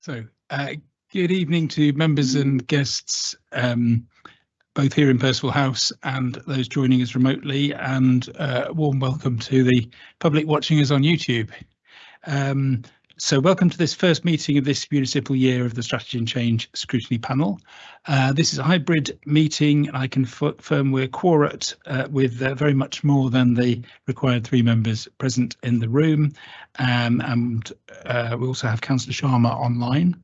So, good evening to members and guests, both here in Percival House and those joining us remotely, and a warm welcome to the public watching us on YouTube. So welcome to this first meeting of this municipal year of the Strategy and Change Scrutiny Panel. This is a hybrid meeting, and I can confirm we're quorate with very much more than the required 3 members present in the room, and we also have Councillor Sharma online.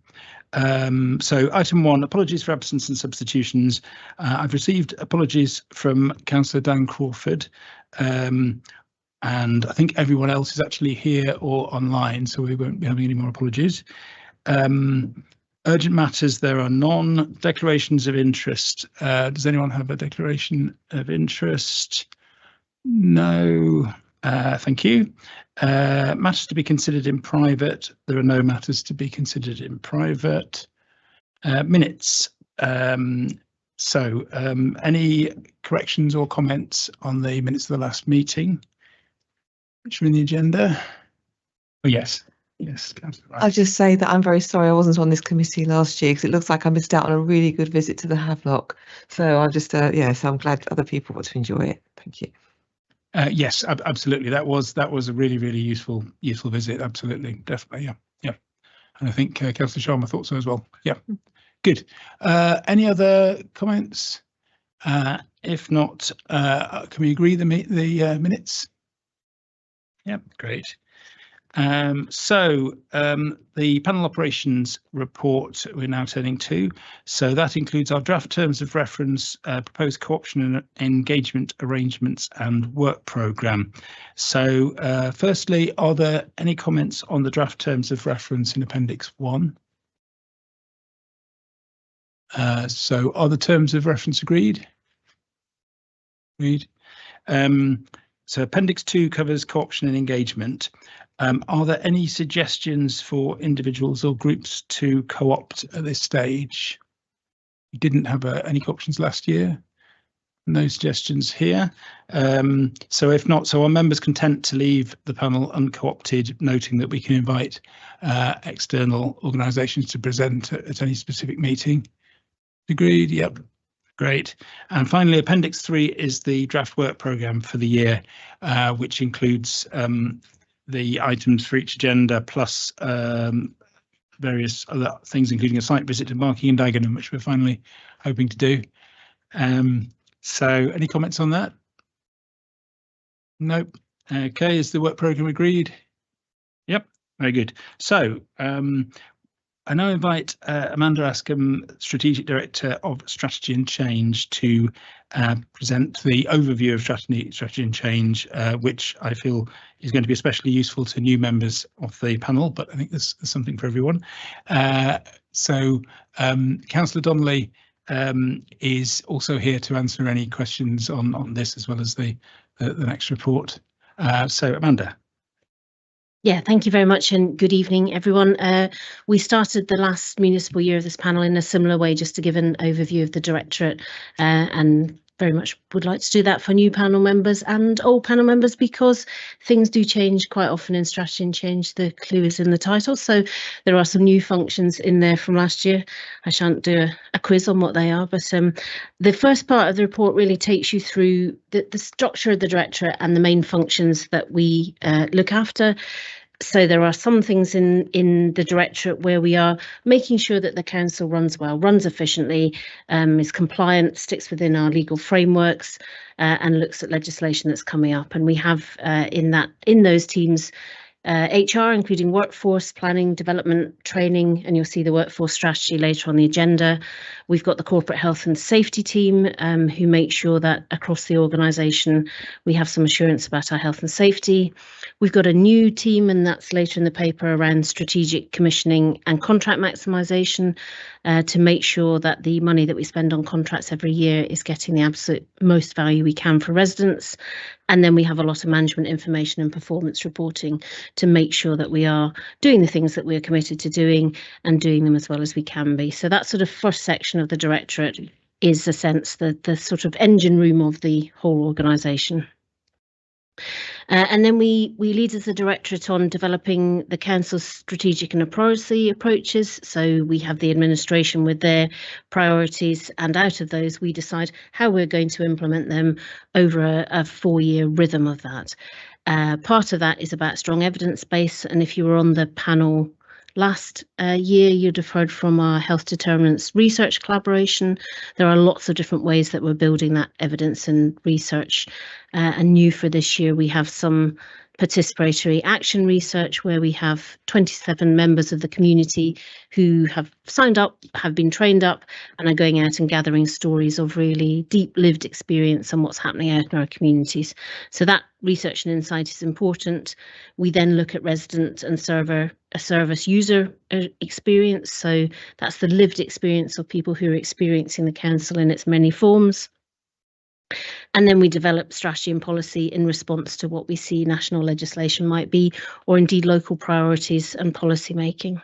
So item 1, apologies for absence and substitutions. I've received apologies from Councillor Dan Crawford, and I think everyone else is actually here or online, so we won't be having any more apologies. Urgent matters, there are none. Declarations of interest. Does anyone have a declaration of interest? No. Thank you. Matters to be considered in private. There are no matters to be considered in private. Minutes. Any corrections or comments on the minutes of the last meeting, which are in the agenda? Oh, yes. Yes, I'll just say that I'm very sorry I wasn't on this committee last year because it looks like I missed out on a really good visit to the Havelock. So I'm just, so I'm glad other people got to enjoy it. Thank you. Yes, absolutely. That was a really useful visit. Absolutely, definitely. Yeah. And I think Councillor Sharma thought so as well. Yeah, good. Any other comments? If not, can we agree the minutes? Yeah, great. The panel operations report we're now turning to. So that includes our draft terms of reference, proposed co-option and engagement arrangements and work programme. So firstly, are there any comments on the draft terms of reference in Appendix 1? So are the terms of reference agreed? Agreed. So Appendix 2 covers co-option and engagement. Are there any suggestions for individuals or groups to co-opt at this stage? We didn't have any co-options last year. No suggestions here. So if not, so are members content to leave the panel unco-opted, noting that we can invite external organisations to present at any specific meeting? Agreed? Yep. Great. And finally, Appendix 3 is the draft work programme for the year, which includes the items for each agenda plus various other things, including a site visit to Marking and Dagenham, which we're finally hoping to do. So any comments on that? Nope. Okay, is the work programme agreed? Yep, very good. So I now invite Amanda Askham, Strategic Director of Strategy and Change, to present the overview of Strategy and Change, which I feel is going to be especially useful to new members of the panel, but I think there's something for everyone. Councillor Donnelly is also here to answer any questions on this, as well as the next report. So Amanda. Yeah, thank you very much and good evening, everyone. We started the last municipal year of this panel in a similar way, just to give an overview of the directorate, and very much would like to do that for new panel members and old panel members, because things do change quite often in Strategy and Change. The clue is in the title, so there are some new functions in there from last year. I shan't do a quiz on what they are, but the first part of the report really takes you through the structure of the directorate and the main functions that we look after. So there are some things in the directorate where we are making sure that the council runs well, runs efficiently, is compliant, sticks within our legal frameworks, and looks at legislation that's coming up. And we have in those teams HR, including workforce planning, development, training, and you'll see the workforce strategy later on the agenda. We've got the corporate health and safety team, who make sure that across the organisation we have some assurance about our health and safety. We've got a new team, and that's later in the paper, around strategic commissioning and contract maximisation, to make sure that the money that we spend on contracts every year is getting the absolute most value we can for residents. And then we have a lot of management information and performance reporting to make sure that we are doing the things that we are committed to doing and doing them as well as we can be. So that sort of first section of the directorate is the sort of engine room of the whole organisation. And then we lead as a directorate on developing the council's strategic and policy approaches. So we have the administration with their priorities, and out of those we decide how we're going to implement them over a 4-year rhythm of that. Part of that is about strong evidence base, and if you were on the panel last year, you'd have heard from our health determinants research collaboration. There are lots of different ways that we're building that evidence and research. And new for this year, we have some participatory action research where we have 27 members of the community who have signed up, have been trained up, and are going out and gathering stories of really deep lived experience and what's happening out in our communities. So that research and insight is important. We then look at resident and service user experience. So that's the lived experience of people who are experiencing the council in its many forms. And then we develop strategy and policy in response to what we see national legislation might be, or indeed local priorities and policy making.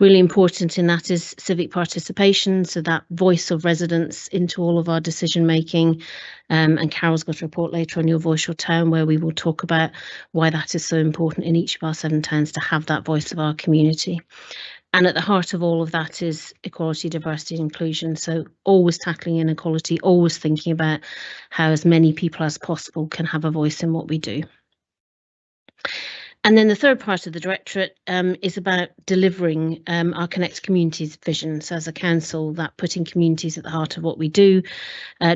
Really important in that is civic participation, so that voice of residents into all of our decision making. And Carol's got a report later on Your Voice, Your Town, where we will talk about why that is so important in each of our 7 towns to have that voice of our community. And at the heart of all of that is equality, diversity and inclusion. So always tackling inequality, always thinking about how as many people as possible can have a voice in what we do. And then the third part of the directorate is about delivering our Connect Communities vision. So as a council, that putting communities at the heart of what we do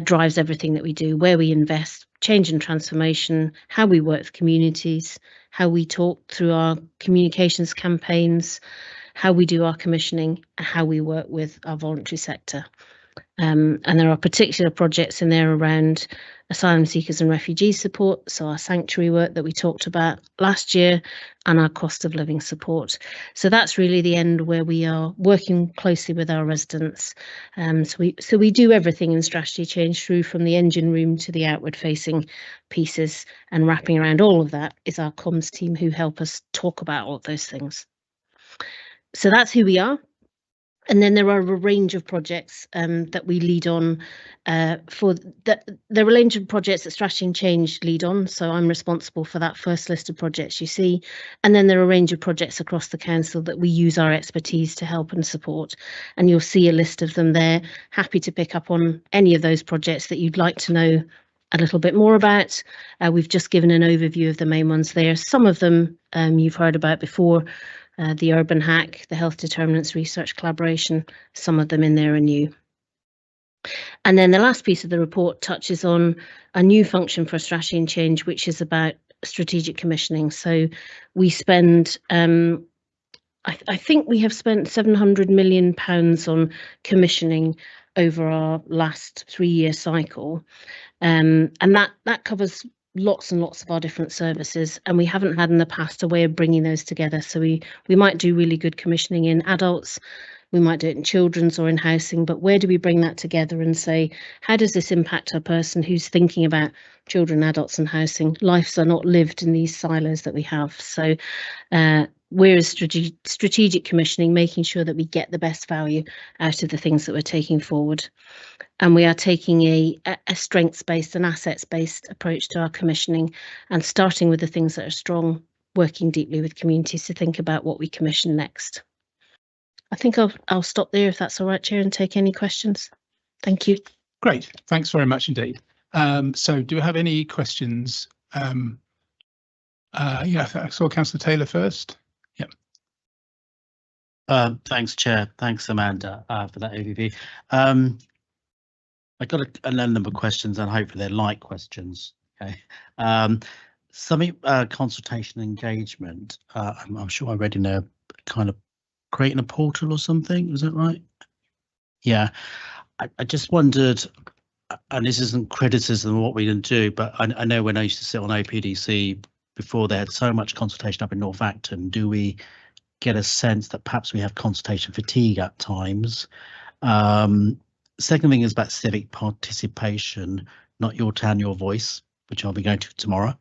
drives everything that we do, where we invest, change and transformation, how we work with communities, how we talk through our communications campaigns, how we do our commissioning, and how we work with our voluntary sector. And there are particular projects in there around asylum seekers and refugee support, so our sanctuary work that we talked about last year, and our cost of living support. So that's really the end where we are working closely with our residents. So we do everything in strategy change through from the engine room to the outward facing pieces, and wrapping around all of that is our comms team who help us talk about all of those things. So that's who we are. And then there are a range of projects that we lead on for the range of projects that Strategy and Change lead on. So I'm responsible for that first list of projects you see. And then there are a range of projects across the council that we use our expertise to help and support. And you'll see a list of them there. Happy to pick up on any of those projects that you'd like to know a little bit more about. We've just given an overview of the main ones there. Some of them you've heard about before. The Urban Hack, the Health Determinants Research Collaboration, some of them in there are new. And then the last piece of the report touches on a new function for Strategy and Change, which is about strategic commissioning. So we spend, I think we have spent £700 million on commissioning over our last 3-year cycle. And that covers lots and lots of our different services, and we haven't had in the past a way of bringing those together. So we might do really good commissioning in adults, we might do it in children's or in housing, but where do we bring that together and say, how does this impact a person who's thinking about children, adults and housing? Lives are not lived in these silos that we have. So where is strategic commissioning, making sure that we get the best value out of the things that we're taking forward. And we are taking a strengths-based and assets-based approach to our commissioning, and starting with the things that are strong, working deeply with communities to think about what we commission next. I think I'll stop there if that's all right, Chair, and take any questions. Thank you. Great, thanks very much indeed. So do we have any questions? Yeah, I saw Councillor Taylor first. Yep. Thanks, Chair. Thanks, Amanda, for that overview. I got a number of questions, and hopefully they're light questions. Okay. Something consultation engagement. I'm sure I read in a kind of creating a portal or something. Was that right? Yeah. I just wondered, and this isn't criticism of what we can do, but I know when I used to sit on OPDC before, they had so much consultation up in North Acton. Do we get a sense that perhaps we have consultation fatigue at times? Second thing is about civic participation, not your town, your voice, which I'll be going to tomorrow.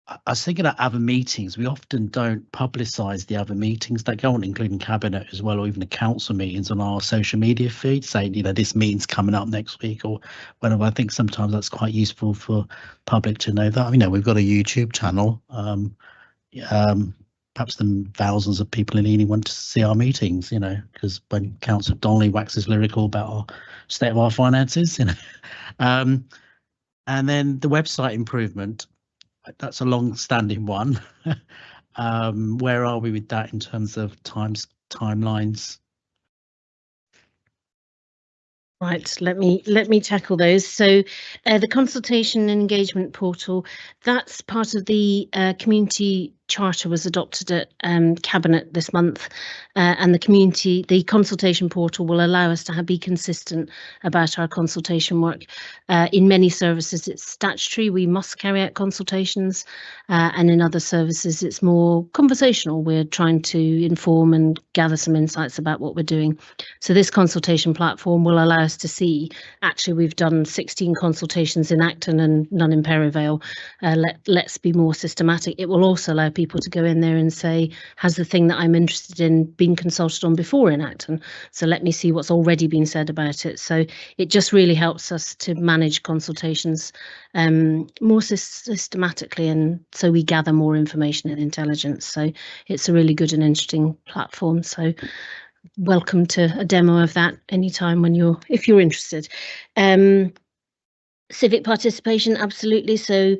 I was thinking about other meetings. We often don't publicise the other meetings that go on, including cabinet as well, or even the council meetings on our social media feed, saying, you know, this meeting's coming up next week or whatever. I think sometimes that's quite useful for public to know that. You know, we've got a YouTube channel. Perhaps the thousands of people in Ealing want to see our meetings, you know, because when Councillor Donnelly waxes lyrical about our state of our finances, you know. And then the website improvement. That's a long-standing one. Where are we with that in terms of timelines? Right, let me tackle those. So the consultation and engagement portal, that's part of the community charter was adopted at cabinet this month, and the consultation portal will allow us to be consistent about our consultation work. In many services it's statutory, we must carry out consultations, and in other services it's more conversational. We're trying to inform and gather some insights about what we're doing. So this consultation platform will allow us to see, actually we've done 16 consultations in Acton and none in Perivale. Let's be more systematic. It will also allow people to go in there and say, has the thing that I'm interested in been consulted on before in Acton? So let me see what's already been said about it. So it just really helps us to manage consultations more systematically, and so we gather more information and intelligence. So it's a really good and interesting platform. So welcome to a demo of that anytime if you're interested. Civic participation, absolutely. So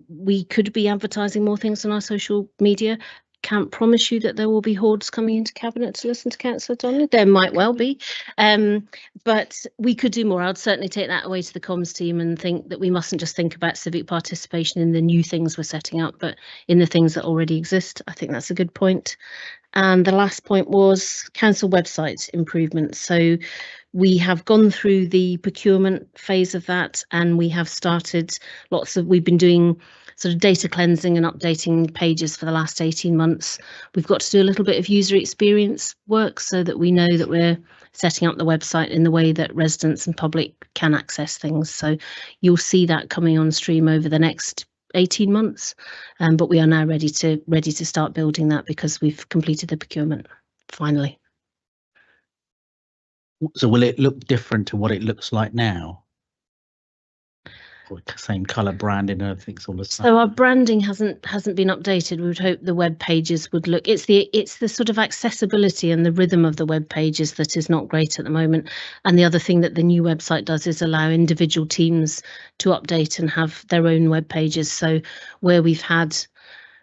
we could be advertising more things on our social media. Can't promise you that there will be hordes coming into cabinet to listen to Councillor Donnelly. There might well be, but we could do more. I'd certainly take that away to the comms team and think that we mustn't just think about civic participation in the new things we're setting up, but in the things that already exist. I think that's a good point. And the last point was council website improvements. So we have gone through the procurement phase of that, and we have started we've been doing sort of data cleansing and updating pages for the last 18 months. We've got to do a little bit of user experience work so that we know that we're setting up the website in the way that residents and public can access things. So you'll see that coming on stream over the next 18 months, but we are now ready to start building that because we've completed the procurement finally. So will it look different to what it looks like now? Or same colour branding and everything's all the same? So our branding hasn't been updated. We would hope the web pages would look. It's the sort of accessibility and the rhythm of the web pages that is not great at the moment. And the other thing that the new website does is allow individual teams to update and have their own web pages. So where we've had,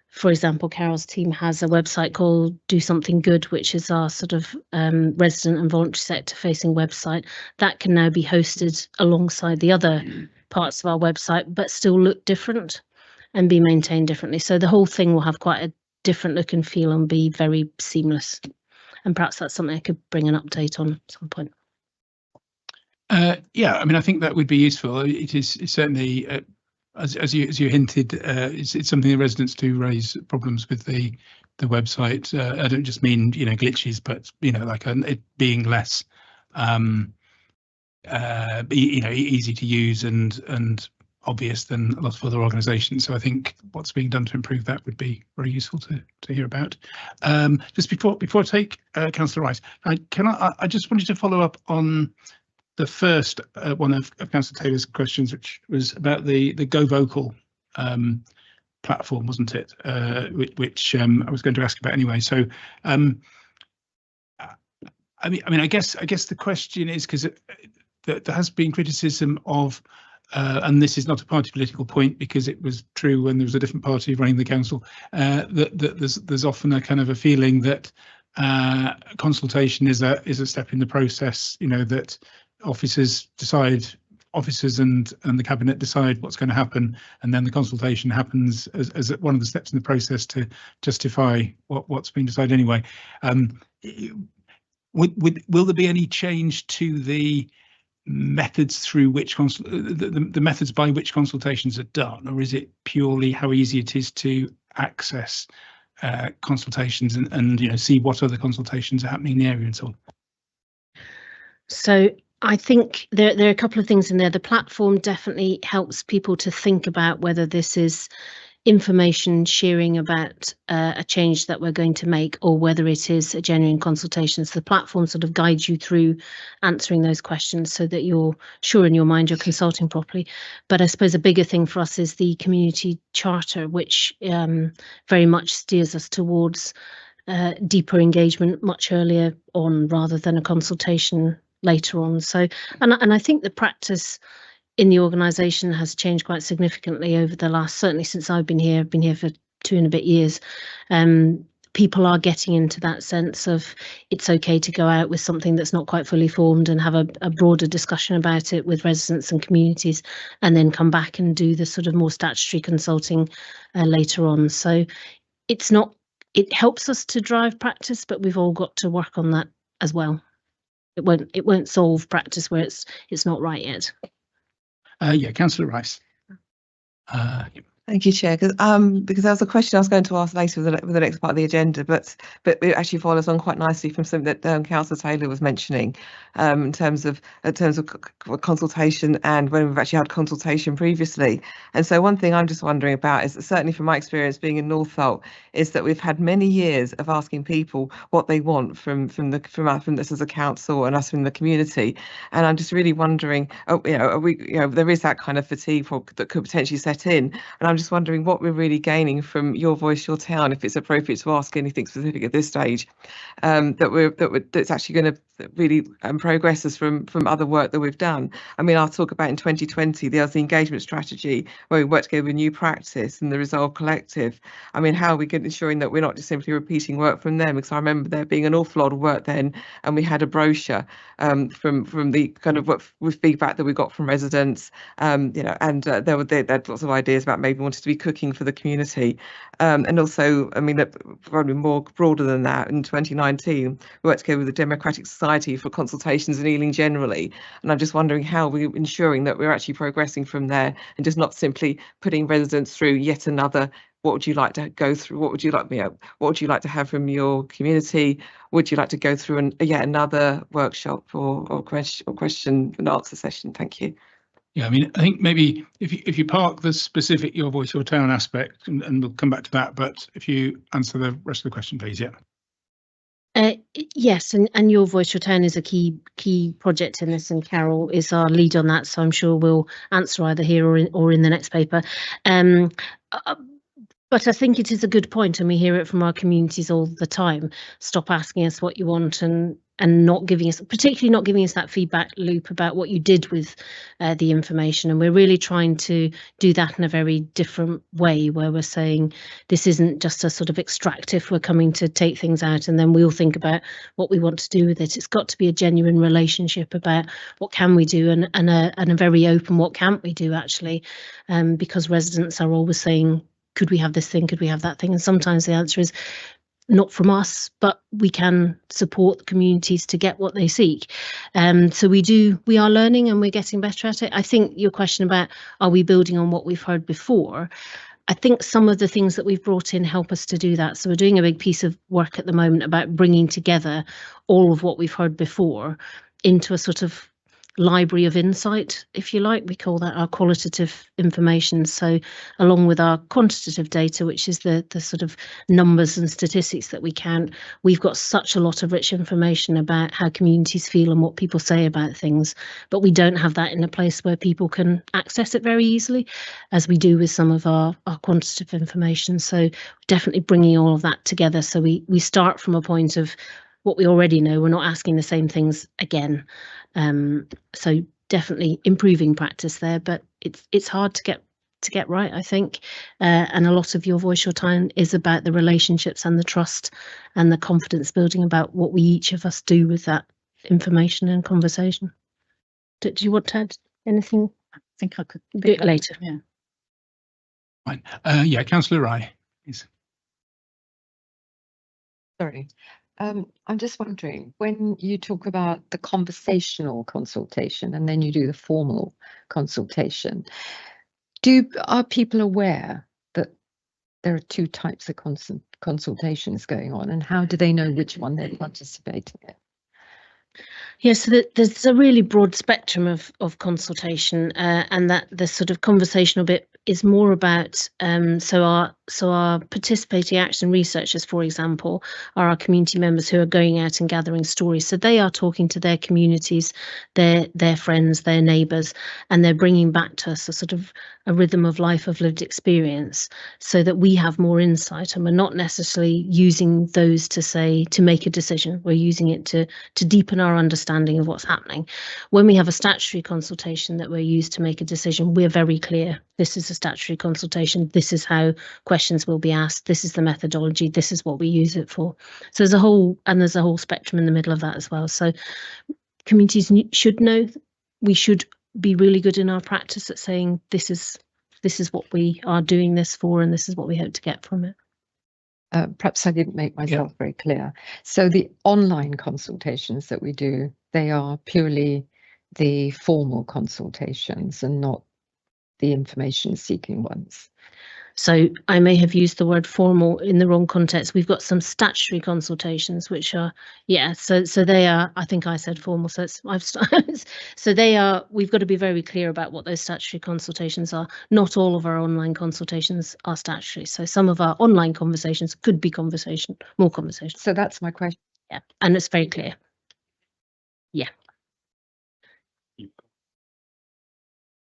for example, Carol's team has a website called Do Something Good, which is our sort of resident and voluntary sector facing website. That can now be hosted alongside the other parts of our website, but still look different and be maintained differently. So the whole thing will have quite a different look and feel and be very seamless. And perhaps that's something I could bring an update on at some point. Yeah, I mean, I think that would be useful. It's certainly, as you hinted, it's something the residents do raise problems with the website. I don't just mean, you know, glitches, but, you know, like it being less easy to use and obvious than a lot of other organisations. So I think what's being done to improve that would be very useful to hear about. Just before I take Councillor Rice, I just wanted to follow up on the first one of Councillor Taylor's questions, which was about the Go Vocal platform, wasn't it? Which I was going to ask about anyway. So I mean, I guess the question is, because there has been criticism of, and this is not a party political point because it was true when there was a different party running the council, that there's often a kind of a feeling that consultation is a step in the process. You know, that officers and the cabinet decide what's going to happen, and then the consultation happens as one of the steps in the process to justify what's been decided anyway. Will there be any change to the methods through which the methods by which consultations are done, or is it purely how easy it is to access consultations and you know, see what other consultations are happening in the area and so on? So I think there are a couple of things in there. The platform definitely helps people to think about whether this is information sharing about a change that we're going to make, or whether it is a genuine consultation. So the platform sort of guides you through answering those questions so that you're sure in your mind you're consulting properly. But I suppose a bigger thing for us is the community charter, which very much steers us towards deeper engagement much earlier on, rather than a consultation later on. So, and I think the practice in the organisation has changed quite significantly over the last, certainly since I've been here for 2 and a bit years. People are getting into that sense of it's okay to go out with something that's not quite fully formed and have a broader discussion about it with residents and communities, and then come back and do the sort of more statutory consulting later on. So it's not, it helps us to drive practice, but we've all got to work on that as well. It won't solve practice where it's not right yet. Yeah, Councillor Rice. Thank you, Chair. Because there was a question I was going to ask later with the next part of the agenda, but it actually follows on quite nicely from something that Councillor Taylor was mentioning, in terms of consultation, and when we've actually had consultation previously. And so one thing I'm just wondering about is that, certainly from my experience being in Northolt, is that we've had many years of asking people what they want from us as a council and us in the community. And I'm just really wondering, there is that kind of fatigue that could potentially set in. And I'm just wondering what we're really gaining from Your Voice, Your Town, if it's appropriate to ask anything specific at this stage, that's actually going to really progress us from other work that we've done. I mean, I'll talk about in 2020, there was the engagement strategy where we worked together with New Practice and the Resolve Collective. I mean, how are we ensuring that we're not just simply repeating work from them? Because I remember there being an awful lot of work then, and we had a brochure from the kind of with feedback that we got from residents, and they had lots of ideas about maybe wanted to be cooking for the community, and also, I mean, probably more broader than that. In 2019, we worked together with the Democratic Society for consultations in Ealing generally, and I'm just wondering how we're ensuring that we're actually progressing from there and just not simply putting residents through yet another. What would you like to go through? What would you like to have from your community? Would you like to go through yet another workshop or question and answer session? Thank you. Yeah, I mean, I think maybe if you park the specific Your Voice, Your Town aspect, and we'll come back to that, but if you answer the rest of the question, please. Yeah. Yes, and Your Voice, Your Town is a key project in this, and Carol is our lead on that, so I'm sure we'll answer either here or in the next paper. But I think it is a good point, and we hear it from our communities all the time. Stop asking us what you want, and not giving us, particularly not giving us that feedback loop about what you did with the information. And we're really trying to do that in a very different way, where we're saying this isn't just a sort of extractive, we're coming to take things out and then we'll think about what we want to do with it. It's got to be a genuine relationship about what can we do, and a very open what can't we do, actually, because residents are always saying, could we have this thing? Could we have that thing? And sometimes the answer is not from us, but we can support the communities to get what they seek. So we are learning and we're getting better at it. I think your question about, are we building on what we've heard before? I think some of the things that we've brought in help us to do that. So we're doing a big piece of work at the moment about bringing together all of what we've heard before into a sort of library of insight, if you like. We call that our qualitative information. So along with our quantitative data, which is the sort of numbers and statistics that we count, we've got such a lot of rich information about how communities feel and what people say about things, but we don't have that in a place where people can access it very easily, as we do with some of our quantitative information. So definitely bringing all of that together, so we start from a point of what we already know. We're not asking the same things again. So definitely improving practice there, but it's hard to get right, I think. And a lot of Your Voice, Your Town is about the relationships and the trust and the confidence building about what we each of us do with that information and conversation. Do you want to add anything? I think I could do it later. Yeah. Fine. Yeah, Councillor Rye, please. Sorry. I'm just wondering, when you talk about the conversational consultation and then you do the formal consultation, are people aware that there are two types of consultations going on, and how do they know which one they're participating in? Yeah, so there's a really broad spectrum of consultation, and that the sort of conversational bit is more about so our participating action researchers, for example, are our community members who are going out and gathering stories. So they are talking to their communities, their friends, their neighbours, and they're bringing back to us a sort of a rhythm of life, of lived experience, so that we have more insight, and we're not necessarily using those to make a decision. We're using it to deepen our understanding of what's happening. When we have a statutory consultation that we're used to make a decision, we're very clear. This is a statutory consultation. This is how questions will be asked. This is the methodology. This is what we use it for. So there's a whole spectrum in the middle of that as well. So communities should know. We should be really good in our practice at saying this is what we are doing this for, and this is what we hope to get from it. Perhaps I didn't make myself very clear. So the online consultations that we do, they are purely the formal consultations and not the information seeking ones. So I may have used the word formal in the wrong context. We've got some statutory consultations, which are, so they are, I think I said formal, so so they are, we've got to be very clear about what those statutory consultations are. Not all of our online consultations are statutory. So some of our online conversations could be more conversation. So that's my question. Yeah, and it's very clear. Yeah.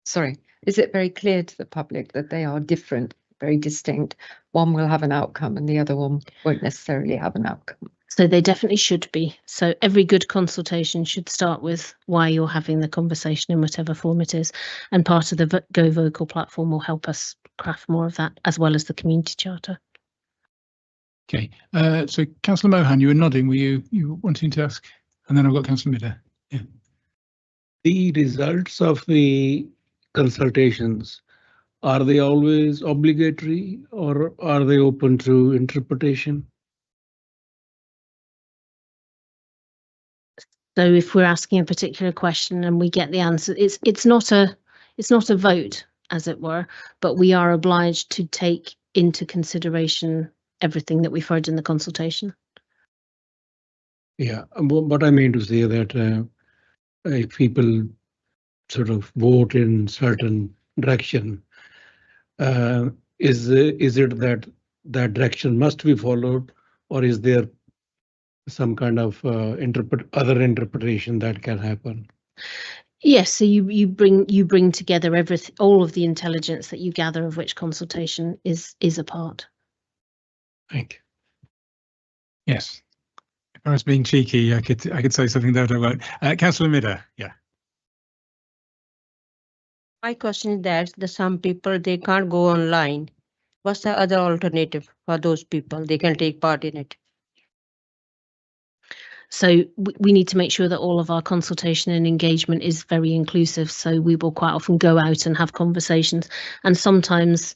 Sorry, is it very clear to the public that they are different, very distinct? One will have an outcome and the other one won't necessarily have an outcome. So they definitely should be. So every good consultation should start with why you're having the conversation in whatever form it is. And part of the Go Vocal platform will help us craft more of that, as well as the community charter. Okay, so Councillor Mohan, you were nodding. Were you wanting to ask? And then I've got Councillor Midder. Yeah. The results of the consultations, are they always obligatory or are they open to interpretation? So if we're asking a particular question and we get the answer, it's not a vote, as it were, but we are obliged to take into consideration everything that we've heard in the consultation. Yeah, what I mean to say that if people sort of vote in certain direction, is it that that direction must be followed, or is there some kind of other interpretation that can happen? Yes, so you bring together all of the intelligence that you gather, of which consultation is a part. Thank you. Yes. If I was being cheeky, I could say something that I won't. Councillor Midder, yeah. My question is that some people, they can't go online. What's the other alternative for those people? They can take part in it. So we need to make sure that all of our consultation and engagement is very inclusive. So we will quite often go out and have conversations. And sometimes,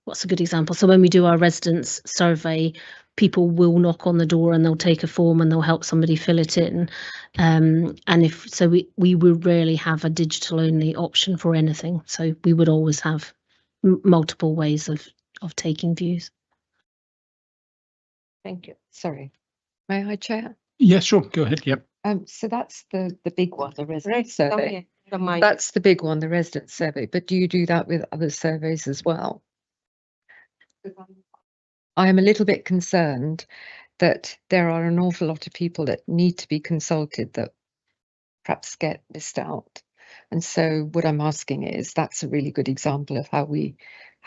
what's a good example? So when we do our residents survey, people will knock on the door and they'll take a form and they'll help somebody fill it in. And if so, we would rarely have a digital only option for anything. So we would always have multiple ways of taking views. Thank you. Sorry, may I, Chair? Yes, sure. Go ahead. Yep. So that's the big one, the resident Right, survey. okay. That's the big one, the resident survey. But do you do that with other surveys as well? I am a little bit concerned that there are an awful lot of people that need to be consulted that perhaps get missed out. And so what I'm asking is, that's a really good example of how we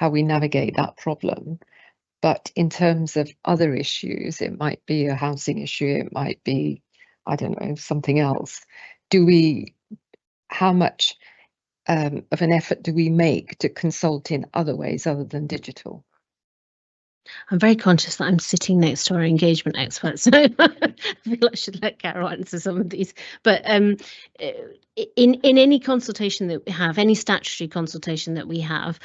navigate that problem. But in terms of other issues, it might be a housing issue, it might be, I don't know, something else. How much of an effort do we make to consult in other ways other than digital? I'm very conscious that I'm sitting next to our engagement experts, so I feel I should let Carol answer some of these. But in any consultation that we have, any statutory consultation that we have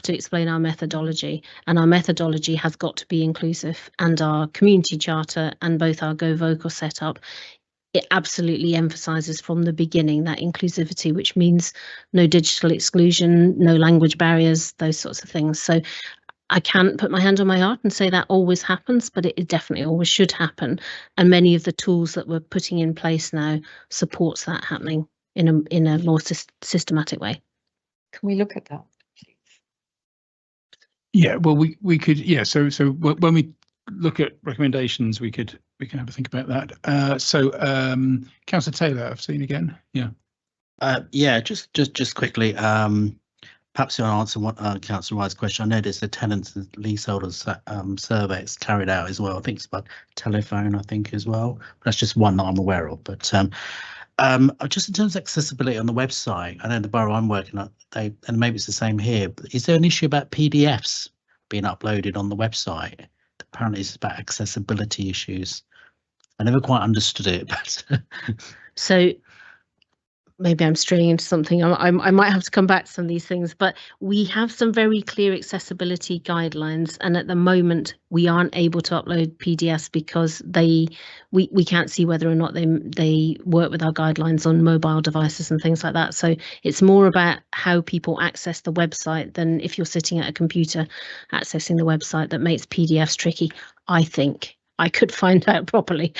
to explain our methodology, and our methodology has got to be inclusive. And our community charter and both our Go Vocal setup, it absolutely emphasises from the beginning that inclusivity, which means no digital exclusion, no language barriers, those sorts of things. So I can't put my hand on my heart and say that always happens, but it definitely always should happen. And many of the tools that we're putting in place now supports that happening in a more systematic way. Can we look at that, please? Yeah, well, we could, yeah. So when we look at recommendations, we can have a think about that. Councillor Taylor, I've seen again. Yeah. Yeah, just quickly. Perhaps you'll answer what Councillor White's question. I noticed the tenants and leaseholders survey is carried out as well. I think it's about telephone, I think, as well. That's just one that I'm aware of. But just in terms of accessibility on the website, I know the borough I'm working at, and maybe it's the same here, but is there an issue about PDFs being uploaded on the website? Apparently it's about accessibility issues. I never quite understood it, but So maybe I'm straying into something. I might have to come back to some of these things, but we have some very clear accessibility guidelines, and at the moment we aren't able to upload PDFs because we can't see whether or not they work with our guidelines on mobile devices and things like that. So it's more about how people access the website than if you're sitting at a computer accessing the website that makes PDFs tricky. I think I could find out properly.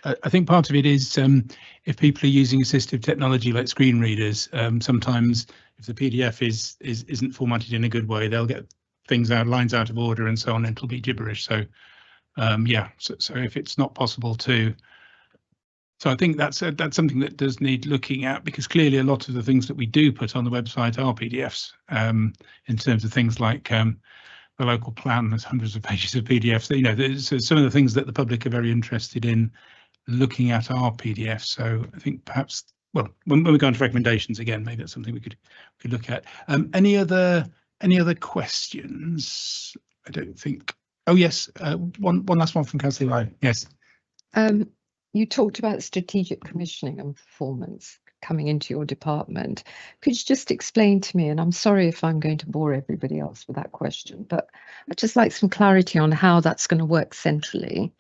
I think part of it is if people are using assistive technology like screen readers, sometimes if the PDF isn't formatted in a good way, they'll get things out, lines out of order and so on, and it'll be gibberish. So yeah, so if it's not possible to, so I think that's something that does need looking at, because clearly a lot of the things that we do put on the website are PDFs in terms of things like the local plan. There's hundreds of pages of PDFs. You know, there's some of the things that the public are very interested in looking at our PDF. So I think perhaps, well, when we go on to recommendations again, maybe that's something we could look at. Any other questions? I don't think. Oh yes, one last one from Councillor Ryan. Yes. You talked about strategic commissioning and performance coming into your department. Could you just explain to me, and I'm sorry if I'm going to bore everybody else with that question, but I'd just like some clarity on how that's going to work centrally.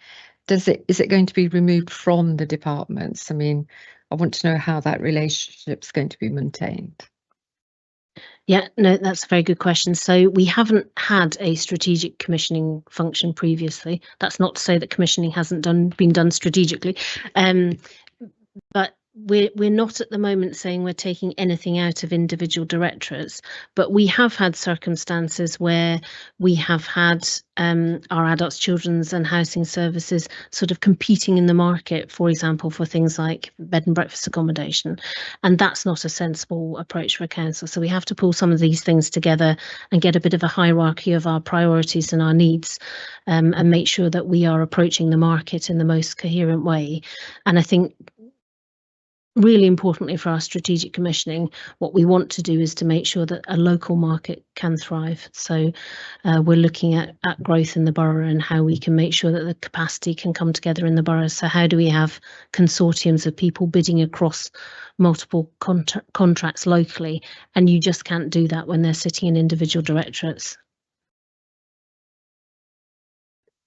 Is it going to be removed from the departments? I mean, I want to know how that relationship's going to be maintained. Yeah, no, that's a very good question. So we haven't had a strategic commissioning function previously. That's not to say that commissioning hasn't been done strategically, but we're not at the moment saying we're taking anything out of individual directorates, but we have had circumstances where we have had our adults, children's and housing services sort of competing in the market, for example, for things like bed and breakfast accommodation, and that's not a sensible approach for a council. So we have to pull some of these things together and get a bit of a hierarchy of our priorities and our needs, and make sure that we are approaching the market in the most coherent way. And I think really importantly for our strategic commissioning, what we want to do is to make sure that a local market can thrive. So we're looking at growth in the borough and how we can make sure that the capacity can come together in the borough. So how do we have consortiums of people bidding across multiple contracts locally? And you just can't do that when they're sitting in individual directorates.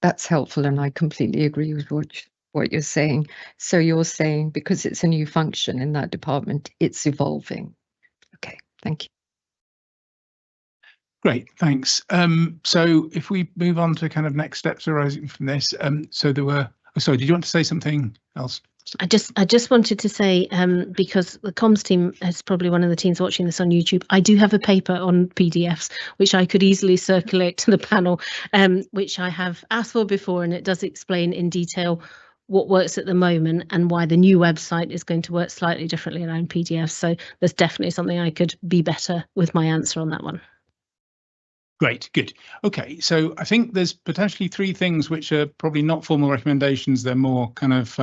That's helpful, and I completely agree with what you're saying. So you're saying because it's a new function in that department, it's evolving. Okay, thank you. Great, thanks. So if we move on to kind of next steps arising from this, so there were, oh, sorry, did you want to say something else? I just wanted to say, because the comms team is probably one of the teams watching this on YouTube, I do have a paper on PDFs, which I could easily circulate to the panel, which I have asked for before, and it does explain in detail what works at the moment and why the new website is going to work slightly differently around PDFs. So there's definitely something I could be better with my answer on that one. Great, good. Okay, so I think there's potentially three things which are probably not formal recommendations. They're more kind of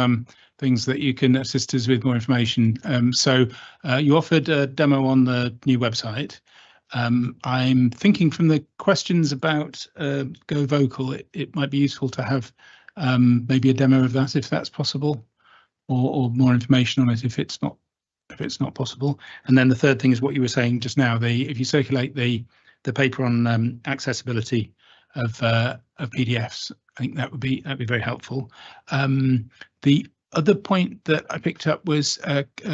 things that you can assist us with more information. So you offered a demo on the new website. I'm thinking from the questions about Go Vocal, it might be useful to have maybe a demo of that if that's possible, or more information on it if it's not possible. And then the third thing is what you were saying just now. If you circulate the paper on accessibility of PDFs, I think that would be very helpful. The other point that I picked up was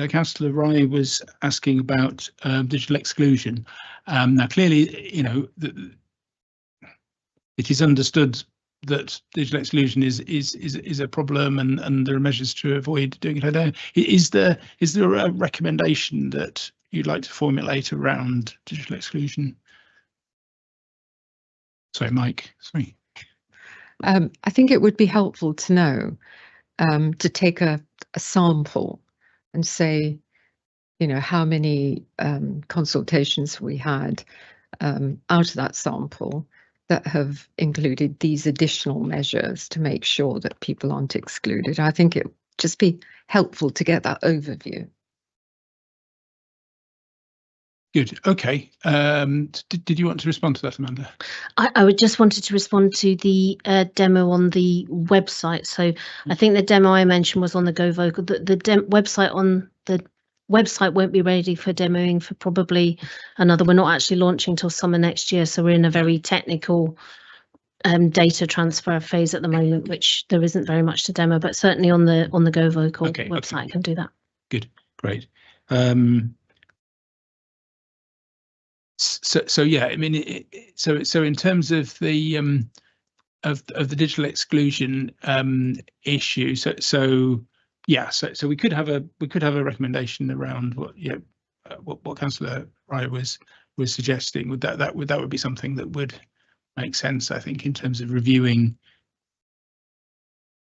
Councillor Rye was asking about digital exclusion. Now, clearly, you know, it is understood that digital exclusion is a problem, and there are measures to avoid doing it. Is there a recommendation that you'd like to formulate around digital exclusion? Sorry, Mike. Sorry. I think it would be helpful to know, to take a sample and say, you know, how many consultations we had out of that sample that have included these additional measures to make sure that people aren't excluded. I think it would just be helpful to get that overview. Good. Okay. Did you want to respond to that, Amanda? I would just wanted to respond to the demo on the website. So I think the demo I mentioned was on the Go Vocal. The website on the website won't be ready for demoing for probably another. We're not actually launching till summer next year, so we're in a very technical data transfer phase at the moment, which there isn't very much to demo. But certainly on the Go Vocal website, I can do that. Good. Great. So yeah, I mean, so in terms of the of the digital exclusion issue, so we could have a recommendation around what Councillor Rye was suggesting. That would be something that would make sense, I think, in terms of reviewing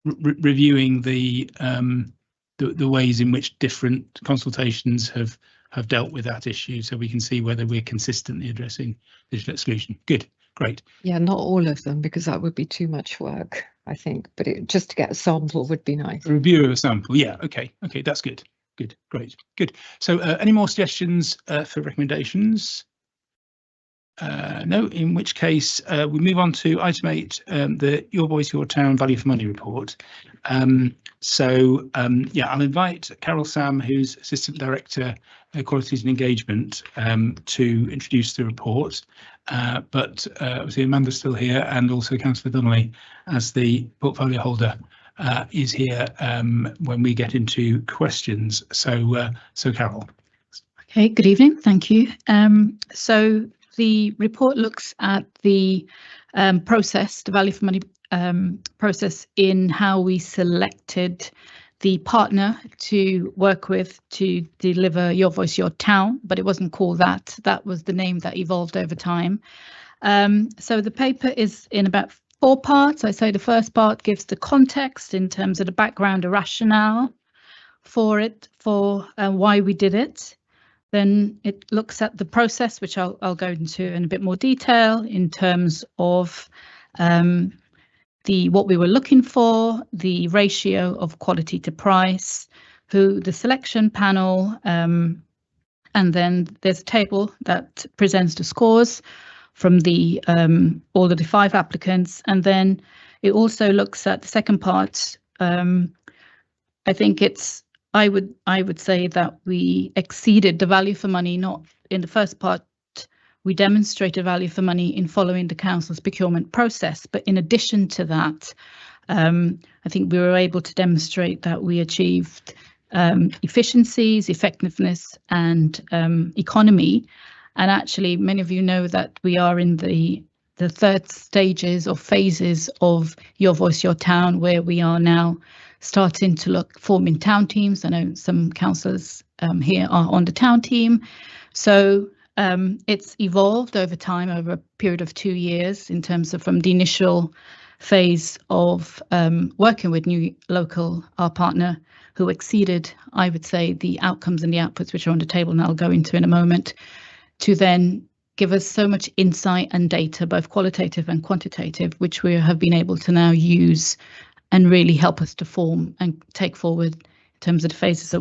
the ways in which different consultations have dealt with that issue, so we can see whether we're consistently addressing digital exclusion. Good, great. Yeah, not all of them, because that would be too much work, I think, but just to get a sample would be nice. A review of a sample, yeah, okay, that's good. Good, great, good. So any more suggestions for recommendations? No, in which case we move on to item 8, the Your Voice, Your Town Value for Money report. I'll invite Carol Sam, who's Assistant Director, Qualities and Engagement, to introduce the report. But obviously Amanda's still here, and also Councillor Donnelly, as the portfolio holder, is here when we get into questions. So Carol. Okay, good evening, thank you. So the report looks at the process, the value for money process, in how we selected the partner to work with to deliver Your Voice, Your Town, but it wasn't called that. That was the name that evolved over time. So the paper is in about 4 parts. I say the first part gives the context in terms of the background, the rationale for it, for why we did it. Then it looks at the process, which I'll go into in a bit more detail in terms of what we were looking for, the ratio of quality to price, who the selection panel, and then there's a table that presents the scores from the all of the 5 applicants, and then it also looks at the second part. I think I would say that we exceeded the value for money. Not in the first part, we demonstrated value for money in following the council's procurement process, but in addition to that, I think we were able to demonstrate that we achieved efficiencies, effectiveness, and economy. And actually, many of you know that we are in the third stages or phases of Your Voice, Your Town, where we are now starting to forming town teams. I know some councillors here are on the town team. So it's evolved over time, over a period of 2 years, in terms of from the initial phase of working with new local, our partner, who exceeded, I would say, the outcomes and the outputs which are on the table, and I'll go into in a moment, to then give us so much insight and data, both qualitative and quantitative, which we have been able to now use and really help us to form and take forward in terms of the phases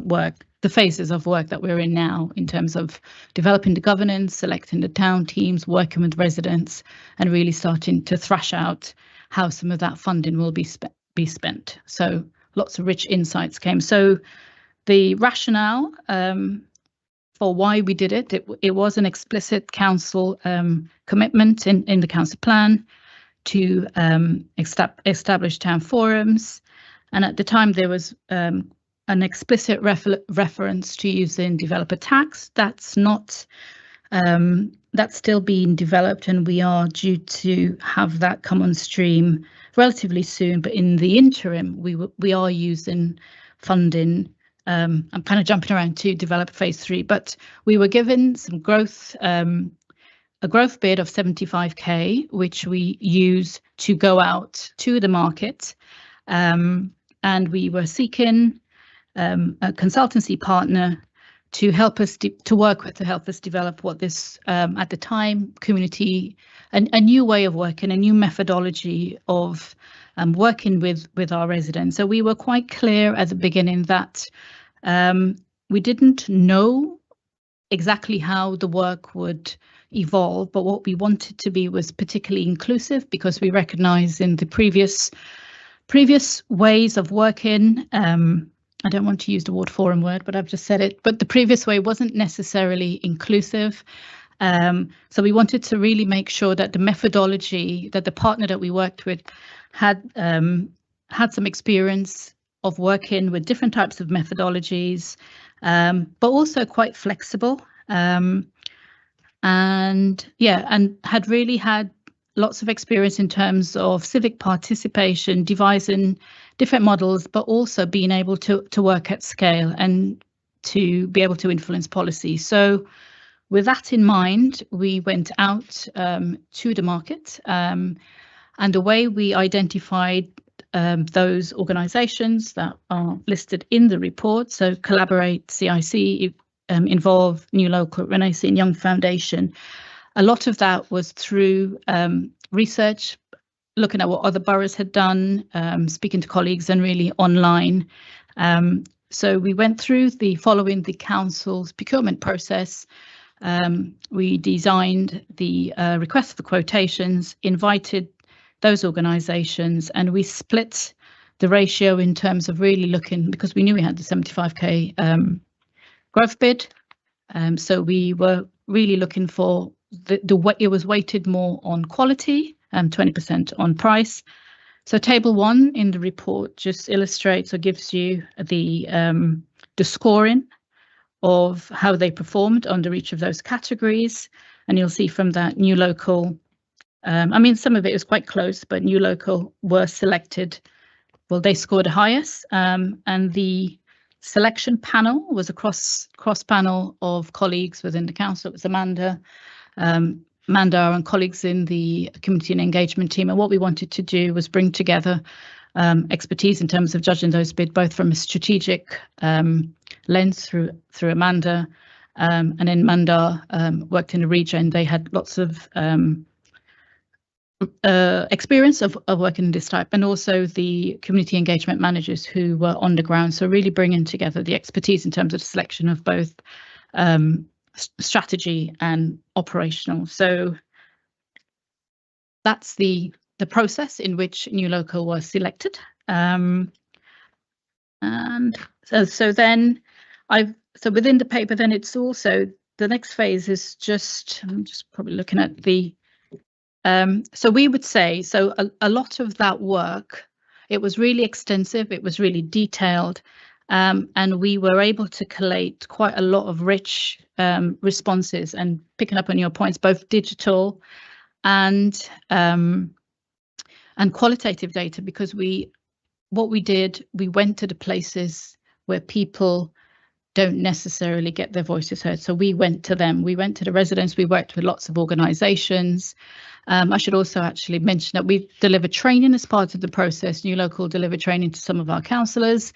of work that we're in now, in terms of developing the governance, selecting the town teams, working with residents, and really starting to thrash out how some of that funding will be spent. So lots of rich insights came. So the rationale for why we did it was an explicit council commitment in the council plan to establish town forums, And at the time there was an explicit reference to using developer tax. That's not, that's still being developed, and we are due to have that come on stream relatively soon. But in the interim, we are using funding. I'm kind of jumping around to develop phase 3, but we were given some growth, a growth bid of 75k, which we use to go out to the market. And we were seeking a consultancy partner to help us to work with, to help us develop what this, at the time, community, a new way of working, a new methodology of working with our residents. So we were quite clear at the beginning that we didn't know exactly how the work would evolve, but what we wanted to be was particularly inclusive, because we recognise in the previous ways of working, I don't want to use the word forum word, but I've just said it, but the previous way wasn't necessarily inclusive. So we wanted to really make sure that the methodology, that the partner that we worked with had some experience of working with different types of methodologies, but also quite flexible. And had really had lots of experience in terms of civic participation, devising different models, but also being able to work at scale and to be able to influence policy. So with that in mind, we went out to the market, and the way we identified those organisations that are listed in the report, so Collaborate, CIC, Involve, New Local, Renaissance and Young Foundation, a lot of that was through research, looking at what other boroughs had done, speaking to colleagues, and really online. So we went through following the council's procurement process. We designed the request for quotations, invited those organisations, and we split the ratio in terms of really looking, because we knew we had the 75k growth bid. So we were really looking for it was weighted more on quality, 20% on price. So table 1 in the report just illustrates or gives you the scoring of how they performed under each of those categories. And you'll see from that, New Local, I mean, some of it was quite close, but New Local were selected. Well, they scored the highest, and the selection panel was a cross panel of colleagues within the council. It was Amanda and colleagues in the community and engagement team. And what we wanted to do was bring together expertise in terms of judging those bids, both from a strategic lens through Amanda, and then Mandar worked in the region. They had lots of experience of working in this type, and also the community engagement managers who were on the ground. So really bringing together the expertise in terms of the selection of both strategy and operational. So that's the process in which New Local was selected. And so then so within the paper, then it's also the next phase is just, I'm just probably looking at the so we would say, so a lot of that work, it was really extensive, it was really detailed, and we were able to collate quite a lot of rich responses. And picking up on your points, both digital and qualitative data, because what we did, we went to the places where people don't necessarily get their voices heard. So we went to them, we went to the residents, we worked with lots of organisations. I should also actually mention that we delivered training as part of the process. New Local delivered training to some of our councillors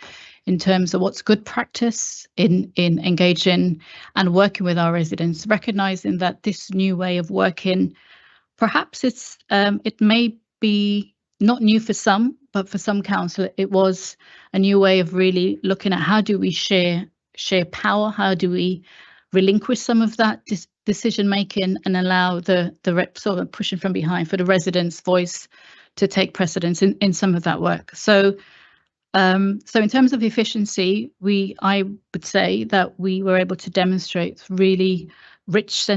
in terms of what's good practice in engaging and working with our residents, recognising that this new way of working, perhaps it may be not new for some, but for some council, it was a new way of really looking at how do we share power, how do we relinquish some of that decision making and allow the rep sort of pushing from behind for the residents' voice to take precedence in some of that work. So so in terms of efficiency, I would say that we were able to demonstrate really rich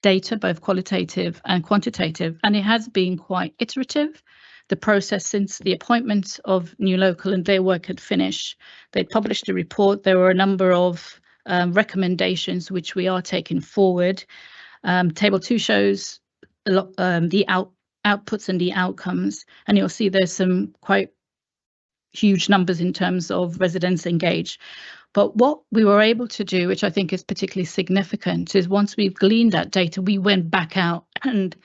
data, both qualitative and quantitative, and it has been quite iterative. the process since the appointment of New Local and their work had finished. They published a report. There were a number of recommendations which we are taking forward. Table 2 shows a lot, the outputs and the outcomes, and you'll see there's some quite huge numbers in terms of residents engaged. But what we were able to do, which I think is particularly significant, is once we've gleaned that data, we went back out and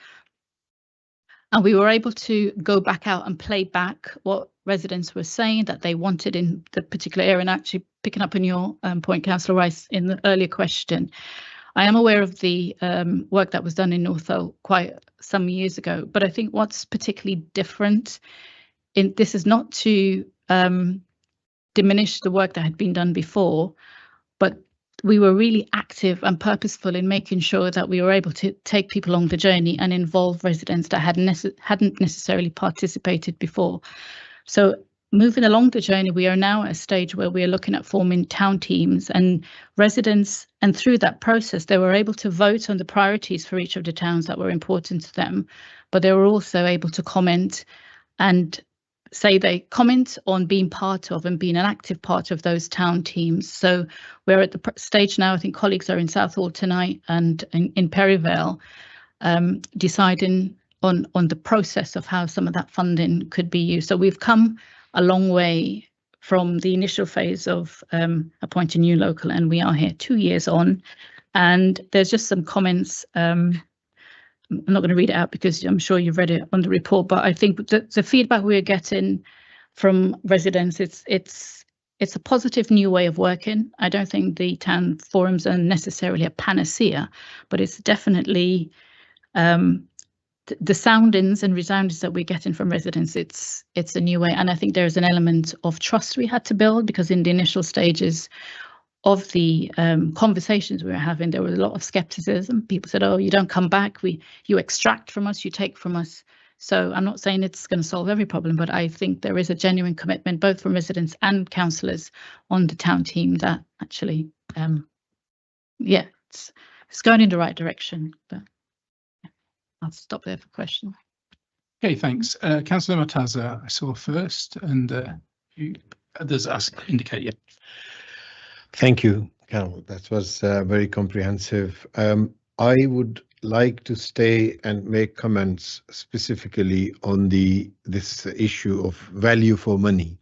we were able to go back out and play back what residents were saying that they wanted in the particular area. And actually picking up on your point, Councillor Rice, in the earlier question, I am aware of the work that was done in Northolt quite some years ago, but I think what's particularly different in this is not to diminish the work that had been done before, but we were really active and purposeful in making sure that we were able to take people along the journey and involve residents that hadn't necessarily participated before. So moving along the journey, we are now at a stage where we are looking at forming town teams and residents, and through that process, they were able to vote on the priorities for each of the towns that were important to them, but they were also able to comment and say they comment on being part of and being an active part of those town teams. So we're at the stage now, I think colleagues are in Southall tonight and in Perivale, deciding on the process of how some of that funding could be used. So we've come a long way from the initial phase of appointing New Local, and we are here 2 years on. And there's just some comments. I'm not going to read it out because I'm sure you've read it on the report, but I think the feedback we're getting from residents, it's a positive new way of working. I don't think the town forums are necessarily a panacea, but it's definitely the soundings and resoundings that we're getting from residents. It's a new way, and I think there's an element of trust we had to build, because in the initial stages of the conversations we were having, there was a lot of skepticism. People said, oh, you don't come back, you extract from us, you take from us. So I'm not saying it's going to solve every problem, but I think there is a genuine commitment both from residents and councillors on the town team that actually, yeah, it's going in the right direction. But yeah, I'll stop there for questions. Okay, thanks. Councillor Mataza, I saw first, and others indicate, yeah. Thank you, Carol. That was very comprehensive. I would like to stay and make comments specifically on this issue of value for money.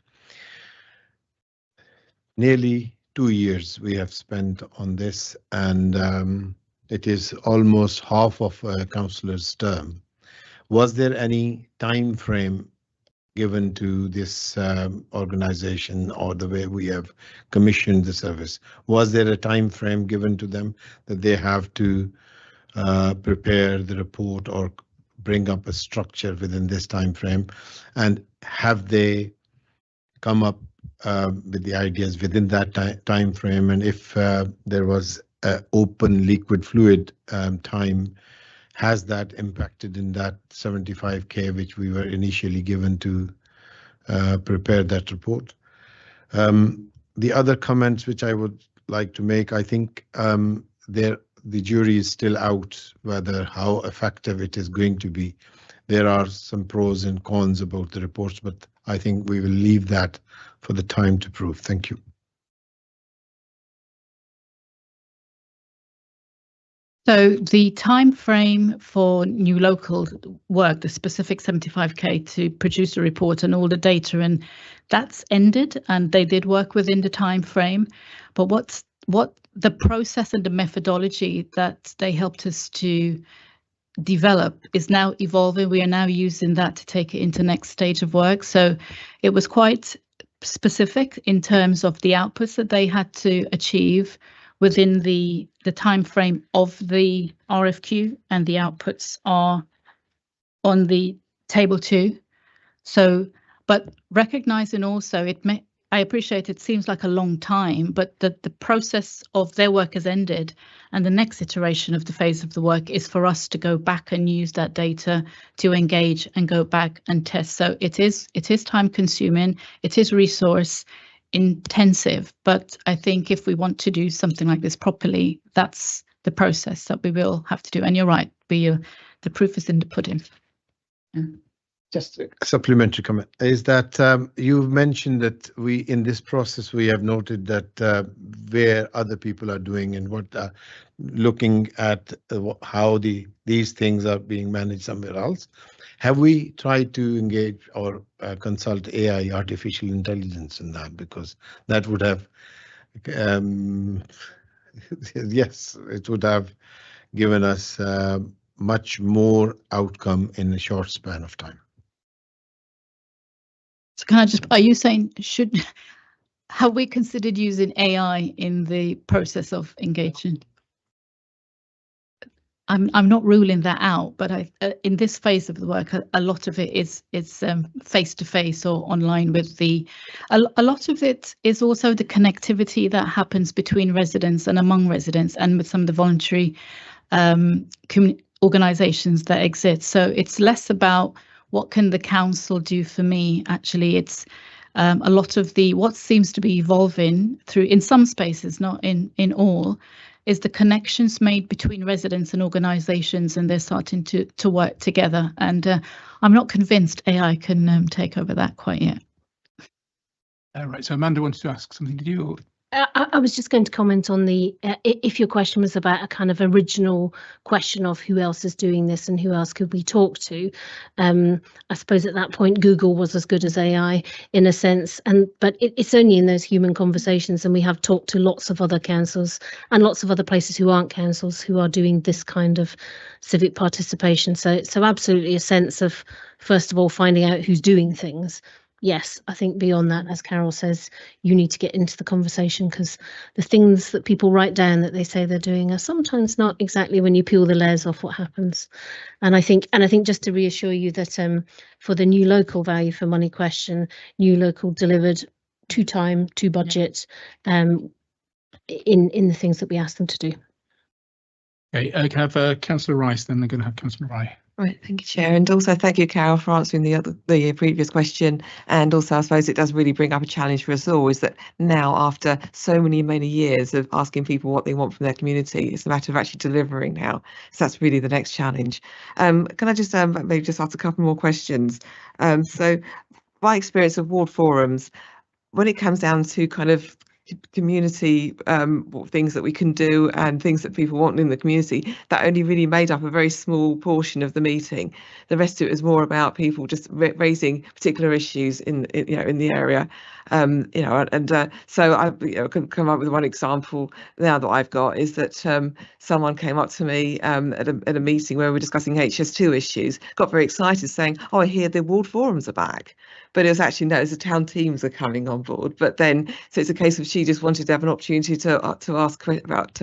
Nearly 2 years we have spent on this, and it is almost half of a councillor's term. Was there any time frame given to this organization, or the way we have commissioned the service? Was there a time frame given to them that they have to prepare the report or bring up a structure within this time frame? And have they come up with the ideas within that time frame? And if there was open liquid fluid time, has that impacted in that 75k which we were initially given to prepare that report? The other comments which I would like to make, I think the jury is still out whether how effective it is going to be. There are some pros and cons about the reports, but I think we will leave that for the time to prove. Thank you. So the time frame for New Local work, the specific 75k to produce a report and all the data, and that's ended, and they did work within the time frame. But what the process and the methodology that they helped us to develop is now evolving. We are now using that to take it into next stage of work. So it was quite specific in terms of the outputs that they had to achieve within the time frame of the RFQ, and the outputs are on the table 2. So, but recognizing also I appreciate it seems like a long time, but the process of their work has ended, and the next iteration of the phase of the work is for us to go back and use that data to engage and go back and test. So it is time consuming, it is resource intensive, but I think if we want to do something like this properly, that's the process that we will have to do. And you're right, the proof is in the pudding. Yeah. Just a supplementary comment is that you've mentioned that in this process, we have noted that where other people are doing and what looking at how these things are being managed somewhere else. Have we tried to engage or consult AI, artificial intelligence, in that? Because that would have, yes, it would have given us much more outcome in a short span of time. So can I just, are you saying have we considered using AI in the process of engaging? I'm not ruling that out, but in this phase of the work, a lot of it is face to face or online with a lot of it is also the connectivity that happens between residents and among residents and with some of the voluntary organisations that exist. So it's less about what can the council do for me. Actually, it's a lot of what seems to be evolving through in some spaces, not in all, is the connections made between residents and organisations, and they're starting to work together. And I'm not convinced AI can take over that quite yet. Right, so Amanda wanted to ask something to you. I was just going to comment on if your question was about a kind of original question of who else is doing this and who else could we talk to. I suppose at that point Google was as good as AI in a sense, but it's only in those human conversations, and we have talked to lots of other councils and lots of other places who aren't councils who are doing this kind of civic participation. So absolutely a sense of, first of all, finding out who's doing things. Yes, I think beyond that, as Carol says, you need to get into the conversation, because the things that people write down that they say they're doing are sometimes not exactly when you peel the layers off what happens. And I think just to reassure you that for the new local value for money question, new local delivered to time, to budget, in the things that we asked them to do. Okay, I can have Councillor Rice, then they're going to have Councillor Rye. Right, thank you, Chair, and also thank you, Carol, for answering the previous question. And also, I suppose it does really bring up a challenge for us all, is that now, after so many years of asking people what they want from their community, it's a matter of actually delivering now. So that's really the next challenge. Can I just maybe just ask a couple more questions? So my experience of ward forums, when it comes down to kind of community things that we can do and things that people want in the community, that only really made up a very small portion of the meeting. The rest of it was more about people just raising particular issues in the area. So I can come up with one example now that I've got, is that someone came up to me at a meeting where we were discussing HS2 issues, got very excited saying, "Oh, I hear the ward forums are back." But it was actually, no, it's the town teams are coming on board. But then, so it's a case of she just wanted to have an opportunity to ask about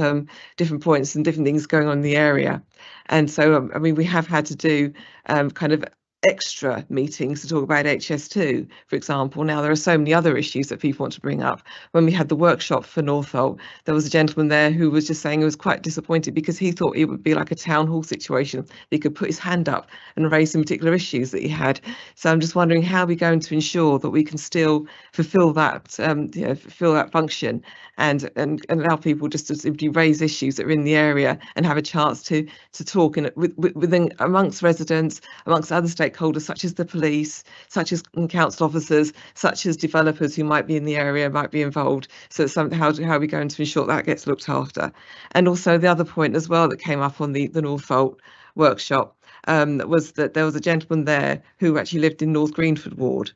different points and different things going on in the area. And so, I mean, we have had to do kind of extra meetings to talk about HS2, for example. Now, there are so many other issues that people want to bring up. When we had the workshop for Northolt, there was a gentleman there who was just saying he was quite disappointed because he thought it would be like a town hall situation. He could put his hand up and raise some particular issues that he had. So I'm just wondering how we're going to ensure that we can still fulfil that, fulfil that function and allow people just to simply raise issues that are in the area and have a chance to talk within amongst residents, amongst other stakeholders such as the police, such as council officers, such as developers who might be in the area, might be involved. So how are we going to ensure that gets looked after? And also the other point as well that came up on the Northolt workshop was that there was a gentleman there who actually lived in North Greenford ward.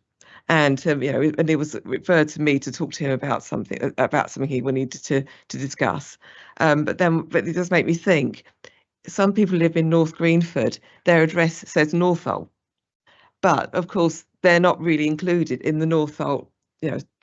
And and it was referred to me to talk to him about something he wanted to discuss. But it does make me think. Some people live in North Greenford. Their address says Northolt, but of course they're not really included in the Northolt,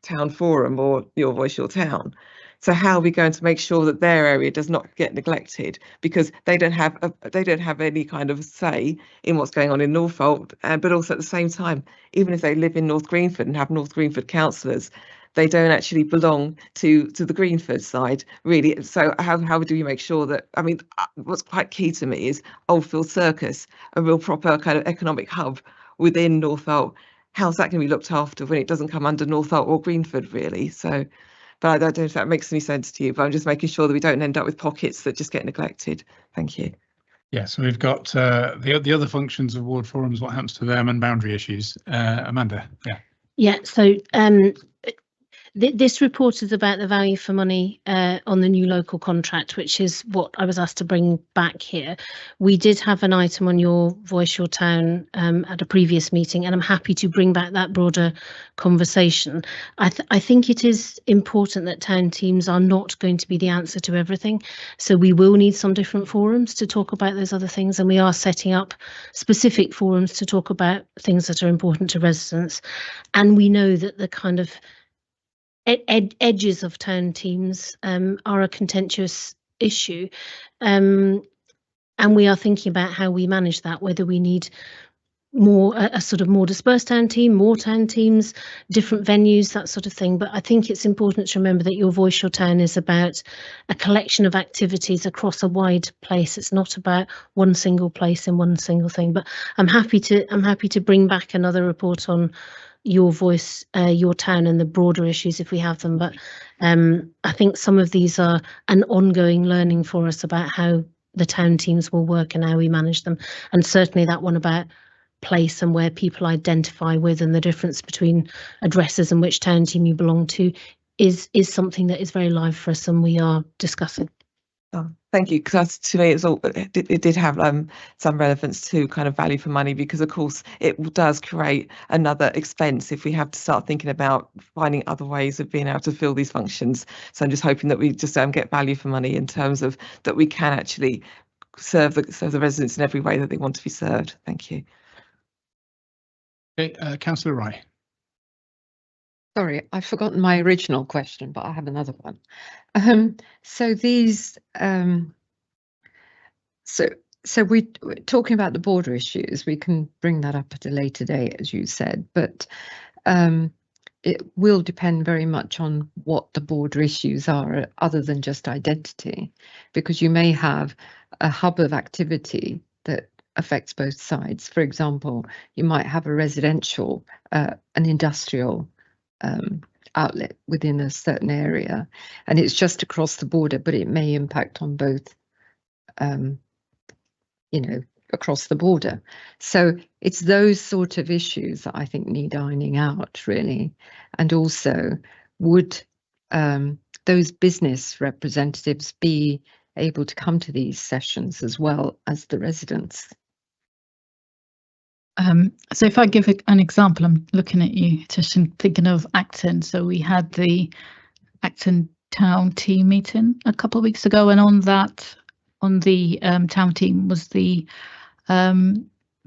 town forum or Your Voice, Your Town. So how are we going to make sure that their area does not get neglected, because they don't have any kind of say in what's going on in Northolt, but also at the same time, even if they live in North Greenford and have North Greenford councillors, they don't actually belong to the Greenford side, really. So how do we make sure that, I mean, what's quite key to me is Oldfield Circus, a real proper kind of economic hub within Northolt. How's that going to be looked after when it doesn't come under Northolt or Greenford, really? So, but I don't know if that makes any sense to you, but I'm just making sure that we don't end up with pockets that just get neglected. Thank you. Yeah, so we've got the other functions of ward forums, what happens to them, and boundary issues. Amanda, yeah. Yeah, so this report is about the value for money on the new local contract, which is what I was asked to bring back here. We did have an item on your Voice Your Town at a previous meeting, and I'm happy to bring back that broader conversation. I think it is important that town teams are not going to be the answer to everything. So we will need some different forums to talk about those other things, and we are setting up specific forums to talk about things that are important to residents. And we know that the kind of edges of town teams are a contentious issue, and we are thinking about how we manage that, whether we need more a sort of more dispersed town team, more town teams, different venues, that sort of thing. But I think it's important to remember that your Voice Your Town is about a collection of activities across a wide place. It's not about one single place and one single thing. But I'm happy to bring back another report on your voice, your town, and the broader issues if we have them. But I think some of these are an ongoing learning for us about how the town teams will work and how we manage them. And certainly that one about place and where people identify with, and the difference between addresses and which town team you belong to is something that is very live for us and we are discussing. Oh, thank you, because to me it did have some relevance to kind of value for money, because of course it does create another expense if we have to start thinking about finding other ways of being able to fill these functions. So I'm just hoping that we just get value for money in terms of that we can actually serve the residents in every way that they want to be served. Thank you. Okay, Councillor Rye. Sorry, I've forgotten my original question, but I have another one. So these, so we're talking about the border issues. We can bring that up at a later date, as you said, but it will depend very much on what the border issues are, other than just identity, because you may have a hub of activity that affects both sides. For example, you might have a residential, an industrial outlet within a certain area, and it's just across the border, but it may impact on both, across the border. So it's those sort of issues that I think need ironing out, really. And also, would those business representatives be able to come to these sessions as well as the residents? So if I give an example, I'm looking at you, Tish, and thinking of Acton. So we had the Acton town team meeting a couple of weeks ago, and on the town team was the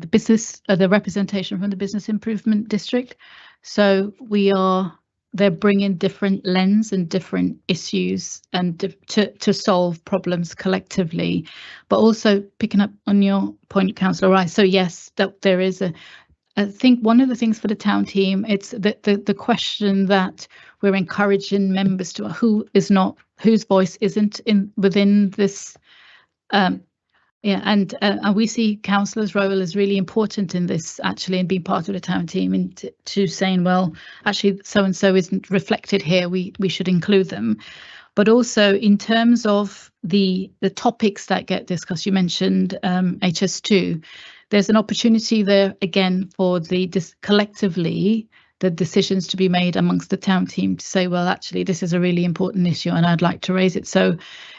business, the representation from the business improvement district. So they're bringing different lens and different issues and to solve problems collectively, but also picking up on your point, Councillor Rice. So yes, that there is I think one of the things for the town team, it's the question that we're encouraging members to, whose voice isn't within this. And we see councillors' role as really important in this, actually, and being part of the town team, and to saying, well, actually, so and so isn't reflected here. We should include them. But also in terms of the topics that get discussed, you mentioned HS2. There's an opportunity there again for collectively the decisions to be made amongst the town team to say, well, actually, this is a really important issue and I'd like to raise it. So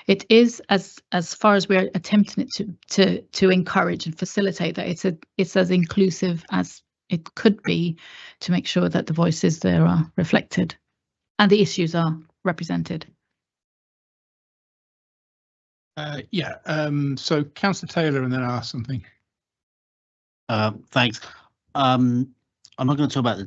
it is, as far as we're attempting it to encourage and facilitate that, it's as inclusive as it could be, to make sure that the voices there are reflected and the issues are represented. So Councillor Taylor, and then I'll ask something. Thanks. I'm not going to talk about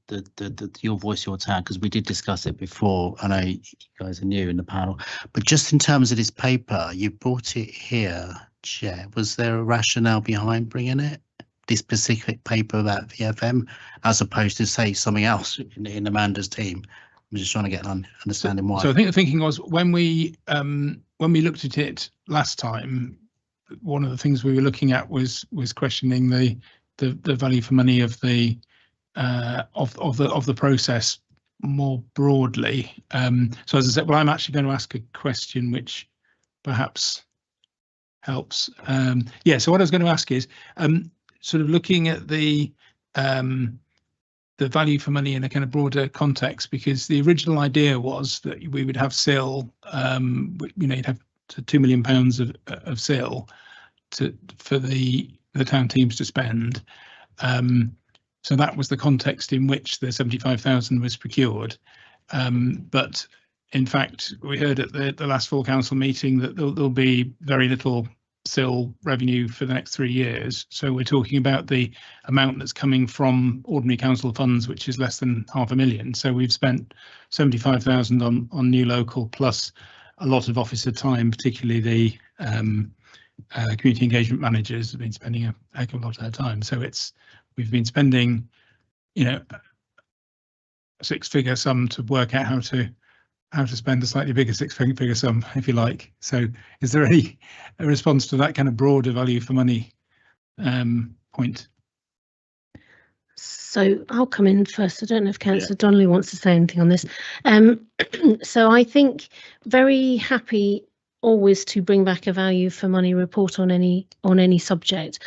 the your voice, your town, because we did discuss it before. I know you guys are new in the panel, but just in terms of this paper, you brought it here, Chair. Was there a rationale behind bringing it, this specific paper about VFM, as opposed to, say, something else in Amanda's team? I'm just trying to get an understanding why. So I think the thinking was, when we looked at it last time, one of the things we were looking at was questioning the value for money of the process more broadly. So as I said, well, I'm actually going to ask a question which perhaps helps. Yeah, so what I was going to ask is sort of looking at the value for money in a kind of broader context, because the original idea was that we would have SIL, you'd have £2 million of SIL for the town teams to spend. So that was the context in which the 75,000 was procured. But in fact, we heard at the last full council meeting that there'll be very little SIL revenue for the next 3 years. So we're talking about the amount that's coming from ordinary council funds, which is less than £500,000. So we've spent 75,000 on new local, plus a lot of officer time, particularly the community engagement managers have been spending a heck of a lot of their time. So we've been spending, a six-figure sum to work out how to spend a slightly bigger six-figure sum, if you like. So is there a response to that kind of broader value for money point? So I'll come in first. I don't know if Councillor Donnelly wants to say anything on this. So I think very happy always to bring back a value for money report on any subject,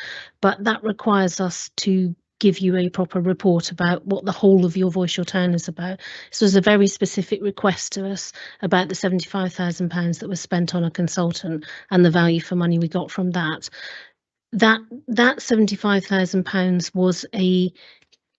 but that requires us to give you a proper report about what the whole of Your Voice Your Town is about. This was a very specific request to us about the £75,000 that was spent on a consultant and the value for money we got from that. That £75,000 was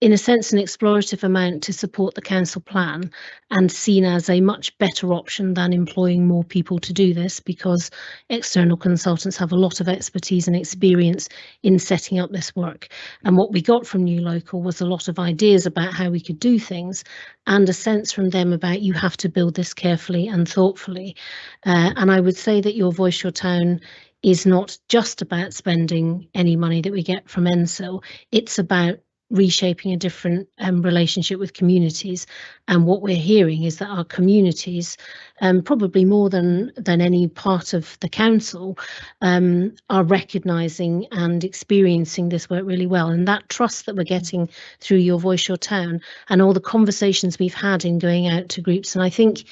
in a sense, an explorative amount to support the council plan, and seen as a much better option than employing more people to do this, because external consultants have a lot of expertise and experience in setting up this work. And what we got from New Local was a lot of ideas about how we could do things, and a sense from them about you have to build this carefully and thoughtfully. And I would say that Your Voice Your Town is not just about spending any money that we get from NSIL, it's about reshaping a different relationship with communities. And what we're hearing is that our communities, probably more than any part of the council, are recognising and experiencing this work really well. And that trust that we're getting through Your Voice Your Town and all the conversations we've had in going out to groups. And I think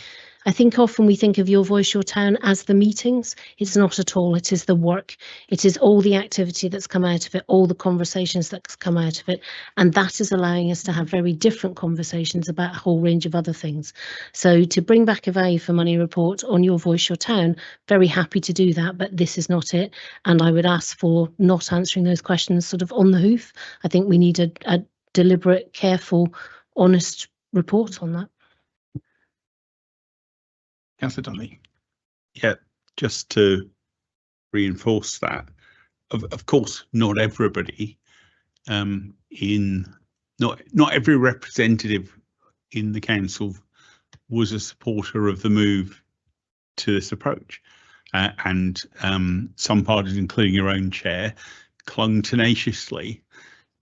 often we think of Your Voice Your Town as the meetings. It's not at all. It is the work. It is all the activity that's come out of it, all the conversations that's come out of it. And that is allowing us to have very different conversations about a whole range of other things. So to bring back a value for money report on Your Voice Your Town, very happy to do that, but this is not it. And I would ask for not answering those questions sort of on the hoof. I think we need a deliberate, careful, honest report on that. Councillor Donnelly. Yeah, just to reinforce that, of course, not everybody not every representative in the council was a supporter of the move to this approach, and some parties, including your own chair, clung tenaciously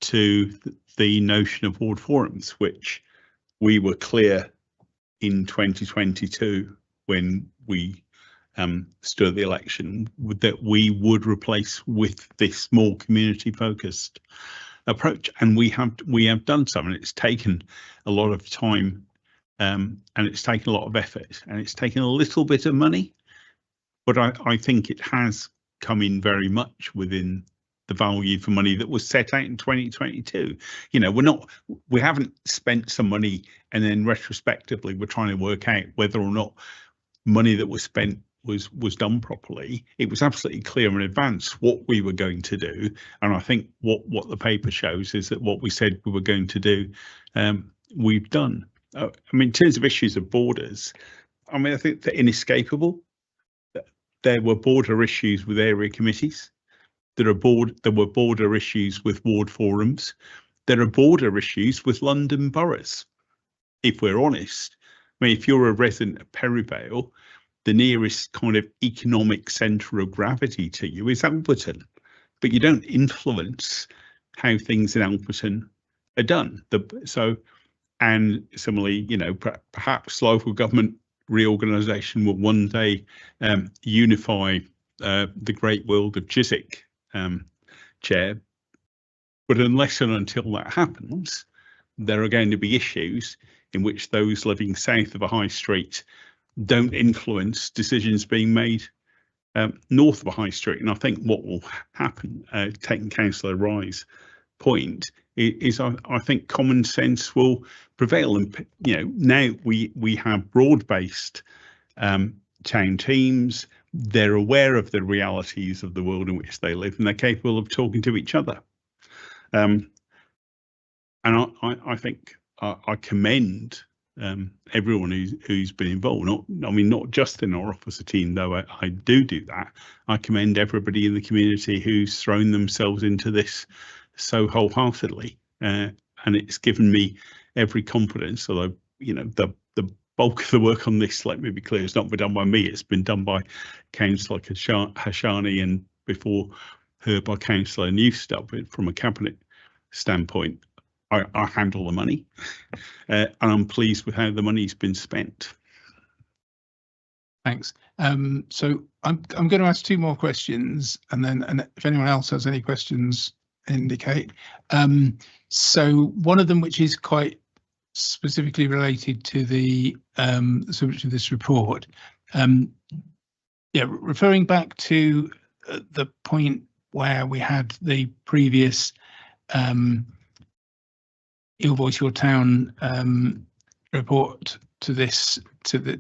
to the notion of ward forums, which we were clear in 2022 when we stood the election that we would replace with this more community focused approach, and we have done so, and it's taken a lot of time, and it's taken a lot of effort, and it's taken a little bit of money, but I think it has come in very much within the value for money that was set out in 2022. We haven't spent some money and then retrospectively we're trying to work out whether or not money that was spent was done properly. It was absolutely clear in advance what we were going to do, and I think what the paper shows is that what we said we were going to do, we've done. In terms of issues of borders, I think they're inescapable. There were border issues with area committees. There were border issues with ward forums. There are border issues with London boroughs. If we're honest, if you're a resident of Perivale, the nearest kind of economic centre of gravity to you is Alberton, but you don't influence how things in Alberton are done. And similarly, perhaps local government reorganisation will one day unify the great world of Chiswick, Chair. But unless and until that happens, there are going to be issues in which those living south of a high street don't influence decisions being made north of a high street. And I think what will happen, taking Councillor Rye's point, is I think common sense will prevail. And now we have broad-based town teams. They're aware of the realities of the world in which they live, and they're capable of talking to each other. And I think I commend everyone who's been involved. Not just in our officer team, though I do that. I commend everybody in the community who's thrown themselves into this so wholeheartedly, and it's given me every confidence. Although the bulk of the work on this, let me be clear, it's not been done by me. It's been done by Councillor Hashani, and before her by Councillor Newstub. From a cabinet standpoint, I handle the money, and I'm pleased with how the money's been spent. Thanks. So I'm going to ask 2 more questions, and if anyone else has any questions, indicate. So one of them, which is quite specifically related to the subject of this report, referring back to the point where we had the previous Your Voice, Your Town report to the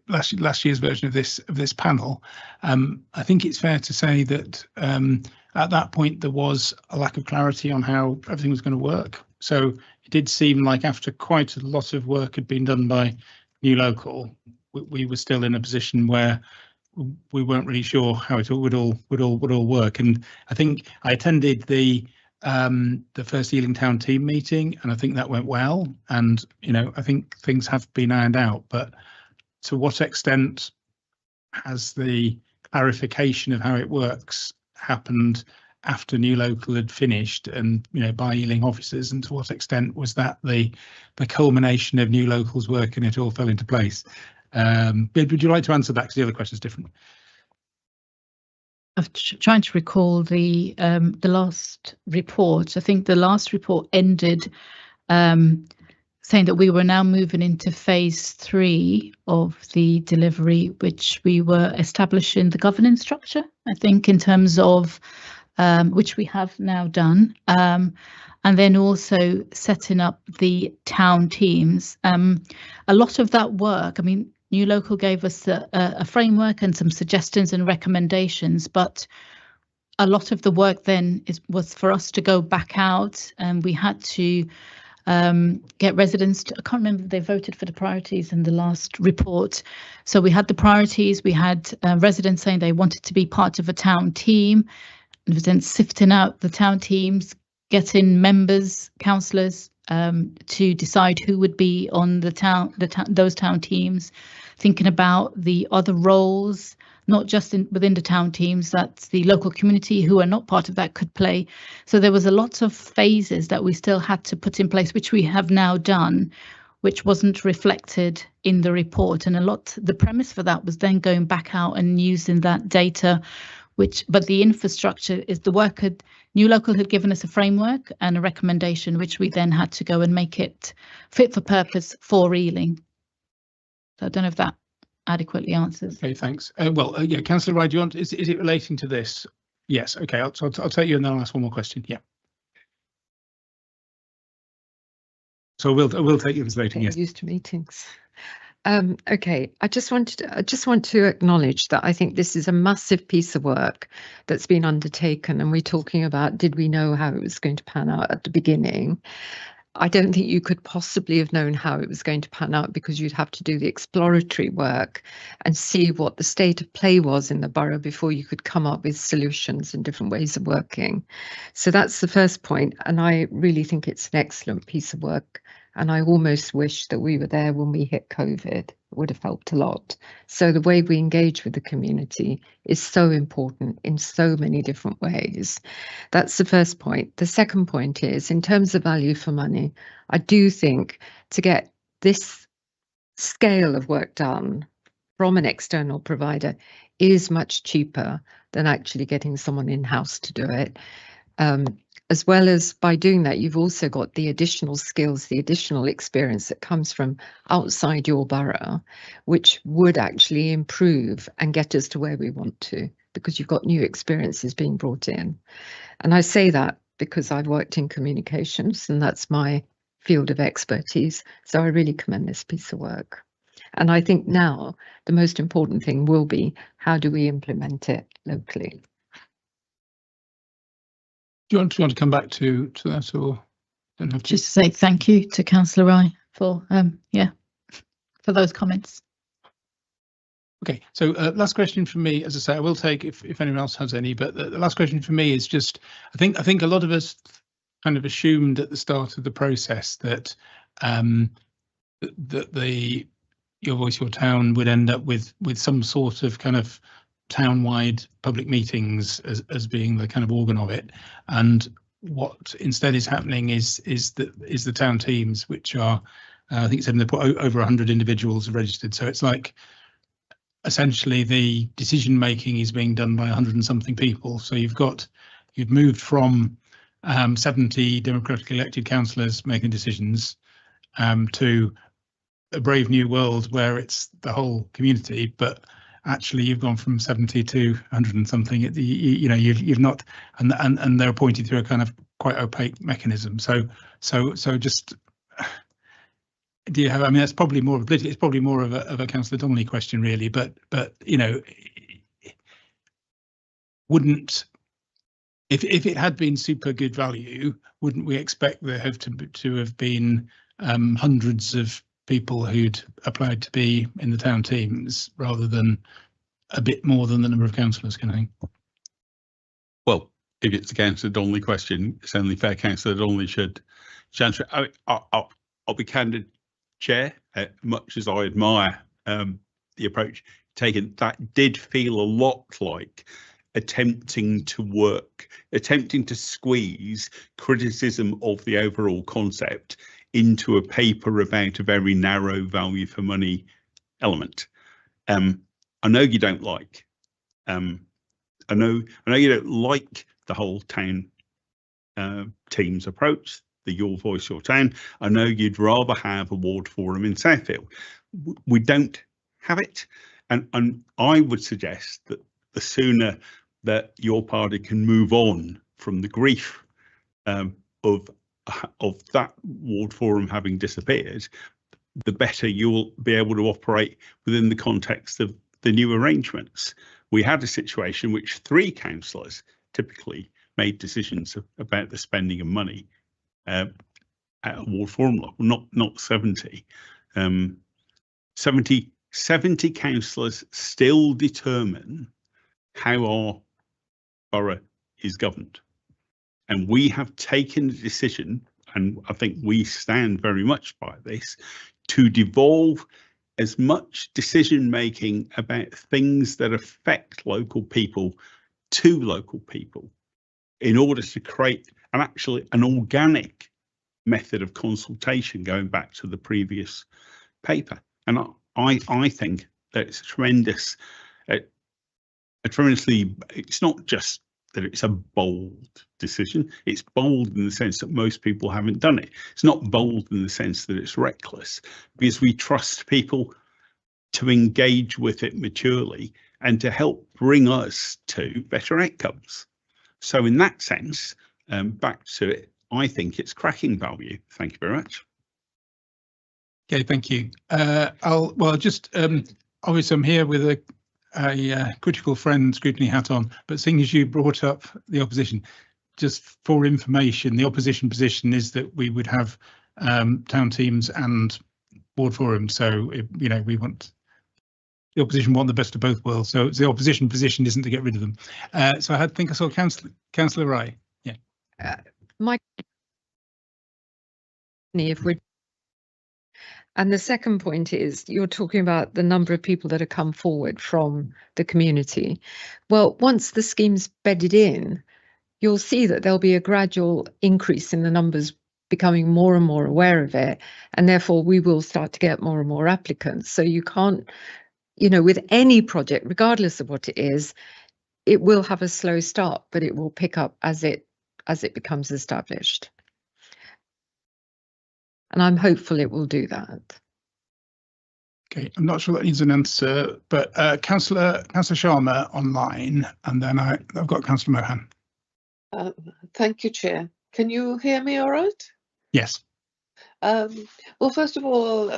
last year's version of this panel. I think it's fair to say that at that point there was a lack of clarity on how everything was going to work. So it did seem like after quite a lot of work had been done by New Local, we were still in a position where we weren't really sure how it would all work. And I think I attended the first Ealing Town team meeting, and I think that went well. And I think things have been ironed out. But to what extent has the clarification of how it works happened after New Local had finished, and by Ealing officers, and to what extent was that the culmination of New Local's work and it all fell into place? Would you like to answer that, because the other question is different? I'm trying to recall the last report. I think the last report ended saying that we were now moving into phase 3 of the delivery, which we were establishing the governance structure, I think, in terms of which we have now done, and then also setting up the town teams. A lot of that work, New Local gave us a framework and some suggestions and recommendations, but a lot of the work then was for us to go back out, and we had to get residents to, I can't remember if they voted for the priorities in the last report. So we had the priorities, we had residents saying they wanted to be part of a town team, and then sifting out the town teams, getting members, councillors to decide who would be on those town teams, thinking about the other roles, not just within the town teams, that the local community who are not part of that could play. So there was a lot of phases that we still had to put in place, which we have now done, which wasn't reflected in the report. And the premise for that was then going back out and using that data, but the infrastructure is the work. New Local had given us a framework and a recommendation, which we then had to go and make it fit for purpose for Ealing. So I don't know if that adequately answers. Okay, thanks. Yeah, Councillor Wright, do you want? Is it relating to this? Yes. Okay, I'll take you, and then I'll ask one more question. Yeah. So we'll take you as later. Yes. Used to meetings. Okay, I just want to acknowledge that I think this is a massive piece of work that's been undertaken, and we're talking about, did we know how it was going to pan out at the beginning? I don't think you could possibly have known how it was going to pan out, because you'd have to do the exploratory work and see what the state of play was in the borough before you could come up with solutions and different ways of working. So that's the first point, and I really think it's an excellent piece of work. And I almost wish that we were there when we hit COVID. It would have helped a lot. So the way we engage with the community is so important in so many different ways. That's the first point. The second point is, in terms of value for money, I do think to get this scale of work done from an external provider is much cheaper than actually getting someone in-house to do it. as well as by doing that, you've also got the additional skills, the additional experience that comes from outside your borough, which would actually improve and get us to where we want to, because you've got new experiences being brought in. And I say that because I've worked in communications and that's my field of expertise. So I really commend this piece of work. And I think now the most important thing will be, how do we implement it locally? Do you want to come back to that, or don't have to? Just to say thank you to Councillor Rye for for those comments. Okay, so last question from me. As I say, I will take if anyone else has any, but the last question for me is just, I think a lot of us kind of assumed at the start of the process that that the Your Voice, Your Town would end up with some sort of kind of town-wide public meetings as being the kind of organ of it, and what instead is happening is the town teams, which are I think it's in the over 100 individuals registered. So it's like essentially the decision making is being done by 100 and something people. So you've moved from 70 democratically elected councillors making decisions to a brave new world where it's the whole community, but actually you've gone from 70 to 100 and something. You've not, and they're appointed through a kind of quite opaque mechanism. So just, do you have? I mean, that's probably more of it's probably more of a Councillor Donnelly question, really. But wouldn't, if it had been super good value, wouldn't we expect there to have been hundreds of people who'd applied to be in the town teams rather than a bit more than the number of councillors, kind of thing? Well, if it's a Councillor Donnelly question, it's only fair Councillor Donnelly should answer. I'll be candid, Chair. Much as I admire the approach taken, that did feel a lot like attempting to squeeze criticism of the overall concept into a paper about a very narrow value for money element. I know you don't like. I know you don't like the whole town teams approach, the Your Voice, Your Town. I know you'd rather have a ward forum in Southfield. We don't have it, and I would suggest that the sooner that your party can move on from the grief of that ward forum having disappeared, the better you'll be able to operate within the context of the new arrangements. We had a situation which 3 councillors typically made decisions about the spending of money at a ward forum level, not 70. 70 councillors still determine how our borough is governed. And we have taken a decision, and I think we stand very much by this, to devolve as much decision making about things that affect local people to local people, in order to create an organic method of consultation going back to the previous paper. And I think that it's tremendously, it's not just that it's a bold decision. It's bold in the sense that most people haven't done it. It's not bold in the sense that it's reckless, because we trust people to engage with it maturely and to help bring us to better outcomes. So in that sense, back to it, I think it's cracking value. Thank you very much. Okay, thank you. Obviously I'm here with a critical friend Scrutiny hat on, but seeing as you brought up the opposition, just for information, the opposition position is that we would have town teams and ward forums. So we want the opposition want the best of both worlds. So the opposition position isn't to get rid of them. So I think I saw Councillor Rye. Yeah. And the second point is, you're talking about the number of people that have come forward from the community. Well, once the scheme's bedded in, you'll see that there'll be a gradual increase in the numbers becoming more and more aware of it. And therefore, we will start to get more and more applicants. So you can't, with any project, regardless of what it is, it will have a slow start, but it will pick up as it as it becomes established. And I'm hopeful it will do that. Okay, I'm not sure that needs an answer, but Councillor Sharma online, and then I've got Councillor Mohan. Thank you, Chair. Can you hear me all right? Yes. Well, first of all,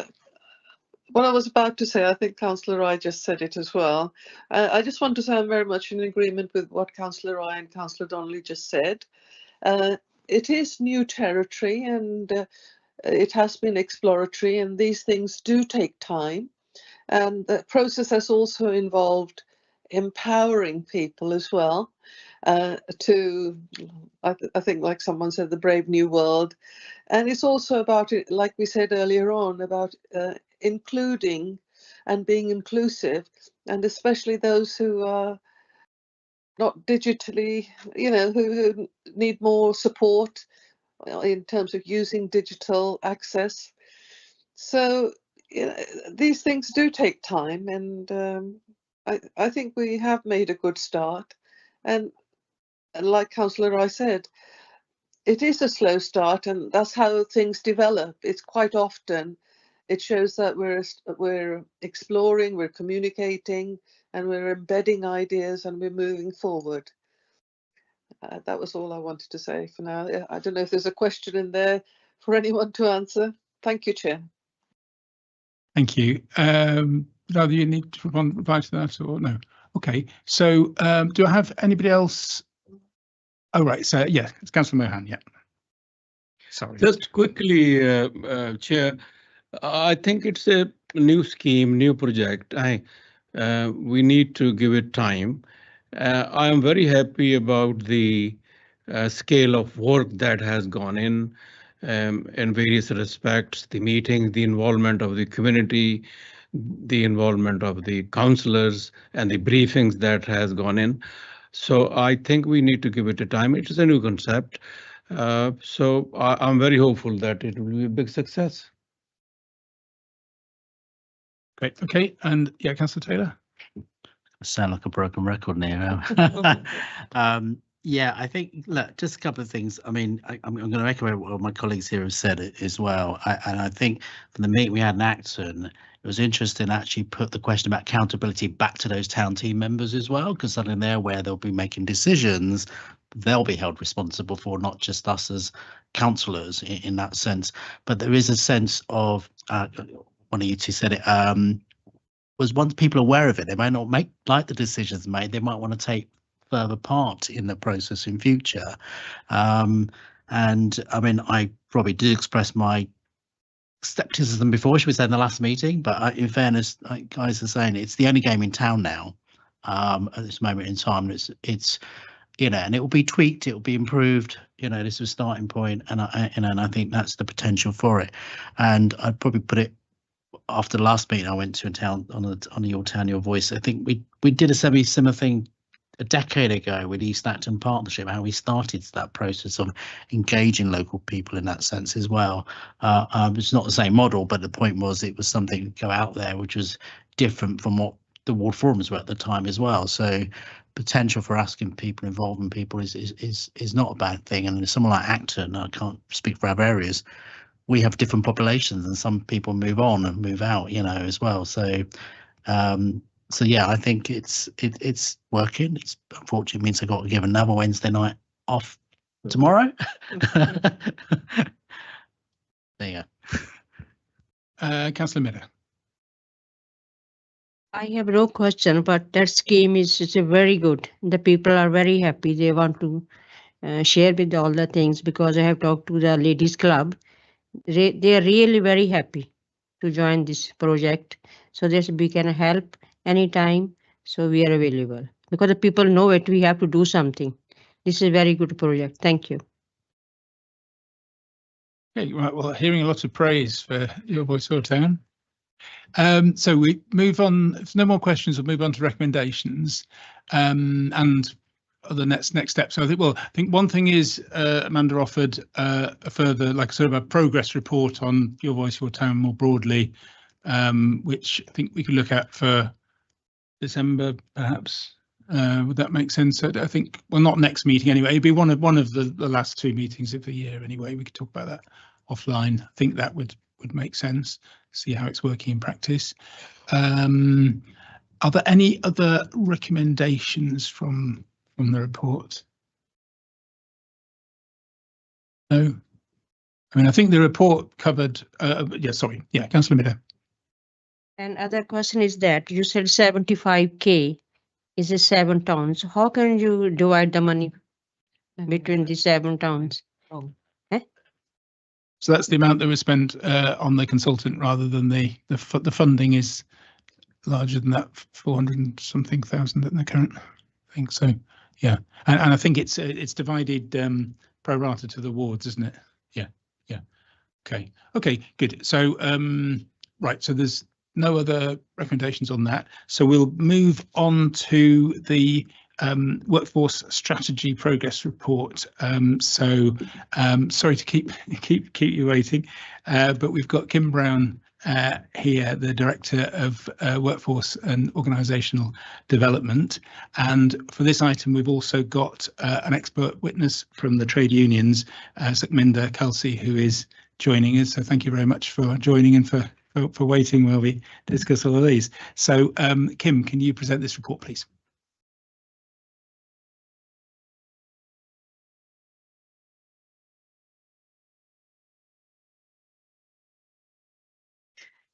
what I was about to say, I think Councillor Rai just said it as well. I just want to say I'm very much in agreement with what Councillor Rai and Councillor Donnelly just said. It is new territory, and it has been exploratory, and these things do take time. And the process has also involved empowering people as well to, I think, like someone said, the brave new world. And it's also about it, like we said earlier on, about including and being inclusive, and especially those who are not digitally, who need more support in terms of using digital access. So these things do take time, and I think we have made a good start. And like Councillor Roy said, it is a slow start, and that's how things develop. It's quite often, it shows that we're exploring, we're communicating, and we're embedding ideas, and we're moving forward. That was all I wanted to say for now. I don't know if there's a question in there for anyone to answer. Thank you, Chair. Thank you. Either you need to reply to that or no? Okay, so do I have anybody else? Oh, right, so yeah, it's Councillor Mohan, yeah. Sorry. Just quickly, Chair, I think it's a new scheme, new project. We need to give it time. I am very happy about the scale of work that has gone in various respects, the meetings, the involvement of the community, the involvement of the councillors, and the briefings that has gone in. So I think we need to give it a time. It is a new concept. So I'm very hopeful that it will be a big success. Great, okay, and yeah, Councillor Taylor. I sound like a broken record now. Yeah, I think, look, just a couple of things. I mean, I'm going to echo what my colleagues here have said as well. And I think from the meeting we had in Acton, it was interesting to actually put the question about accountability back to those town team members as well, because suddenly they're aware they'll be making decisions they'll be held responsible for, not just us as councillors in that sense. But there is a sense of, one of you two said it, was once people are aware of it, they might not like the decisions made, they might want to take further part in the process in future. And I mean, I probably did express my skepticism before, should we say, in the last meeting, but in fairness, like guys are saying, it's the only game in town now at this moment in time. It's and it will be tweaked, it will be improved. This is a starting point, and I think that's the potential for it. And I'd probably put it after the last meeting I went to in town on Your Town, Your Voice. I think we did a similar thing a decade ago with East Acton Partnership, how we started that process of engaging local people in that sense as well. It's not the same model, but the point was it was something to go out there which was different from what the ward forums were at the time as well. So potential for asking people, involving people is not a bad thing. And someone like Acton, I can't speak for other areas, we have different populations, and some people move on and move out, as well. So yeah, I think it's working. It's unfortunately means I got to give another Wednesday night off tomorrow. There you go. Councillor Miller. I have no question, but that scheme is very good. The people are very happy. They want to share with all the things, because I have talked to the ladies club. They are really very happy to join this project. So this we can help anytime. So we are available, because the people know it. We have to do something. This is a very good project. Thank you. Okay, right. Well, hearing a lot of praise for Your Voice Your Town. So we move on. If no more questions, we'll move on to recommendations and other next steps. So I think one thing is Amanda offered a further, like sort of a progress report on Your Voice Your Town more broadly, which I think we could look at for December, perhaps. Would that make sense? I think, well, not next meeting anyway. It'd be one of the last 2 meetings of the year anyway. We could talk about that offline. I think that would make sense. See how it's working in practice. Are there any other recommendations from the report? No. I mean, I think the report covered. Councillor Midder. And other question is that you said 75K is a 7 towns. How can you divide the money between the 7 towns? So that's the amount that was spent on the consultant, rather than the funding is larger than that, 400 and something thousand in the current thing. So yeah, and I think it's divided pro rata to the wards, isn't it? Yeah. Okay, good. So right, so there's no other recommendations on that. So we'll move on to the workforce strategy progress report. Sorry to keep you waiting, but we've got Kim Brown here, the Director of Workforce and Organisational Development. And for this item, we've also got an expert witness from the trade unions, Sukhminder Khalsi, who is joining us. So thank you very much for joining and for waiting while we discuss all of these. So Kim, can you present this report, please?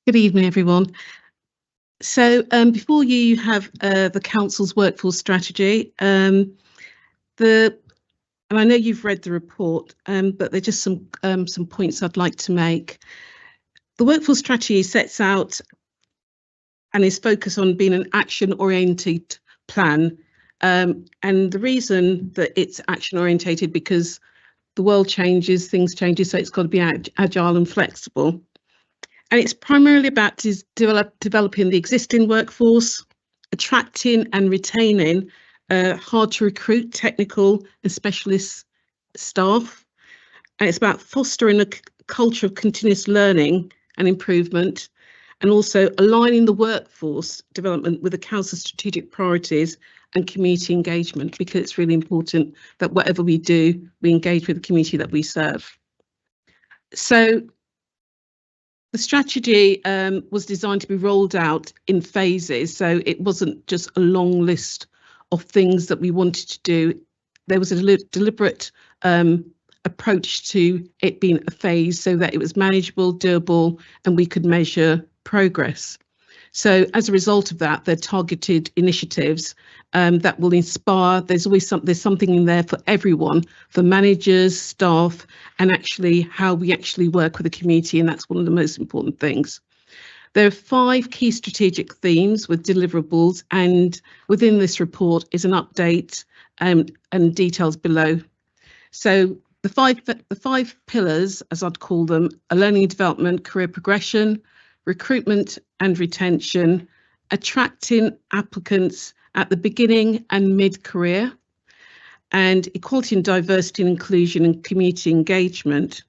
Good evening, everyone. So before you have the council's workforce strategy, and I know you've read the report, but there's just some points I'd like to make. The workforce strategy sets out and is focused on being an action-oriented plan. And the reason that it's action-orientated, because the world changes, things changes, so it's got to be agile and flexible. And it's primarily about developing the existing workforce, attracting and retaining hard to recruit technical and specialist staff. And it's about fostering a culture of continuous learning and improvement, and also aligning the workforce development with the council's strategic priorities and community engagement, because it's really important that whatever we do, we engage with the community that we serve. So the strategy was designed to be rolled out in phases, so it wasn't just a long list of things that we wanted to do. There was a deliberate approach to it being a phase, so that it was manageable, doable, and we could measure progress. So as a result of that, they're targeted initiatives that will inspire. There's always something in there for everyone, for managers, staff, and actually how we actually work with the community, and that's one of the most important things. There are 5 key strategic themes with deliverables, and within this report is an update and details below. So the five pillars, as I'd call them, are learning and development, career progression, recruitment and retention, attracting applicants at the beginning and mid-career, and equality and diversity and inclusion and community engagement.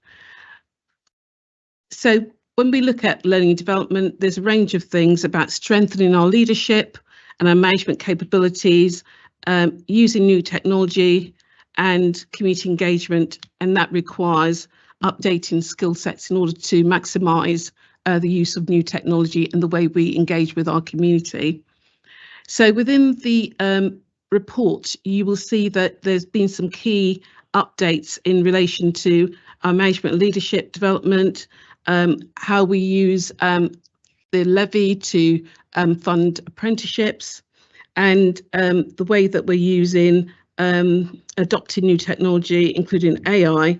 So when we look at learning and development, there's a range of things about strengthening our leadership and our management capabilities, using new technology and community engagement, and that requires updating skill sets in order to maximise the use of new technology and the way we engage with our community. So within the report, you will see that there's been some key updates in relation to our management and leadership development, how we use the levy to fund apprenticeships, and the way that we're using adopting new technology, including AI,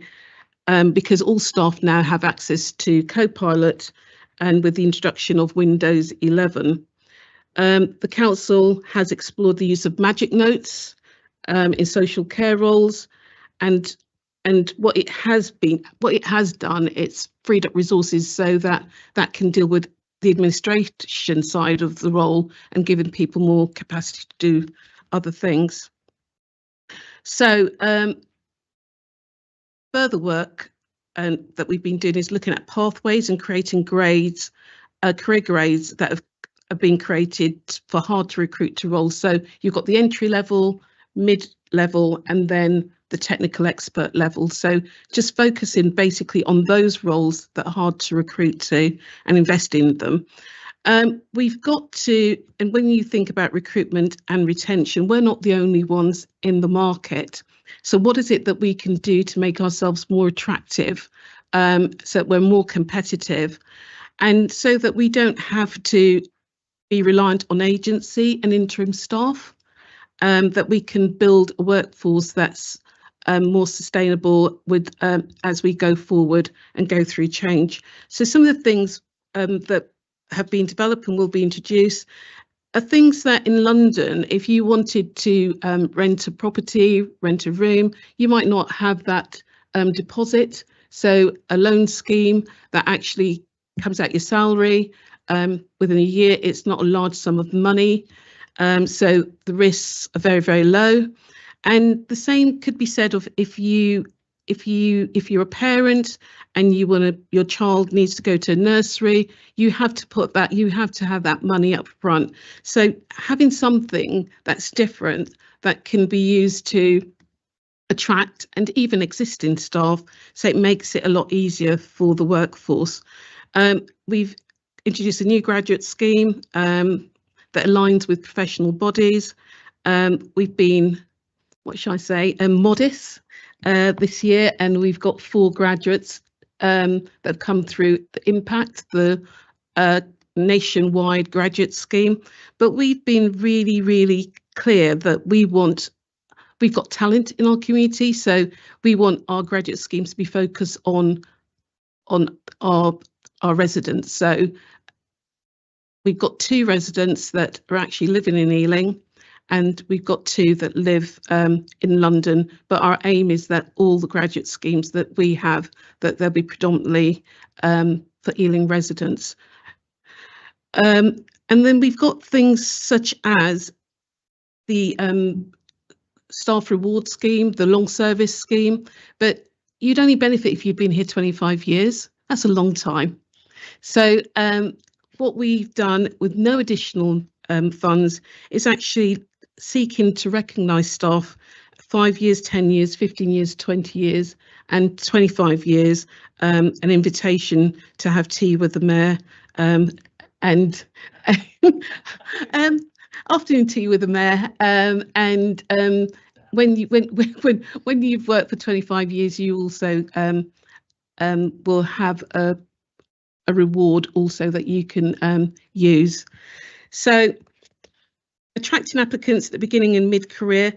because all staff now have access to Copilot, and with the introduction of Windows 11. The council has explored the use of magic notes in social care roles, and what it has done, it's freed up resources so that can deal with the administration side of the role and giving people more capacity to do other things. So further work that we've been doing is looking at pathways and creating grades, career grades that have been created for hard to recruit to roles. So you've got the entry level, mid level, and then the technical expert level. So just focusing basically on those roles that are hard to recruit to and invest in them. We've got to, and when you think about recruitment and retention, we're not the only ones in the market. So what is it that we can do to make ourselves more attractive, so that we're more competitive, and so that we don't have to be reliant on agency and interim staff, that we can build a workforce that's more sustainable with as we go forward and go through change. So some of the things that have been developed and will be introduced are things that in London, if you wanted to rent a property, rent a room, you might not have that deposit. So a loan scheme that actually comes out your salary within a year, it's not a large sum of money. So the risks are very, very low. And the same could be said of if you're a parent and your child needs to go to a nursery, you have to have that money up front. So having something that's different that can be used to attract and even existing staff, so it makes it a lot easier for the workforce. We've introduced a new graduate scheme that aligns with professional bodies. We've been, what shall I say, modest this year, and we've got 4 graduates that have come through the Impact, the nationwide graduate scheme. But we've been really, really clear that we've got talent in our community, so we want our graduate schemes to be focused on our residents. So we've got 2 residents that are actually living in Ealing, and we've got 2 that live in London, but our aim is that all the graduate schemes that we have, that they'll be predominantly for Ealing residents. And then we've got things such as the staff reward scheme, the long service scheme, but you'd only benefit if you've been here 25 years. That's a long time. So what we've done with no additional funds is actually seeking to recognise staff 5 years, 10 years, 15 years, 20 years and 25 years, an invitation to have tea with the mayor and afternoon tea with the mayor, and when you've worked for 25 years, you also will have a reward also that you can use. So attracting applicants at the beginning and mid-career,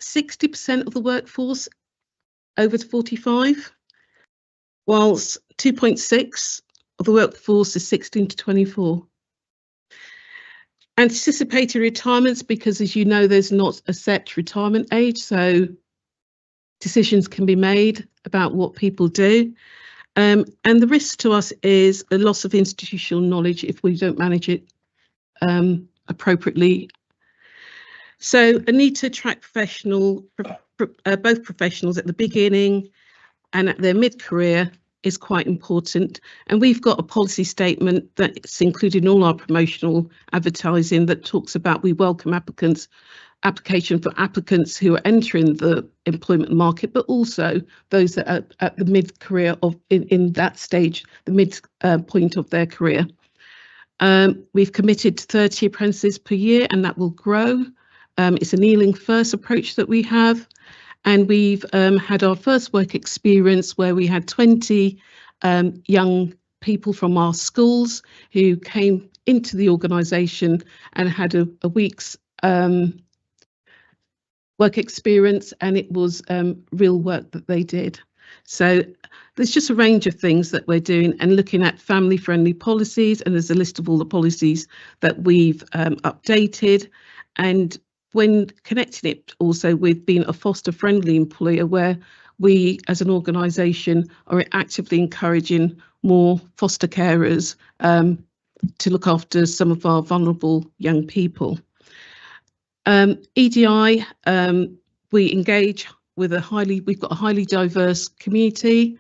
60% of the workforce over 45, whilst 2.6 of the workforce is 16 to 24. Anticipated retirements, because as you know, there's not a set retirement age, so decisions can be made about what people do. And the risk to us is a loss of institutional knowledge if we don't manage it appropriately. So a need to attract both professionals at the beginning and at their mid-career is quite important. And we've got a policy statement that's included in all our promotional advertising that talks about we welcome application for applicants who are entering the employment market, but also those that are at the mid-career in that stage, the mid point of their career. We've committed to 30 apprentices per year, and that will grow. It's an Ealing first approach that we have. And we've had our first work experience where we had 20 young people from our schools who came into the organisation and had a week's work experience, and it was real work that they did. So there's just a range of things that we're doing and looking at family-friendly policies, and there's a list of all the policies that we've updated. And when connecting it also with being a foster-friendly employer, where we as an organisation are actively encouraging more foster carers to look after some of our vulnerable young people. EDI, we engage with we've got a highly diverse community.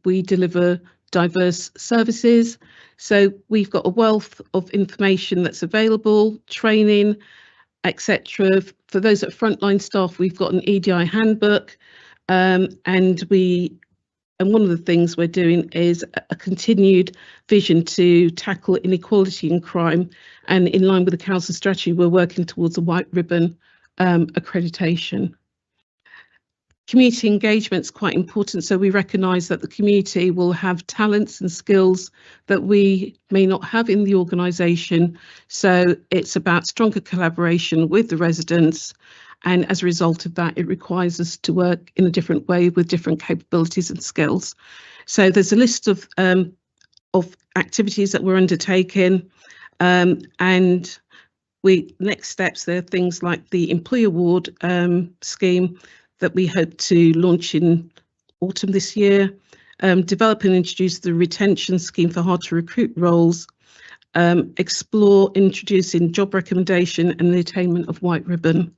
We deliver diverse services. So we've got a wealth of information that's available, training, etc. For those at frontline staff, we've got an EDI handbook, and one of the things we're doing is a continued vision to tackle inequality and crime. And in line with the council strategy, we're working towards a white ribbon accreditation. Community engagement is quite important. So we recognise that the community will have talents and skills that we may not have in the organisation. So it's about stronger collaboration with the residents. And as a result of that, it requires us to work in a different way with different capabilities and skills. So there's a list of activities that we're undertaking, and next steps, there are things like the Employee Award scheme that we hope to launch in autumn this year, develop and introduce the retention scheme for hard to recruit roles, explore introducing job recommendation and the attainment of white ribbon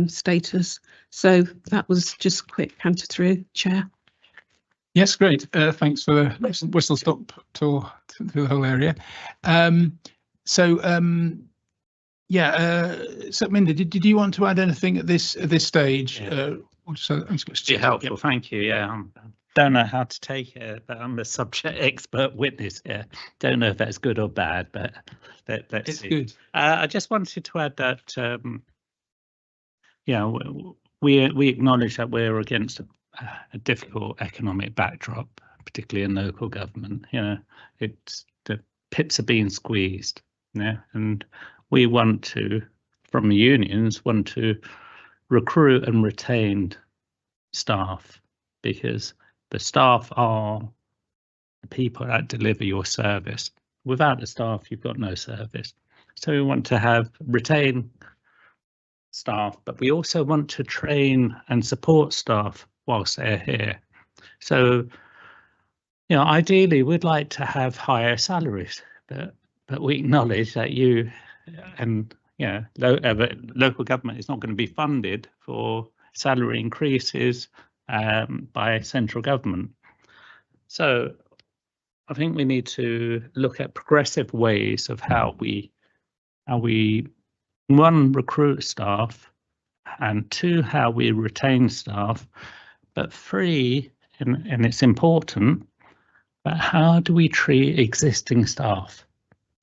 status. So that was just quick canter through, Chair. Yes, great. Thanks for the whistle stop tour through the whole area. So Minda, did you want to add anything at this stage? Yeah. Helpful, thank you. Yeah, don't know how to take it, but I'm a subject expert witness here. Don't know if that's good or bad, but let's see. Good. I just wanted to add that we acknowledge that we're against a difficult economic backdrop, particularly in local government. It's the pips are being squeezed. And we want to, from the unions, want to recruit and retain staff, because the staff are the people that deliver your service. Without the staff, you've got no service. So we want to retain staff, but we also want to train and support staff whilst they're here. So, ideally, we'd like to have higher salaries, but we acknowledge that local government is not going to be funded for salary increases by central government. So I think we need to look at progressive ways of how we one, recruit staff, and two, how we retain staff, but three, and it's important, but how do we treat existing staff?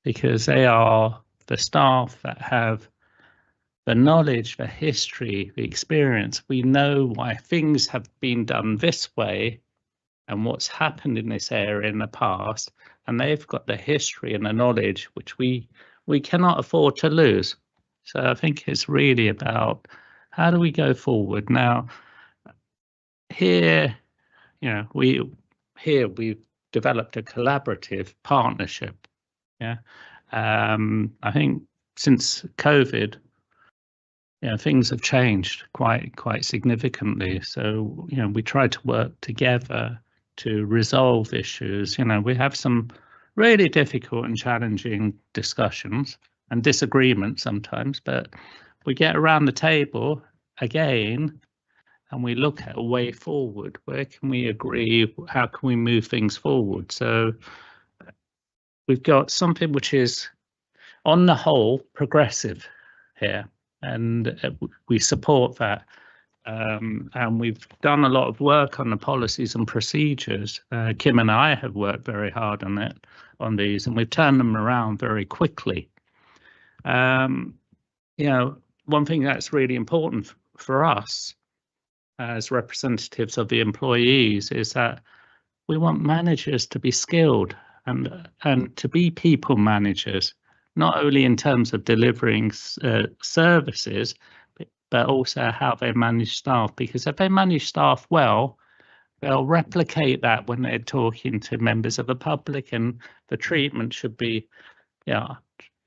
Because they are the staff that have the knowledge, the history, the experience. We know why things have been done this way and what's happened in this area in the past, and they've got the history and the knowledge which we cannot afford to lose. So I think it's really about how do we go forward. Now, here, we've developed a collaborative partnership. I think since COVID, things have changed quite significantly. So, we try to work together to resolve issues. We have some really difficult and challenging discussions and disagreements sometimes, but we get around the table again and we look at a way forward. Where can we agree? How can we move things forward? So we've got something which is, on the whole, progressive here, and we support that. And we've done a lot of work on the policies and procedures. Kim and I have worked very hard on these, and we've turned them around very quickly. One thing that's really important for us as representatives of the employees is that we want managers to be skilled and to be people managers, not only in terms of delivering services, but also how they manage staff. Because if they manage staff well, they'll replicate that when they're talking to members of the public, and the treatment should be,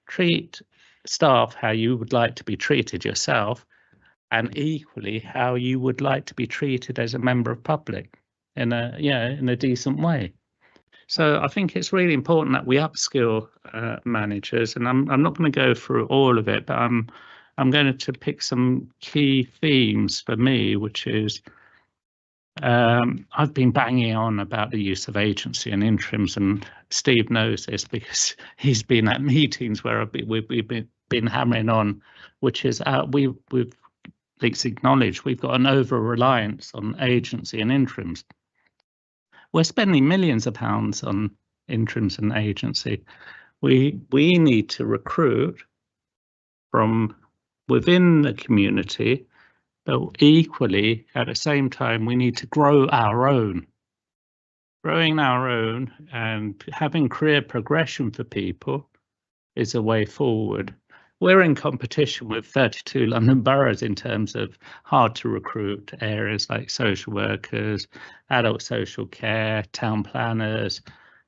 treat staff how you would like to be treated yourself, and equally how you would like to be treated as a member of public in a decent way. So I think it's really important that we upskill managers, and I'm not going to go through all of it, but I'm going to pick some key themes for me, which is I've been banging on about the use of agency and interims, and Steve knows this because he's been at meetings where we've been hammering on, which is we've acknowledged we've got an over-reliance on agency and interims. We're spending millions of pounds on interims and agency. We need to recruit from within the community, but equally at the same time we need to grow our own. Growing our own and having career progression for people is a way forward. We're in competition with 32 London boroughs in terms of hard to recruit areas like social workers, adult social care, town planners,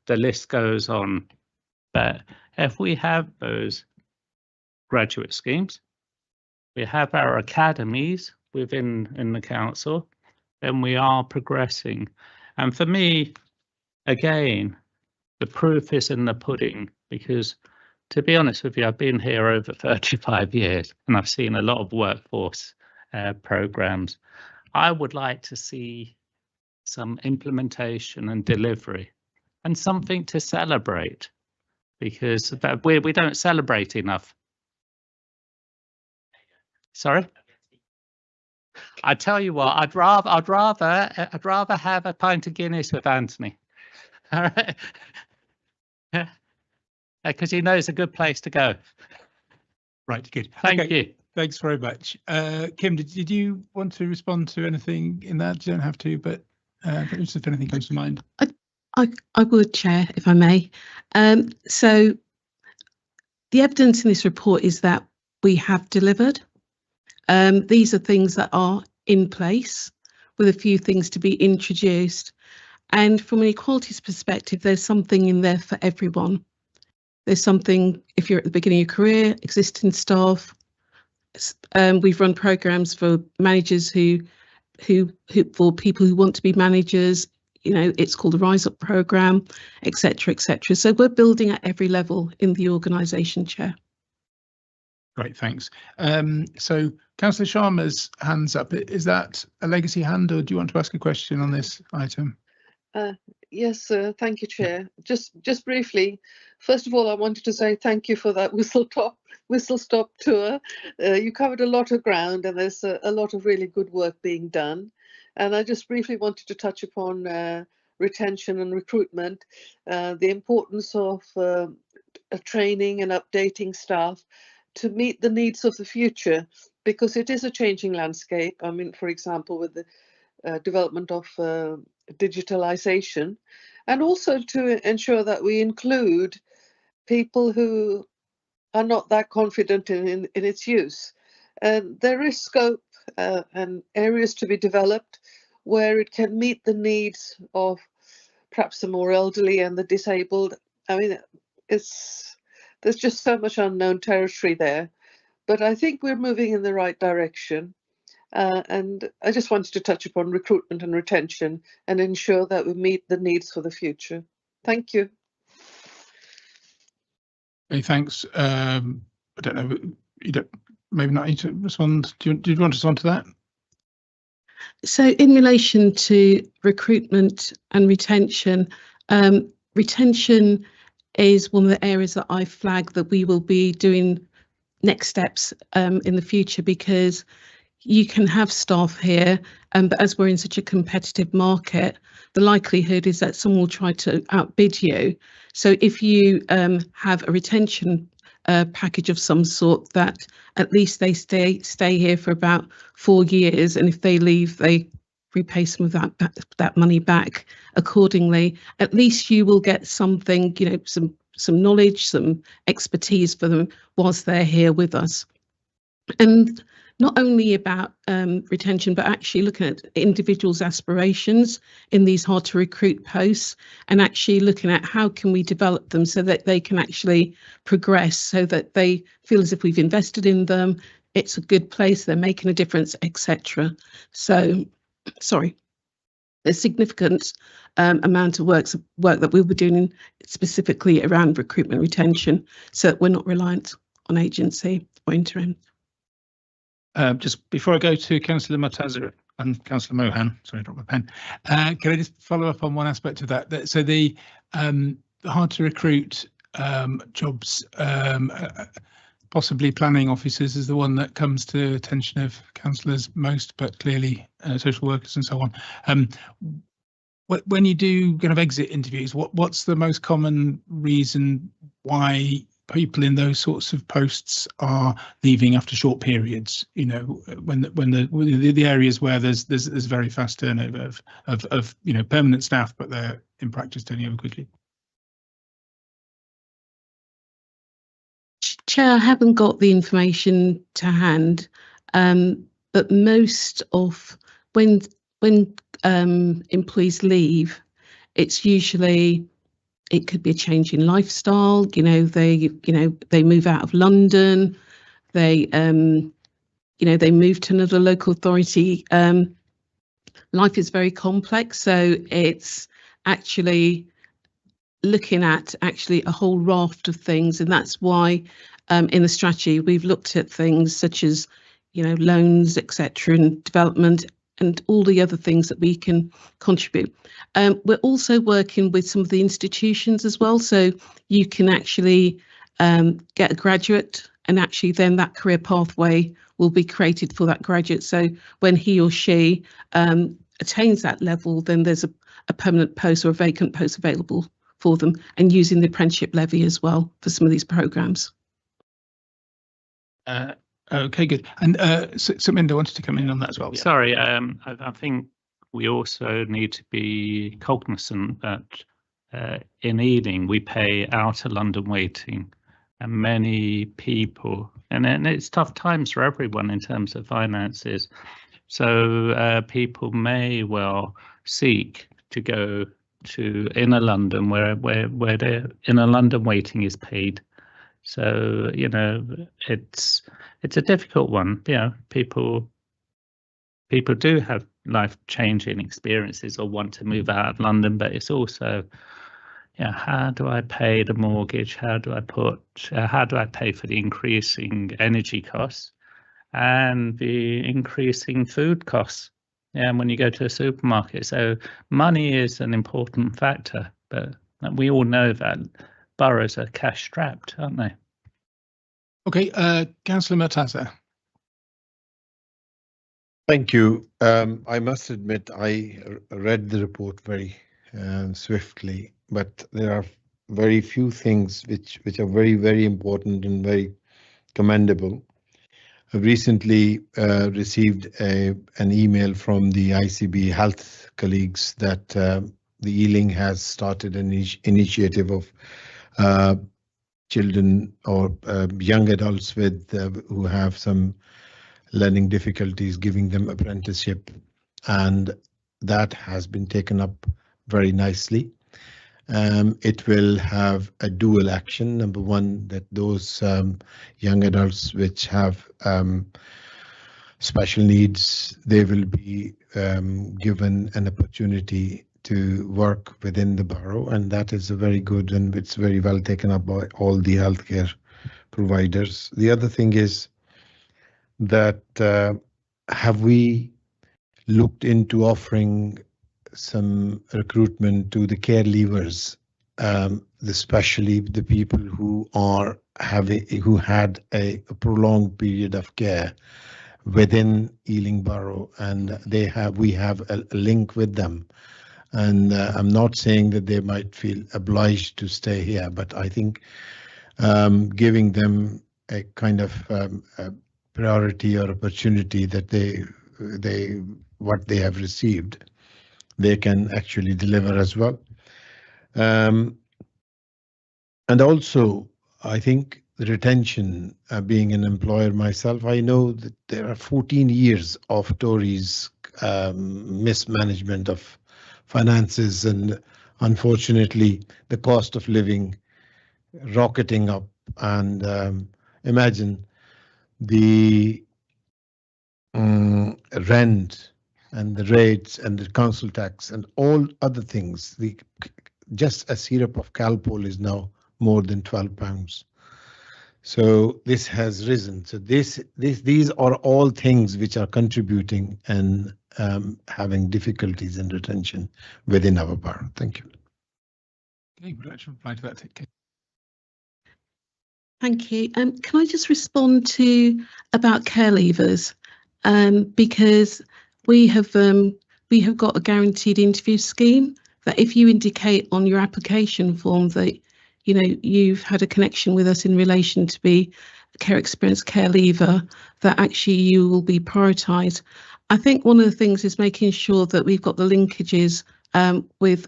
the list goes on. But if we have those graduate schemes, we have our academies within the council, then we are progressing. And for me, again, the proof is in the pudding, because to be honest with you, I've been here over 35 years and I've seen a lot of workforce programs. I would like to see some implementation and delivery and something to celebrate, because we don't celebrate enough. Sorry? I tell you what, I'd rather have a pint of Guinness with Anthony. All right. Yeah. Because he knows a good place to go. Right, good. Thank you. Thanks very much. Kim, did you want to respond to anything in that? You don't have to, but just if anything comes to mind. I would, Chair, if I may. So the evidence in this report is that we have delivered. These are things that are in place with a few things to be introduced. And from an equalities perspective, there's something in there for everyone. There's something if you're at the beginning of your career, existing staff. We've run programs for managers who for people who want to be managers. You know, it's called the Rise Up program, etc., etc. So we're building at every level in the organisation, Chair. Great, thanks. So Councillor Sharma's hand's up. Is that a legacy hand, or do you want to ask a question on this item? Yes, thank you, Chair. Just briefly, first of all, I wanted to say thank you for that whistle stop tour. You covered a lot of ground, and there's a lot of really good work being done. And I just briefly wanted to touch upon retention and recruitment, the importance of training and updating staff to meet the needs of the future, because it is a changing landscape. I mean, for example, with the development of digitalization, and also to ensure that we include people who are not that confident in its use. There is scope and areas to be developed where it can meet the needs of perhaps the more elderly and the disabled. I mean, there's just so much unknown territory there, but I think we're moving in the right direction. And I just wanted to touch upon recruitment and retention and ensure that we meet the needs for the future. Thank you. Okay, thanks. I don't know, you don't maybe not need to respond. Do you want to respond to that? So in relation to recruitment and retention, retention is one of the areas that I flagged that we will be doing next steps in the future, because you can have staff here, but as we're in such a competitive market, the likelihood is that someone will try to outbid you. So if you have a retention package of some sort, that at least they stay here for about 4 years, and if they leave, they repay some of that money back accordingly. At least you will get something, you know, some knowledge, some expertise for them whilst they're here with us. And not only about retention, but actually looking at individuals' aspirations in these hard to recruit posts, and actually looking at how can we develop them so that they can actually progress, so that they feel as if we've invested in them, it's a good place, they're making a difference, etc. So, sorry, there's significant amount of work that we'll be doing specifically around recruitment retention, so that we're not reliant on agency or interim. Just before I go to Councillor Murtaza, and Councillor Mohan, sorry, I dropped my pen. Can I just follow up on one aspect of that? So the hard to recruit jobs, possibly planning officers is the one that comes to attention of councillors most, but clearly social workers and so on. When you do kind of exit interviews, what's the most common reason why people in those sorts of posts are leaving after short periods? You know, when the areas where there's very fast turnover of you know, permanent staff, but they're in practice turning over quickly. Chair, I haven't got the information to hand, but most of when employees leave, it's usually, it could be a change in lifestyle. You know, they move out of London, they they move to another local authority. Life is very complex, so it's actually looking at a whole raft of things, and that's why in the strategy we've looked at things such as loans, etc., and development, and all the other things that we can contribute. We're also working with some of the institutions as well, so you can actually get a graduate, and actually then that career pathway will be created for that graduate. So when he or she attains that level, then there's a permanent post or a vacant post available for them, and using the apprenticeship levy as well for some of these programs. Okay, good. And Sukminder wanted to come in on that as well. Yeah. Sorry, I think we also need to be cognizant that in Ealing we pay outer London weighting, and many people, and it's tough times for everyone in terms of finances. So people may well seek to go to inner London where their inner London weighting is paid. So it's a difficult one. People do have life-changing experiences or want to move out of London, but it's also, how do I pay the mortgage? How do I pay for the increasing energy costs and the increasing food costs? And when you go to a supermarket, so money is an important factor, but we all know that boroughs are cash strapped, aren't they? Okay, Councillor Murtaza. Thank you. I must admit I read the report very swiftly, but there are very few things which are very, very important and very commendable. I've recently received an email from the ICB Health colleagues that the Ealing has started an initiative of children or young adults who have some learning difficulties, giving them apprenticeship, and that has been taken up very nicely. It will have a dual action. Number one, that those young adults which have special needs, they will be given an opportunity to work within the borough, and that is a very good, and it's very well taken up by all the healthcare providers. The other thing is that have we looked into offering some recruitment to the care leavers, especially the people who had a prolonged period of care within Ealing Borough, and we have a link with them. And I'm not saying that they might feel obliged to stay here, but I think giving them a kind of priority or opportunity that what they have received, they can actually deliver as well. And also, I think the retention, being an employer myself, I know that there are 14 years of Tories mismanagement of finances, and unfortunately the cost of living rocketing up, and imagine the rent and the rates and the council tax and all other things. Just a syrup of Calpol is now more than £12. So this has risen. So these are all things which are contributing, and having difficulties in retention within our borough. Thank you. Okay, would you like to reply to that, Kate? Thank you. Can I just respond to about care leavers? Because we have got a guaranteed interview scheme that if you indicate on your application form that you've had a connection with us in relation to be a care experience care leaver, that actually you will be prioritised. I think one of the things is making sure that we've got the linkages with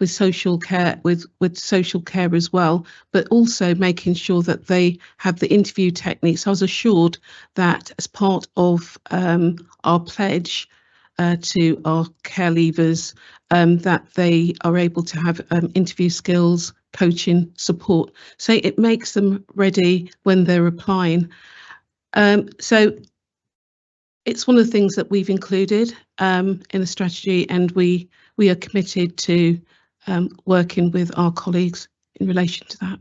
social care, with social care as well, but also making sure that they have the interview techniques. I was assured that as part of our pledge to our care leavers, that they are able to have interview skills, coaching, support. So it makes them ready when they're applying. So it's one of the things that we've included in the strategy, and we are committed to working with our colleagues in relation to that.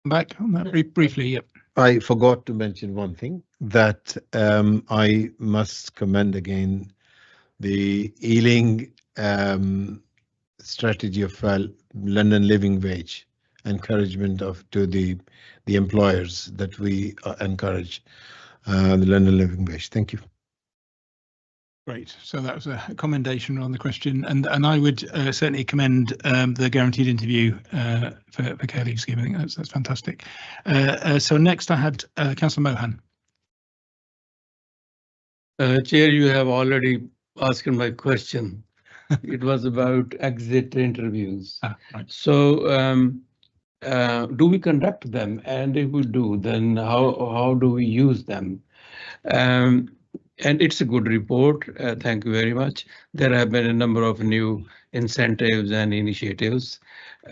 Back on that briefly, yep. I forgot to mention one thing, that I must commend again the Ealing strategy of London living wage, encouragement to the employers that we encourage the London living wage. Thank you. Great. So that was a commendation on the question, and I would certainly commend the guaranteed interview for care leave scheme. I think that's fantastic. So next I had Councillor Mohan. Chair, you have already asked my question. It was about exit interviews. Right. So do we conduct them? And if we do, then how do we use them? And it's a good report. Thank you very much. There have been a number of new incentives and initiatives.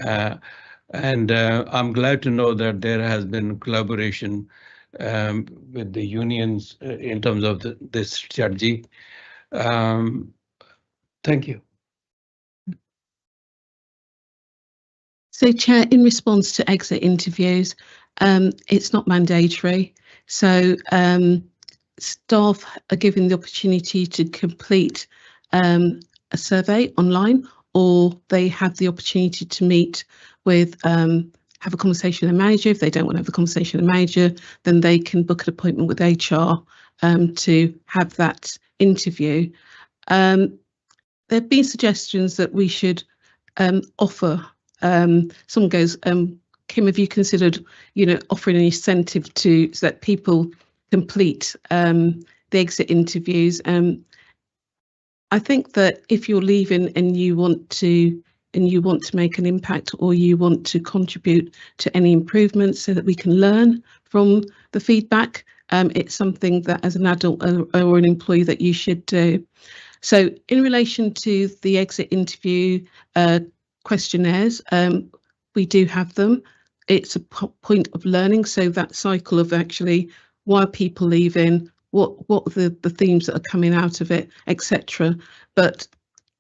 And I'm glad to know that there has been collaboration with the unions in terms of this strategy. Thank you. So, Chair, in response to exit interviews, it's not mandatory. So staff are given the opportunity to complete a survey online, or they have the opportunity to meet with, have a conversation with a manager. If they don't want to have a conversation with a manager, then they can book an appointment with HR to have that interview. There have been suggestions that we should offer. Someone goes, Kim, have you considered, offering an incentive so that people complete the exit interviews? I think that if you're leaving and you want to make an impact, or you want to contribute to any improvements so that we can learn from the feedback, it's something that as an adult or an employee that you should do. So in relation to the exit interview questionnaires, we do have them. It's a point of learning. So that cycle of actually, why are people leaving? What are the themes that are coming out of it, etc. But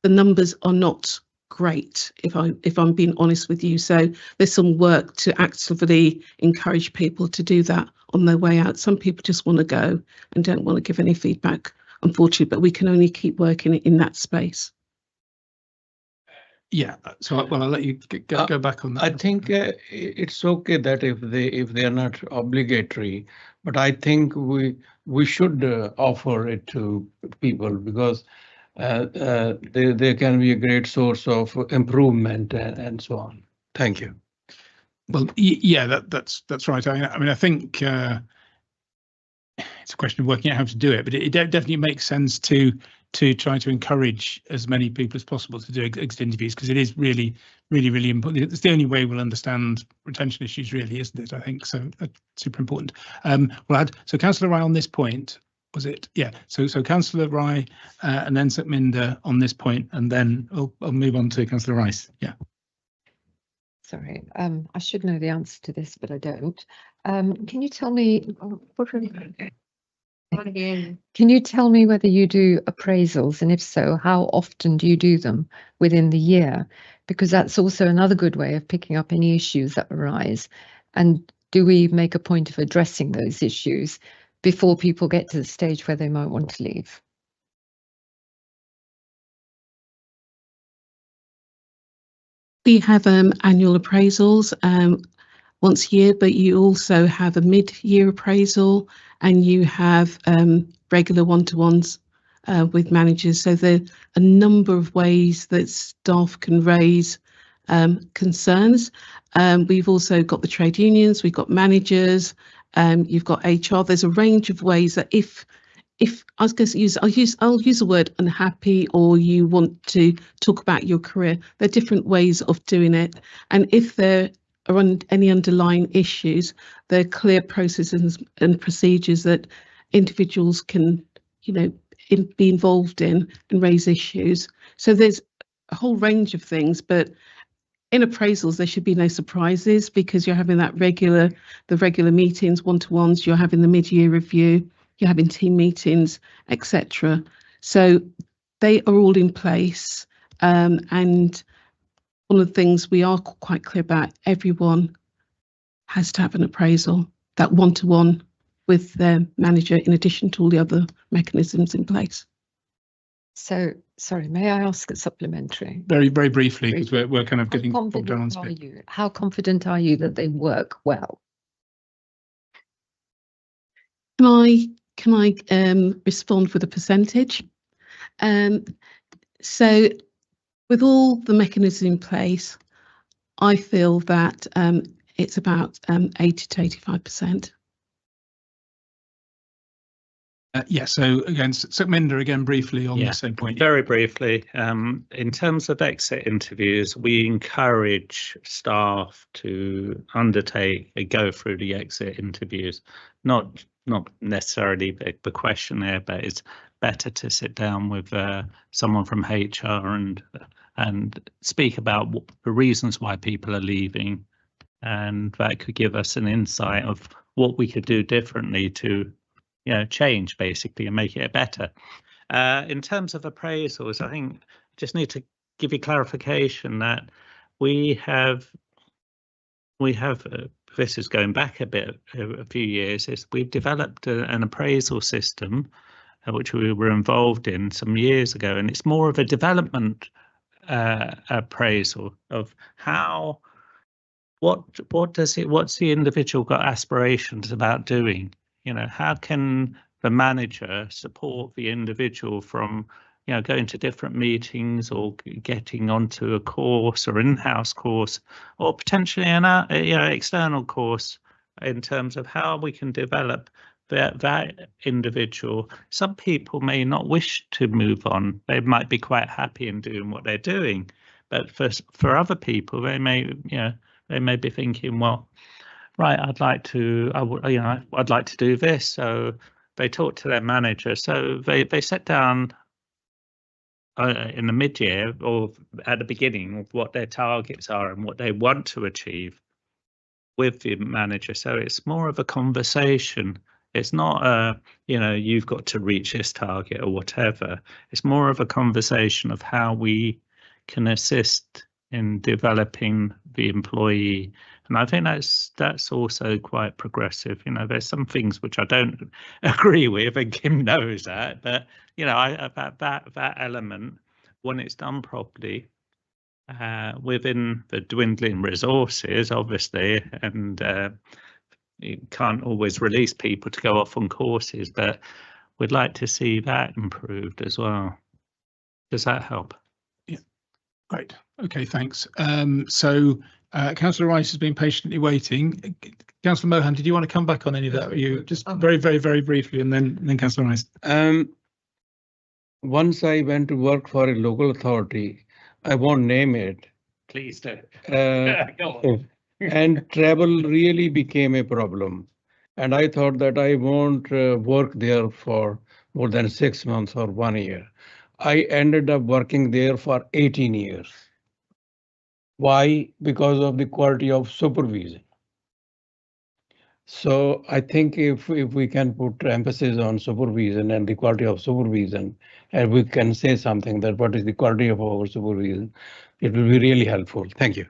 the numbers are not great, if I'm being honest with you. So there's some work to actively encourage people to do that on their way out. Some people just want to go and don't want to give any feedback, unfortunately, but we can only keep working in that space. Yeah, so well, I'll let you go back on that. I think it's okay that if they are not obligatory, but I think we should offer it to people, because they can be a great source of improvement and so on. Thank you. Well, yeah, that's right. I mean, I think it's a question of working out how to do it, but it definitely makes sense to try to encourage as many people as possible to do exit interviews, because it is really important. It's the only way we'll understand retention issues, really, isn't it? I think so. That's super important. So Councillor Rai on this point, was it? Yeah. So Councillor Rai and then Sukminder on this point, and then I'll move on to Councillor Rice. Yeah. Sorry, I should know the answer to this, but I don't. Can you tell me? Can you tell me whether you do appraisals, and if so, how often do you do them within the year? Because that's also another good way of picking up any issues that arise. And do we make a point of addressing those issues before people get to the stage where they might want to leave? We have annual appraisals once a year, but you also have a mid-year appraisal and you have regular one-to-ones with managers. So there are a number of ways that staff can raise concerns. We've also got the trade unions, we've got managers, you've got HR. There's a range of ways that if I was going to use, I'll use the word unhappy, or you want to talk about your career. There are different ways of doing it, and if there are any underlying issues, there are clear processes and procedures that individuals can, be involved in and raise issues. So there's a whole range of things, but in appraisals, there should be no surprises because you're having the regular meetings, one-to-ones, you're having the mid-year review, you're having team meetings, etc. So they are all in place. And one of the things we are quite clear about, everyone has to have an appraisal, that one-to-one with their manager, in addition to all the other mechanisms in place. So, sorry, may I ask a supplementary? Very, very briefly, because we're kind of getting bogged down on speed. How confident are you that they work well? Can I respond with a percentage? So with all the mechanisms in place, I feel that it's about 80 to 85%. Yeah, so again, Sukhminder, again, briefly on the same point. Very briefly, in terms of exit interviews, we encourage staff to go through the exit interviews, not necessarily the questionnaire, but it's better to sit down with someone from HR and speak about the reasons why people are leaving, and that could give us an insight of what we could do differently to change basically and make it better. In terms of appraisals, I think I just need to give you clarification that we have this is going back a few years, is we've developed an appraisal system which we were involved in some years ago, and it's more of a development appraisal of what's the individual got aspirations about doing. How can the manager support the individual from, going to different meetings or getting onto a course or in-house course, or potentially an external course, in terms of how we can develop that individual. Some people may not wish to move on. They might be quite happy in doing what they're doing, but for other people, they may be thinking, well, right, I'd like to do this. So they talk to their manager. So they sit down in the mid-year or at the beginning of what their targets are and what they want to achieve with the manager. So it's more of a conversation. It's not you've got to reach this target or whatever. It's more of a conversation of how we can assist in developing the employee. And I think that's also quite progressive. There's some things which I don't agree with, and Kim knows that. But that element, when it's done properly, within the dwindling resources, obviously, and you can't always release people to go off on courses, but we'd like to see that improved as well. Does that help? Yeah, great. Okay, thanks. So Councillor Rice has been patiently waiting. Councillor Mohan, did you want to come back on any of that? You just very, very, very briefly, and then Councillor Rice. Once I went to work for a local authority, I won't name it. Please do. Go on. And travel really became a problem. And I thought that I won't work there for more than 6 months or 1 year. I ended up working there for 18 years. Why? Because of the quality of supervision. So I think if we can put emphasis on supervision and the quality of supervision, and we can say something that what is the quality of our supervision, it will be really helpful. Thank you.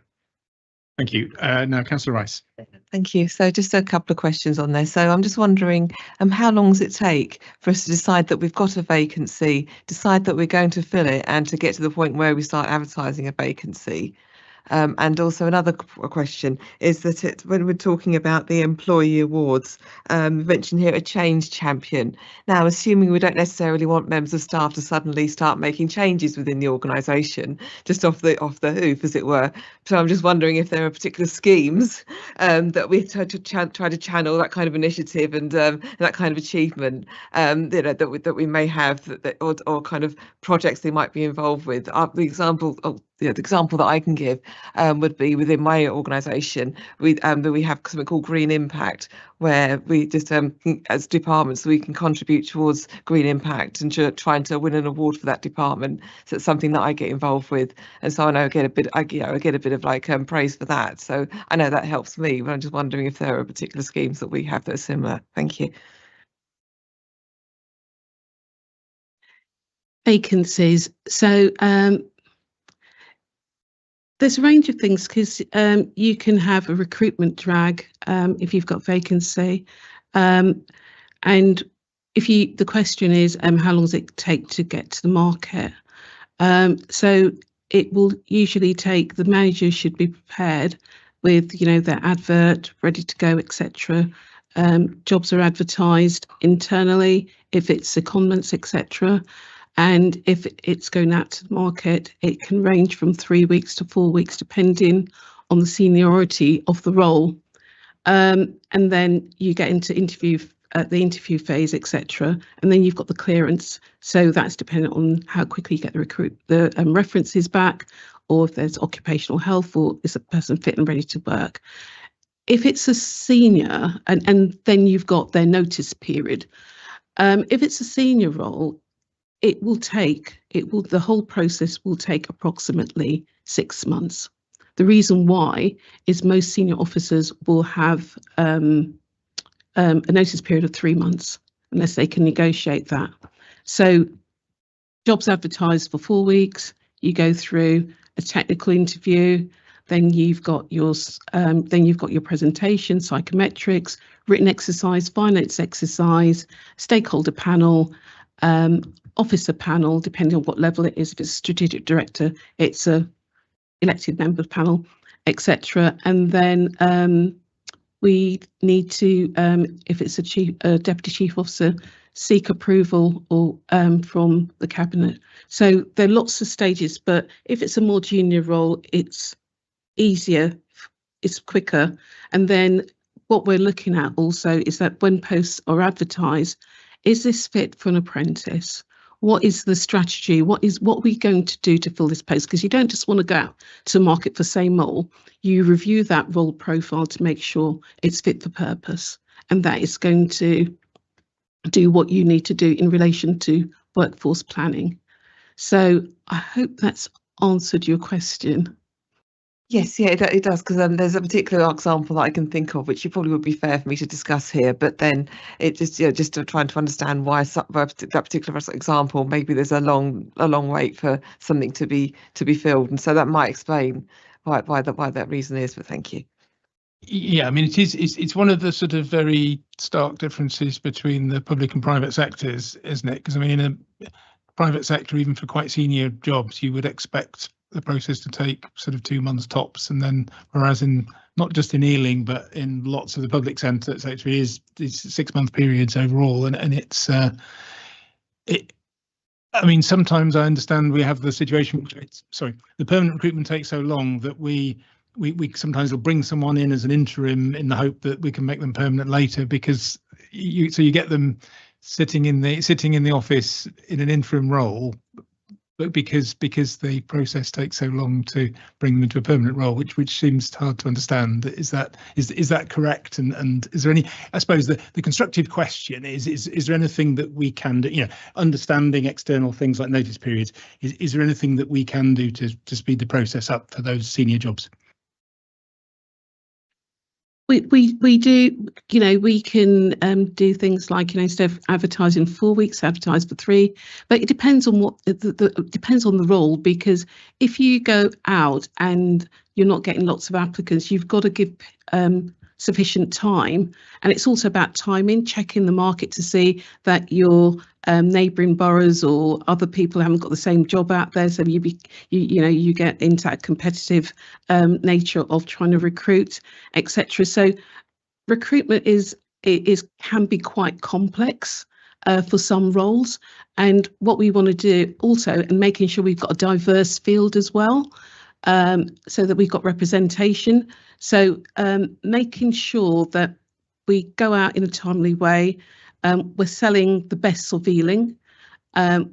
Thank you. Now, Councillor Rice. Thank you. So just a couple of questions on there. So I'm just wondering, how long does it take for us to decide that we've got a vacancy, decide that we're going to fill it, and to get to the point where we start advertising a vacancy? And also another question is that when we're talking about the employee awards, mentioned here a change champion. Now, assuming we don't necessarily want members of staff to suddenly start making changes within the organisation, just off the hoof, as it were. So I'm just wondering if there are particular schemes that we try to channel that kind of initiative and that kind of achievement, that we may have, or kind of projects they might be involved with. The example that I can give would be within my organisation. We have something called Green Impact, where we just as departments we can contribute towards green impact and trying to win an award for that department. So it's something that I get involved with, and so I know I get a bit of like praise for that. So I know that helps me, but I'm just wondering if there are particular schemes that we have that are similar. Thank you. Vacancies. So there's a range of things, because you can have a recruitment drag if you've got vacancy, and if the question is how long does it take to get to the market? So it will usually take, the manager should be prepared with their advert ready to go, etc. Jobs are advertised internally if it's secondments, etc. And if it's going out to the market, it can range from 3 weeks to 4 weeks, depending on the seniority of the role. And then you get into the interview phase, etc. And then you've got the clearance. So that's dependent on how quickly you get the references back, or if there's occupational health, or is a person fit and ready to work. If it's a senior, and then you've got their notice period. If it's a senior role, the whole process will take approximately 6 months. The reason why is most senior officers will have a notice period of 3 months, unless they can negotiate that. So jobs advertised for 4 weeks, you go through a technical interview, then you've got your presentation, psychometrics, written exercise, finance exercise, stakeholder panel, officer panel, depending on what level it is. If it's a strategic director, it's a elected member panel, etc. And then we need to, if it's a deputy chief officer, seek approval or from the cabinet. So there are lots of stages, but if it's a more junior role, it's easier, it's quicker. And then what we're looking at also is that when posts are advertised, is this fit for an apprentice? What is the strategy? What are we going to do to fill this post? Because you don't just want to go out to market for same role. You review that role profile to make sure it's fit for purpose, and that is going to do what you need to do in relation to workforce planning. So I hope that's answered your question. Yes, yeah, it does, because there's a particular example that I can think of, which probably would be fair for me to discuss here. But then it just trying to understand why that particular example, maybe there's a long wait for something to be filled, and so that might explain why that reason is. But thank you. Yeah, I mean, it's one of the sort of very stark differences between the public and private sectors, isn't it? Because I mean, in a private sector, even for quite senior jobs, you would expect the process to take sort of 2 months tops, and then whereas in not just in Ealing but in lots of the public sector is 6 month periods overall, and it's I mean, sometimes I understand we have the situation. The permanent recruitment takes so long that we sometimes will bring someone in as an interim in the hope that we can make them permanent later, because you get them sitting in the office in an interim role, but because the process takes so long to bring them into a permanent role, which seems hard to understand. Is that correct? And is there any? I suppose the constructive question is there anything that we can do? Understanding external things like notice periods. Is there anything that we can do to speed the process up for those senior jobs? We do, we can do things like, instead of advertising 4 weeks, advertise for 3. But it depends on depends on the role, because if you go out and you're not getting lots of applicants, you've got to give sufficient time. And it's also about timing, checking the market to see that your neighbouring boroughs or other people haven't got the same job out there. So you get into that competitive nature of trying to recruit, etc. So recruitment can be quite complex for some roles. And what we want to do also, and making sure we've got a diverse field as well, so that we've got representation. So making sure that we go out in a timely way, we're selling the best of Ealing.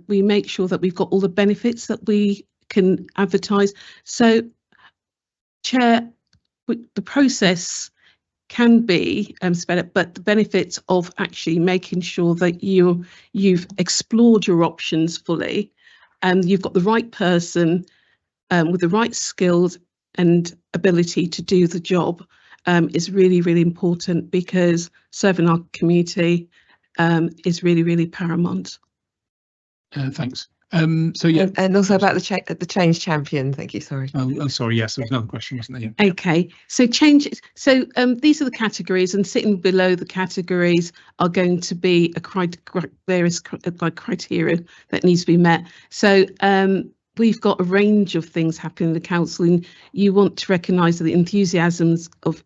We make sure that we've got all the benefits that we can advertise. So, Chair, the process can be sped up, but the benefits of actually making sure that you've explored your options fully, and you've got the right person with the right skills and ability to do the job is really, really important, because serving our community is really, really paramount. Thanks. So yeah, and also about the change champion. Thank you. Sorry. Oh, sorry. Yes, there was another question, wasn't there? Yeah. Okay. So changes. So these are the categories, and sitting below the categories are going to be various criteria that needs to be met. So we've got a range of things happening in the council, and you want to recognise the enthusiasm of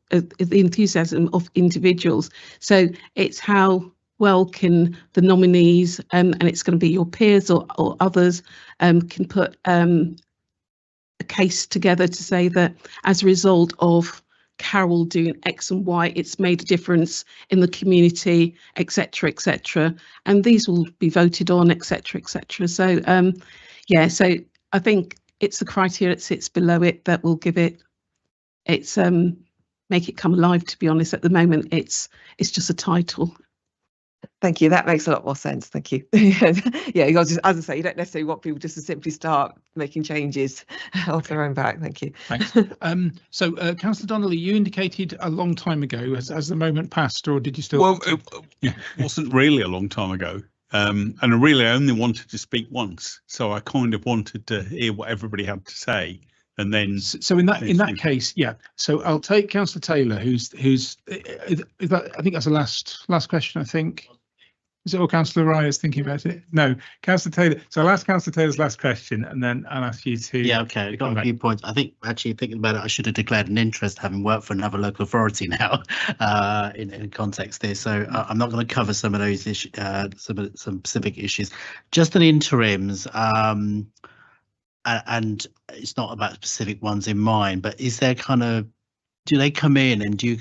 individuals. So it's how well can the nominees, and it's going to be your peers or others, can put a case together to say that as a result of Carol doing X and Y, it's made a difference in the community, etc., etc. And these will be voted on, etc., etc. So yeah, so I think it's the criteria that sits below it that will give it make it come alive. To be honest, at the moment it's just a title. Thank you. That makes a lot more sense. Thank you. Yeah, as I say, you don't necessarily want people just to simply start making changes off their own back. Thank you. Thanks. So, Councillor Donnelly, you indicated a long time ago. Has the moment passed, or did you still? Well, it wasn't really a long time ago. And I really only wanted to speak once, so I kind of wanted to hear what everybody had to say, and then. So in that case, yeah. So I'll take Councillor Taylor, who's is that, I think that's the last question. I think. Is it all Councillor Rye is thinking about it? No, Councillor Taylor. So I'll ask Councillor Taylor's last question, and then I'll ask you to. Yeah, okay. I've got a few points. I think actually thinking about it, I should have declared an interest, having worked for another local authority now, in context there. So I'm not going to cover some of those issues, some specific issues. Just on interims, and it's not about specific ones in mind, but is there do they come in and do you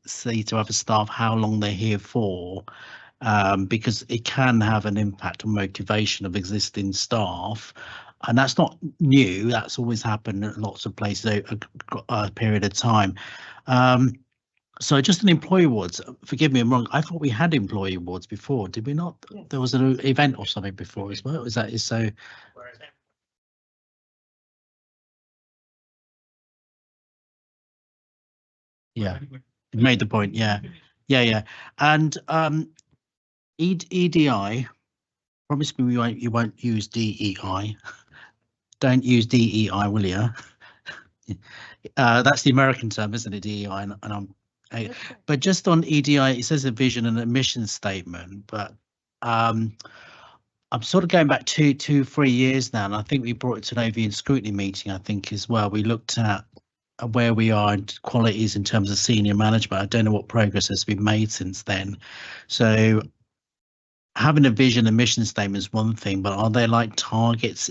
say to other staff how long they're here for? Because it can have an impact on motivation of existing staff, and that's not new. That's always happened at lots of places a period of time. So just an employee awards. Forgive me, I'm wrong. I thought we had employee awards before. Did we not? Yeah. There was an event or something before as well. Is so? Yeah, you made the point. Yeah, and EDI, promise me you won't use DEI. Don't use DEI, will you? That's the American term, isn't it? DEI, but just on EDI, it says a vision and a mission statement, but I'm sort of going back 3 years now, and I think we brought it to an AV and Scrutiny meeting, I think, as well. We looked at where we are in qualities in terms of senior management. I don't know what progress has been made since then. So having a vision and mission statement is one thing, but are there like targets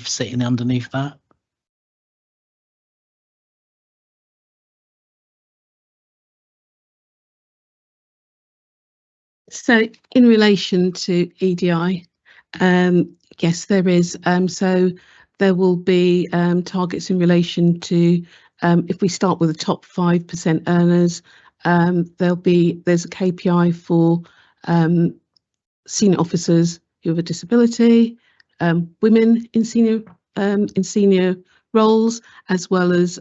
sitting underneath that? So in relation to EDI, yes, there is. So there will be targets in relation to, if we start with the top 5% earners, there's a KPI for senior officers who have a disability, women in senior roles, as well as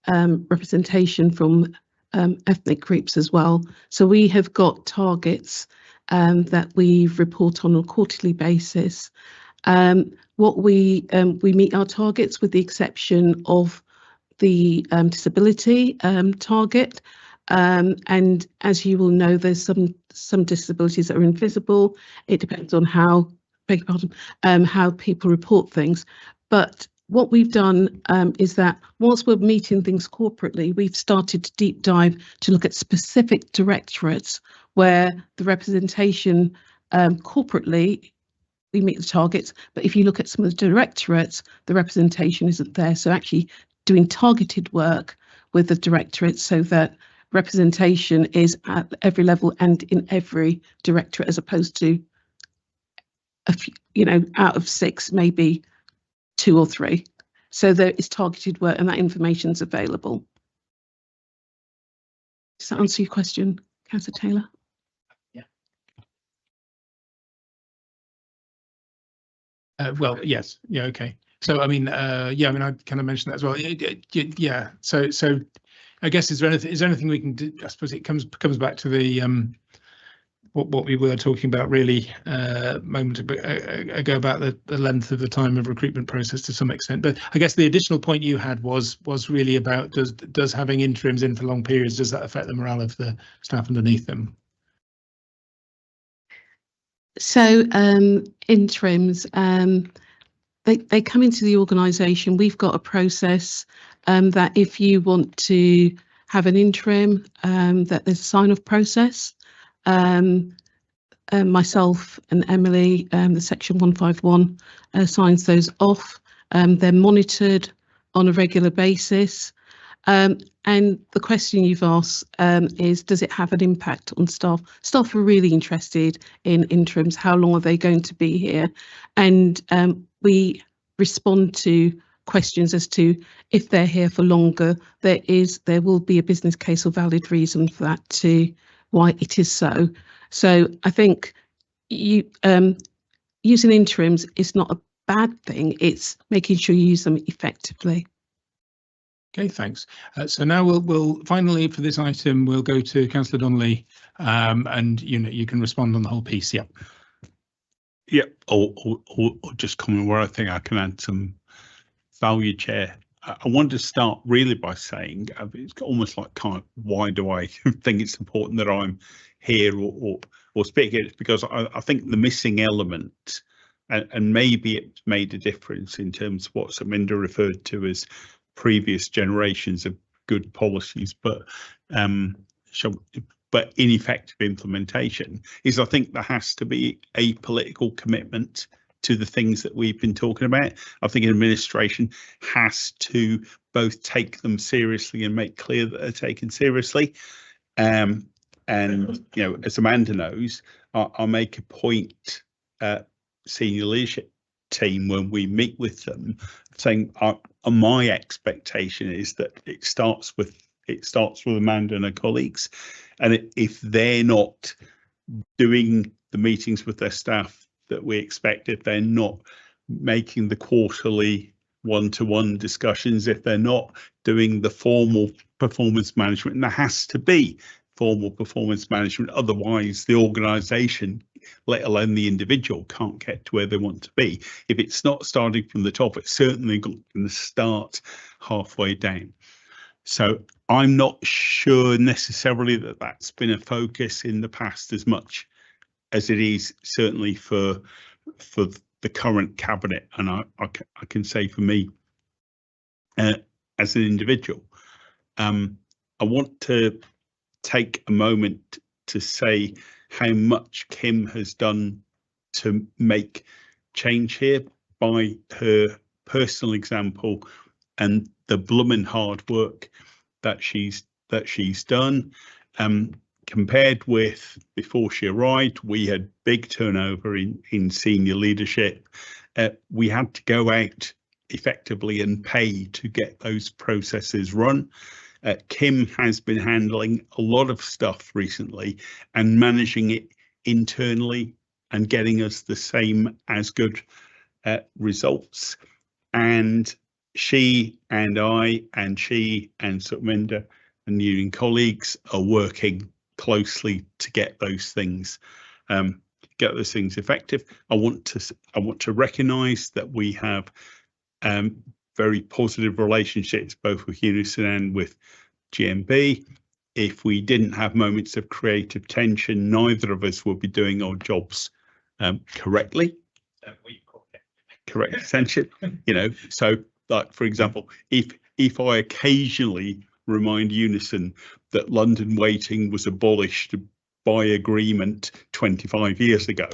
representation from ethnic groups as well. So we have got targets that we report on a quarterly basis. What we meet our targets with the exception of the disability target. And as you will know, there's some disabilities that are invisible. It depends on how, beg your pardon, how people report things. But what we've done is that whilst we're meeting things corporately, we've started to deep dive to look at specific directorates where the representation corporately, we meet the targets, but if you look at some of the directorates, the representation isn't there. So actually doing targeted work with the directorates so that representation is at every level and in every directorate, as opposed to a few, out of 6, maybe 2 or 3. So there is targeted work and that information is available. Does that answer your question, Councillor Taylor? Well, yes. Yeah. Okay. So, I mean, I kind of mentioned that as well. Yeah. So I guess is there anything we can do? I suppose it comes back to the what we were talking about really a moment ago about the length of the time of recruitment process to some extent. But I guess the additional point you had was really about does having interims in for long periods, does that affect the morale of the staff underneath them? So interims, they come into the organisation. We've got a process that if you want to have an interim, that there's a sign-off process. Myself and Emily, the Section 151 signs those off. They're monitored on a regular basis. And the question you've asked is, does it have an impact on staff? Staff are really interested in interims. How long are they going to be here? And we respond to questions as to if they're here for longer, there will be a business case or valid reason for that to why it is so. So I think using interims is not a bad thing. It's making sure you use them effectively. Okay, thanks. So now we'll finally for this item we'll go to Councillor Donnelly, and you can respond on the whole piece. Yep. Yep. Or just comment where I think I can add some value, Chair. I want to start really by saying it's almost like why do I think it's important that I'm here or speaking? It's because I think the missing element, and maybe it's made a difference in terms of what Saminda referred to as previous generations of good policies, but ineffective implementation, is I think there has to be a political commitment to the things that we've been talking about. I think administration has to both take them seriously and make clear that they're taken seriously. And as Amanda knows, I'll make a point at senior leadership team when we meet with them, saying my expectation is that it starts with Amanda and her colleagues, and if they're not doing the meetings with their staff that we expect, if they're not making the quarterly one-to-one discussions, if they're not doing the formal performance management, and there has to be formal performance management, otherwise the organisation, let alone the individual, can't get to where they want to be. If it's not starting from the top, it's certainly going to start halfway down. So I'm not sure necessarily that that's been a focus in the past as much as it is certainly for the current cabinet, and I can say for me as an individual, I want to take a moment to say how much Kim has done to make change here by her personal example and the blooming hard work that she's done. Compared with before she arrived, we had big turnover in senior leadership. We had to go out effectively and pay to get those processes run. Kim has been handling a lot of stuff recently and managing it internally and getting us the same as good results. And she and I and she and Sukminder and union colleagues are working closely to get those things effective. I want to recognise that we have very positive relationships both with Unison and with GMB. if we didn't have moments of creative tension, neither of us would be doing our jobs correctly. Correct tension, you know. So, like for example, if I occasionally remind Unison that London waiting was abolished by agreement 25 years ago,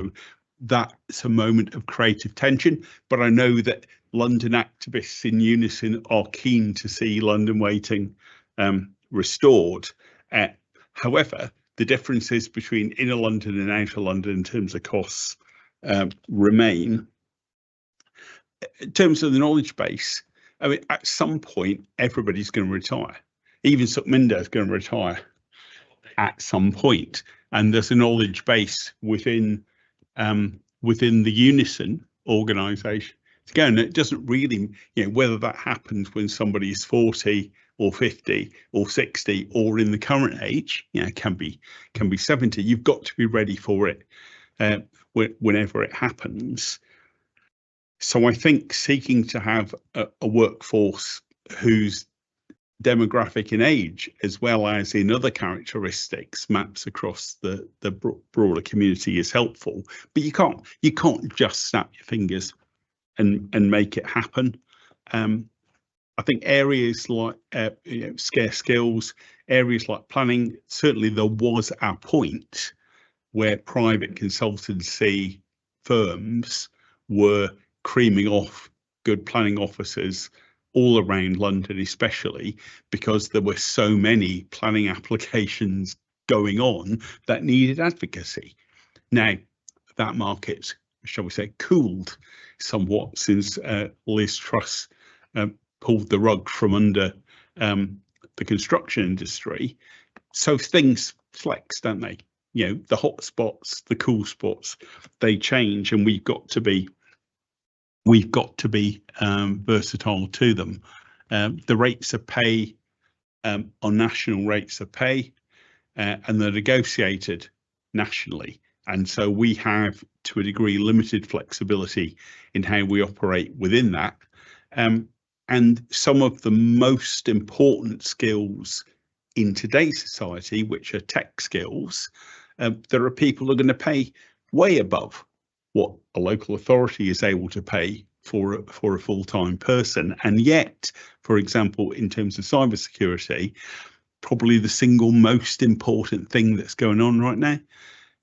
that's a moment of creative tension. But I know that London activists in Unison are keen to see London waiting restored. However, the differences between inner London and outer London in terms of costs remain. In terms of the knowledge base, I mean, at some point, everybody's going to retire. Even St Minder is going to retire at some point, and there's a knowledge base within the Unison organisation. Again, it doesn't really, you know, whether that happens when somebody is 40 or 50 or 60 or in the current age, you know, can be 70. You've got to be ready for it whenever it happens. So I think seeking to have a workforce whose demographic in age, as well as in other characteristics, maps across the broader community is helpful. But you can't just snap your fingers and make it happen. I think areas like you know, scarce skills, areas like planning, certainly there was a point where private consultancy firms were creaming off good planning officers all around London, especially because there were so many planning applications going on that needed advocacy. Now, that market, shall we say, cooled somewhat since Liz Truss pulled the rug from under the construction industry. So things flex, don't they? You know, the hot spots, the cool spots, they change, and we've got to be versatile to them. The rates of pay are national rates of pay, and they're negotiated nationally. And so we have, to a degree, limited flexibility in how we operate within that. And some of the most important skills in today's society, which are tech skills, there are people who are going to pay way above what a local authority is able to pay for a full-time person. And yet, for example, in terms of cybersecurity, probably the single most important thing that's going on right now.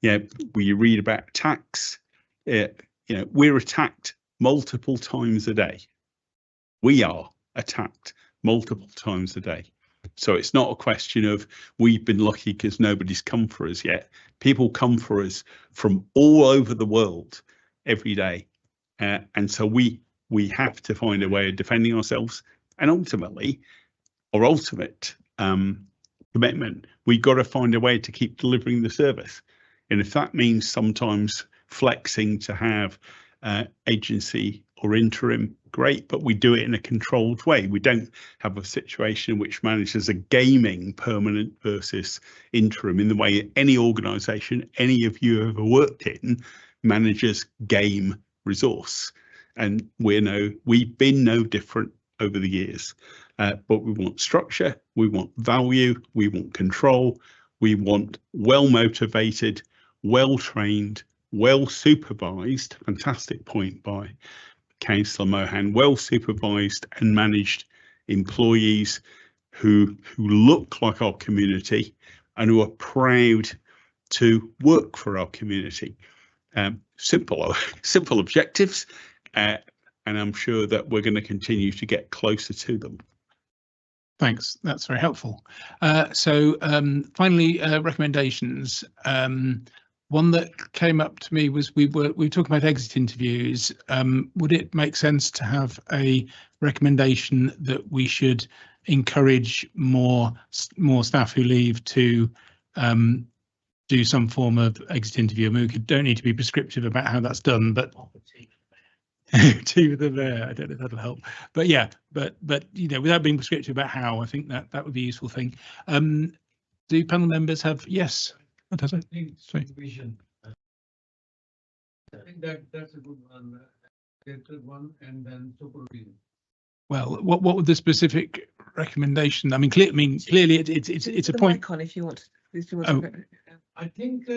Yeah, when you read about attacks, you know, we're attacked multiple times a day. We are attacked multiple times a day. So it's not a question of we've been lucky because nobody's come for us yet. People come for us from all over the world every day. And so we have to find a way of defending ourselves. And ultimately, our ultimate commitment, we've got to find a way to keep delivering the service. And if that means sometimes flexing to have agency or interim, great, but we do it in a controlled way. We don't have a situation in which managers are gaming permanent versus interim in the way any organisation any of you have ever worked in, managers game resource. And we've been no different over the years, but we want structure, we want value, we want control, we want well-motivated, well-trained, well-supervised, fantastic point by Councillor Mohan, well-supervised and managed employees who look like our community and who are proud to work for our community. Simple objectives, and I'm sure that we're going to continue to get closer to them. Thanks, that's very helpful. So finally, recommendations. One that came up to me was we were talking about exit interviews. Would it make sense to have a recommendation that we should encourage more staff who leave to do some form of exit interview? I mean, we don't need to be prescriptive about how that's done, but two of them there. I don't know if that'll help. But yeah, but you know, without being prescriptive about how, I think that would be a useful thing. Do panel members have yes? What does it? Sorry. I think that's a good one. Good one, and then supervision. Well, what would the specific recommendation? I mean, clearly it's a point. If you want. Oh. I think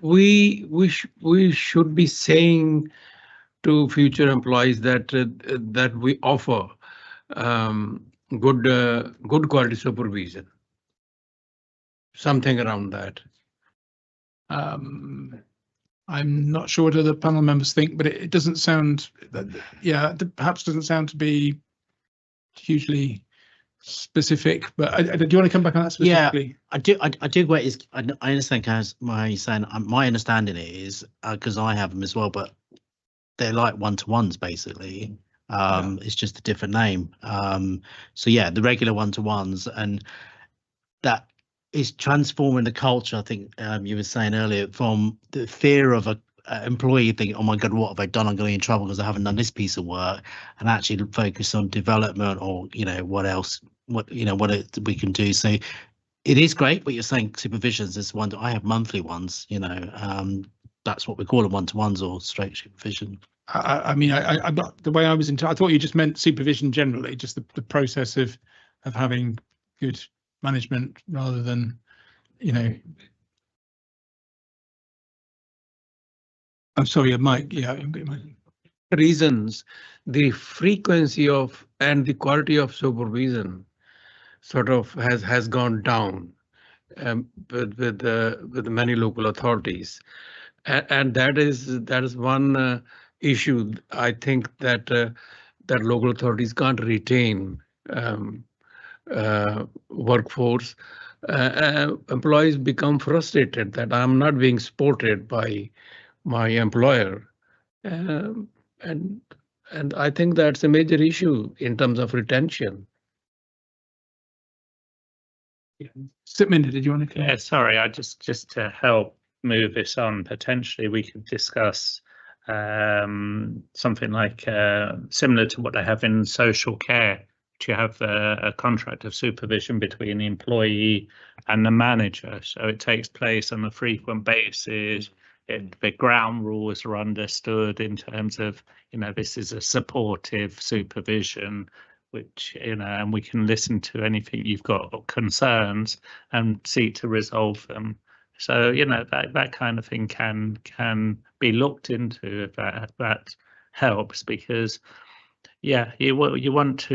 we should be saying to future employees that that we offer good quality supervision. Something around that. I'm not sure what other panel members think, but it doesn't sound. Yeah, perhaps doesn't sound to be hugely specific. But do you want to come back on that specifically? Yeah, I do. Where is I understand why you're saying. My understanding is because I have them as well, but they're like one-to-ones basically. It's just a different name. So yeah, the regular one-to-ones, and that is transforming the culture. I think you were saying earlier, from the fear of a employee thinking, oh my god, what have I done? I'm going to be in trouble because I haven't done this piece of work, and actually focus on development, or what else, what we can do. So it is great what you're saying. Supervisions is one. I have monthly ones. That's what we call them, one-to-ones or straight supervision. I mean, I'm not the way I was into. I thought you just meant supervision generally, just the process of having good management rather than, I'm sorry, Mike. Yeah, reasons, the frequency of and the quality of supervision sort of has gone down with many local authorities, and that is one issue. I think that that local authorities can't retain workforce. Employees become frustrated that I'm not being supported by my employer, and I think that's a major issue in terms of retention. Sipminder, did you want to? Yeah, sorry, I just to help move this on, potentially we could discuss something like similar to what they have in social care. You have a contract of supervision between the employee and the manager, so it takes place on a frequent basis. The ground rules are understood in terms of, this is a supportive supervision, which, and we can listen to anything you've got concerns and seek to resolve them. So, that kind of thing can be looked into if that helps, because yeah, we want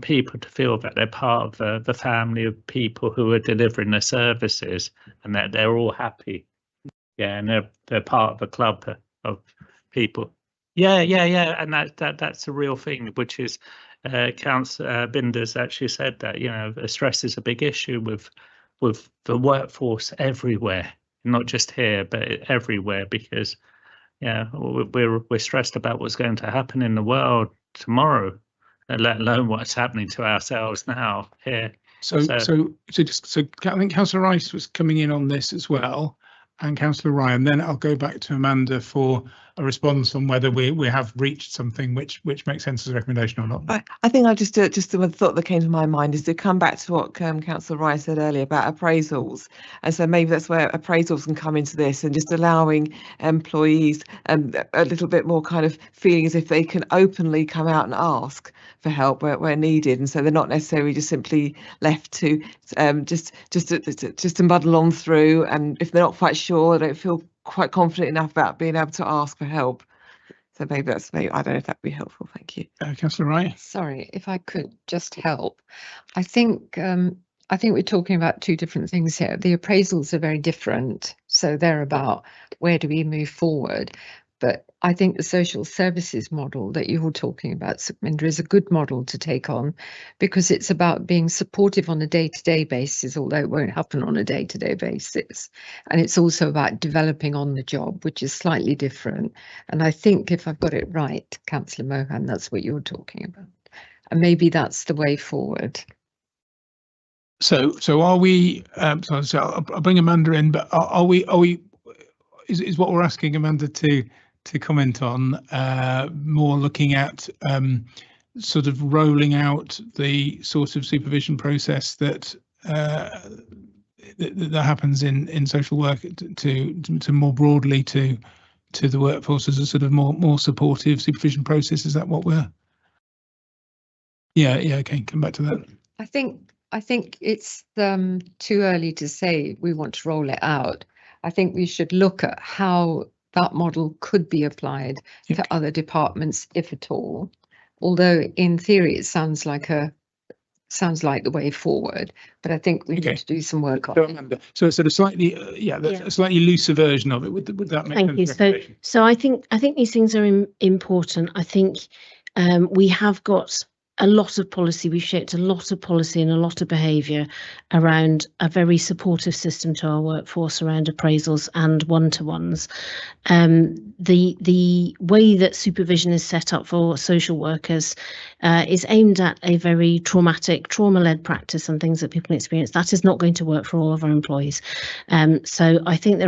people to feel that they're part of the family of people who are delivering the services, and that they're all happy. Yeah, and they're part of a club of people. Yeah, and that's a real thing, which is Councillor Binder's actually said that stress is a big issue with the workforce everywhere, not just here but everywhere, because we're stressed about what's going to happen in the world tomorrow, let alone what's happening to ourselves now here. So I think Councillor Rice was coming in on this as well, and Councillor Ryan. Then I'll go back to Amanda for a response on whether we have reached something which makes sense as a recommendation or not. I think I just the thought that came to my mind is to come back to what Councillor Rice said earlier about appraisals, and so maybe that's where appraisals can come into this, and just allowing employees a little bit more kind of feeling as if they can openly come out and ask for help where needed, and so they're not necessarily just simply left to just to muddle on through, and if they're not quite sure, they don't feel quite confident enough about being able to ask for help. So maybe I don't know if that'd be helpful. Thank you. Councillor Ryan. Sorry, if I could just help. I think we're talking about two different things here. The appraisals are very different, so they're about where do we move forward. But I think the social services model that you're talking about, Sukminder, is a good model to take on, because it's about being supportive on a day-to-day basis, although it won't happen on a day-to-day basis. And it's also about developing on the job, which is slightly different. And I think if I've got it right, Councillor Mohan, that's what you're talking about. And maybe that's the way forward. So are we? So I'll bring Amanda in, but are we? Is what we're asking Amanda to comment on more looking at sort of rolling out the sort of supervision process that that happens in social work to more broadly to the workforce as a sort of more supportive supervision process? Is that what we're? Yeah, okay, come back to that. I think it's too early to say we want to roll it out. I think we should look at how that model could be applied to other departments, if at all. Although in theory it sounds like the way forward, but I think we need to do some work on it. So sort of slightly, a slightly looser version of it. Would that make sense? Thank you. So I think these things are important. I think we have got a lot of policy. We've shaped a lot of policy and a lot of behaviour around a very supportive system to our workforce around appraisals and one-to-ones. The way that supervision is set up for social workers is aimed at a very traumatic, trauma-led practice and things that people experience. That is not going to work for all of our employees. So I think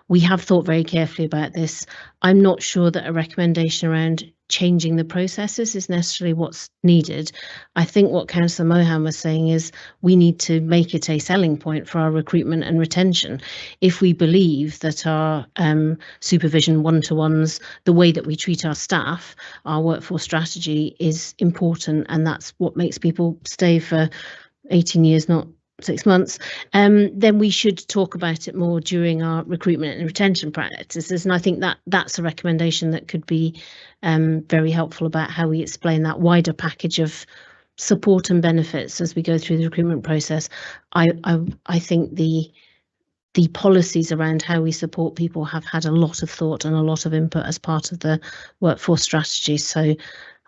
we have thought very carefully about this. I'm not sure that a recommendation around changing the processes is necessarily what's needed. I think what Councillor Mohan was saying is we need to make it a selling point for our recruitment and retention. If we believe that our supervision one-to-ones, the way that we treat our staff, our workforce strategy is important, and that's what makes people stay for 18 years, not 6 months, then we should talk about it more during our recruitment and retention practices. And I think that's a recommendation that could be very helpful about how we explain that wider package of support and benefits as we go through the recruitment process. I think the policies around how we support people have had a lot of thought and a lot of input as part of the workforce strategy. So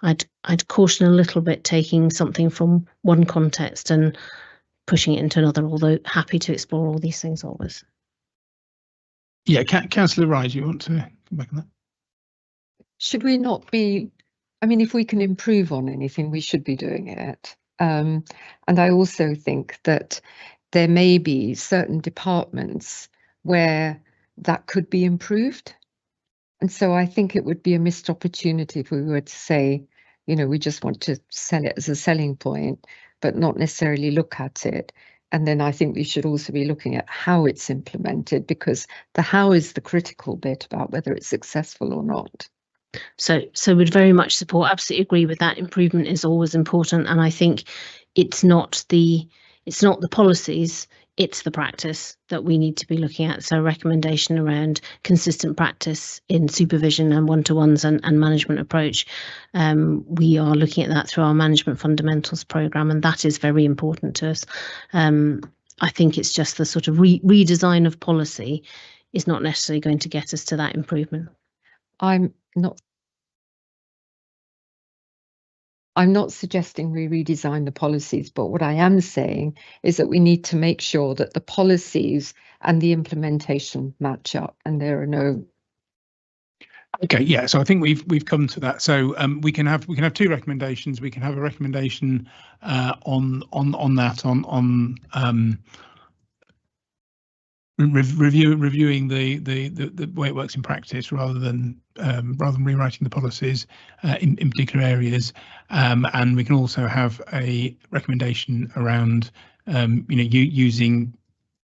I'd caution a little bit taking something from one context and pushing it into another, although happy to explore all these things always. Yeah, Councillor Rye, do you want to come back on that? Should we not be, I mean, if we can improve on anything, we should be doing it. And I also think that there may be certain departments where that could be improved. And so I think it would be a missed opportunity if we were to say, we just want to sell it as a selling point, but not necessarily look at it. And then I think we should also be looking at how it's implemented, because the how is the critical bit about whether it's successful or not. So we'd very much support, absolutely agree with that. Improvement is always important, and I think it's not the policies, it's the practice that we need to be looking at. So a recommendation around consistent practice in supervision and one-to-ones and management approach. We are looking at that through our management fundamentals programme, and that is very important to us. I think it's just the sort of redesign of policy is not necessarily going to get us to that improvement. I'm not suggesting we redesign the policies, but what I am saying is that we need to make sure that the policies and the implementation match up, and there are no. Okay, yeah. So I think we've come to that. So we can have two recommendations. We can have a recommendation on reviewing the way it works in practice rather than rewriting the policies in particular areas, and we can also have a recommendation around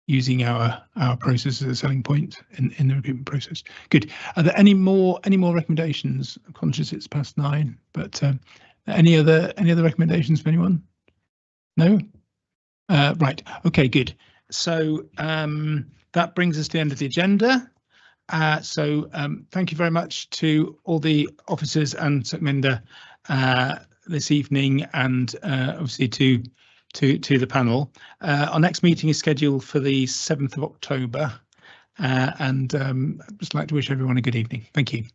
using our process as a selling point in the recruitment process. Good. Are there any more recommendations? I'm conscious it's past 9, but any other recommendations from anyone? No. Right. Okay. Good. So that brings us to the end of the agenda. So thank you very much to all the officers and Secminda this evening, and obviously to the panel. Our next meeting is scheduled for the 7th of October, and I'd just like to wish everyone a good evening. Thank you.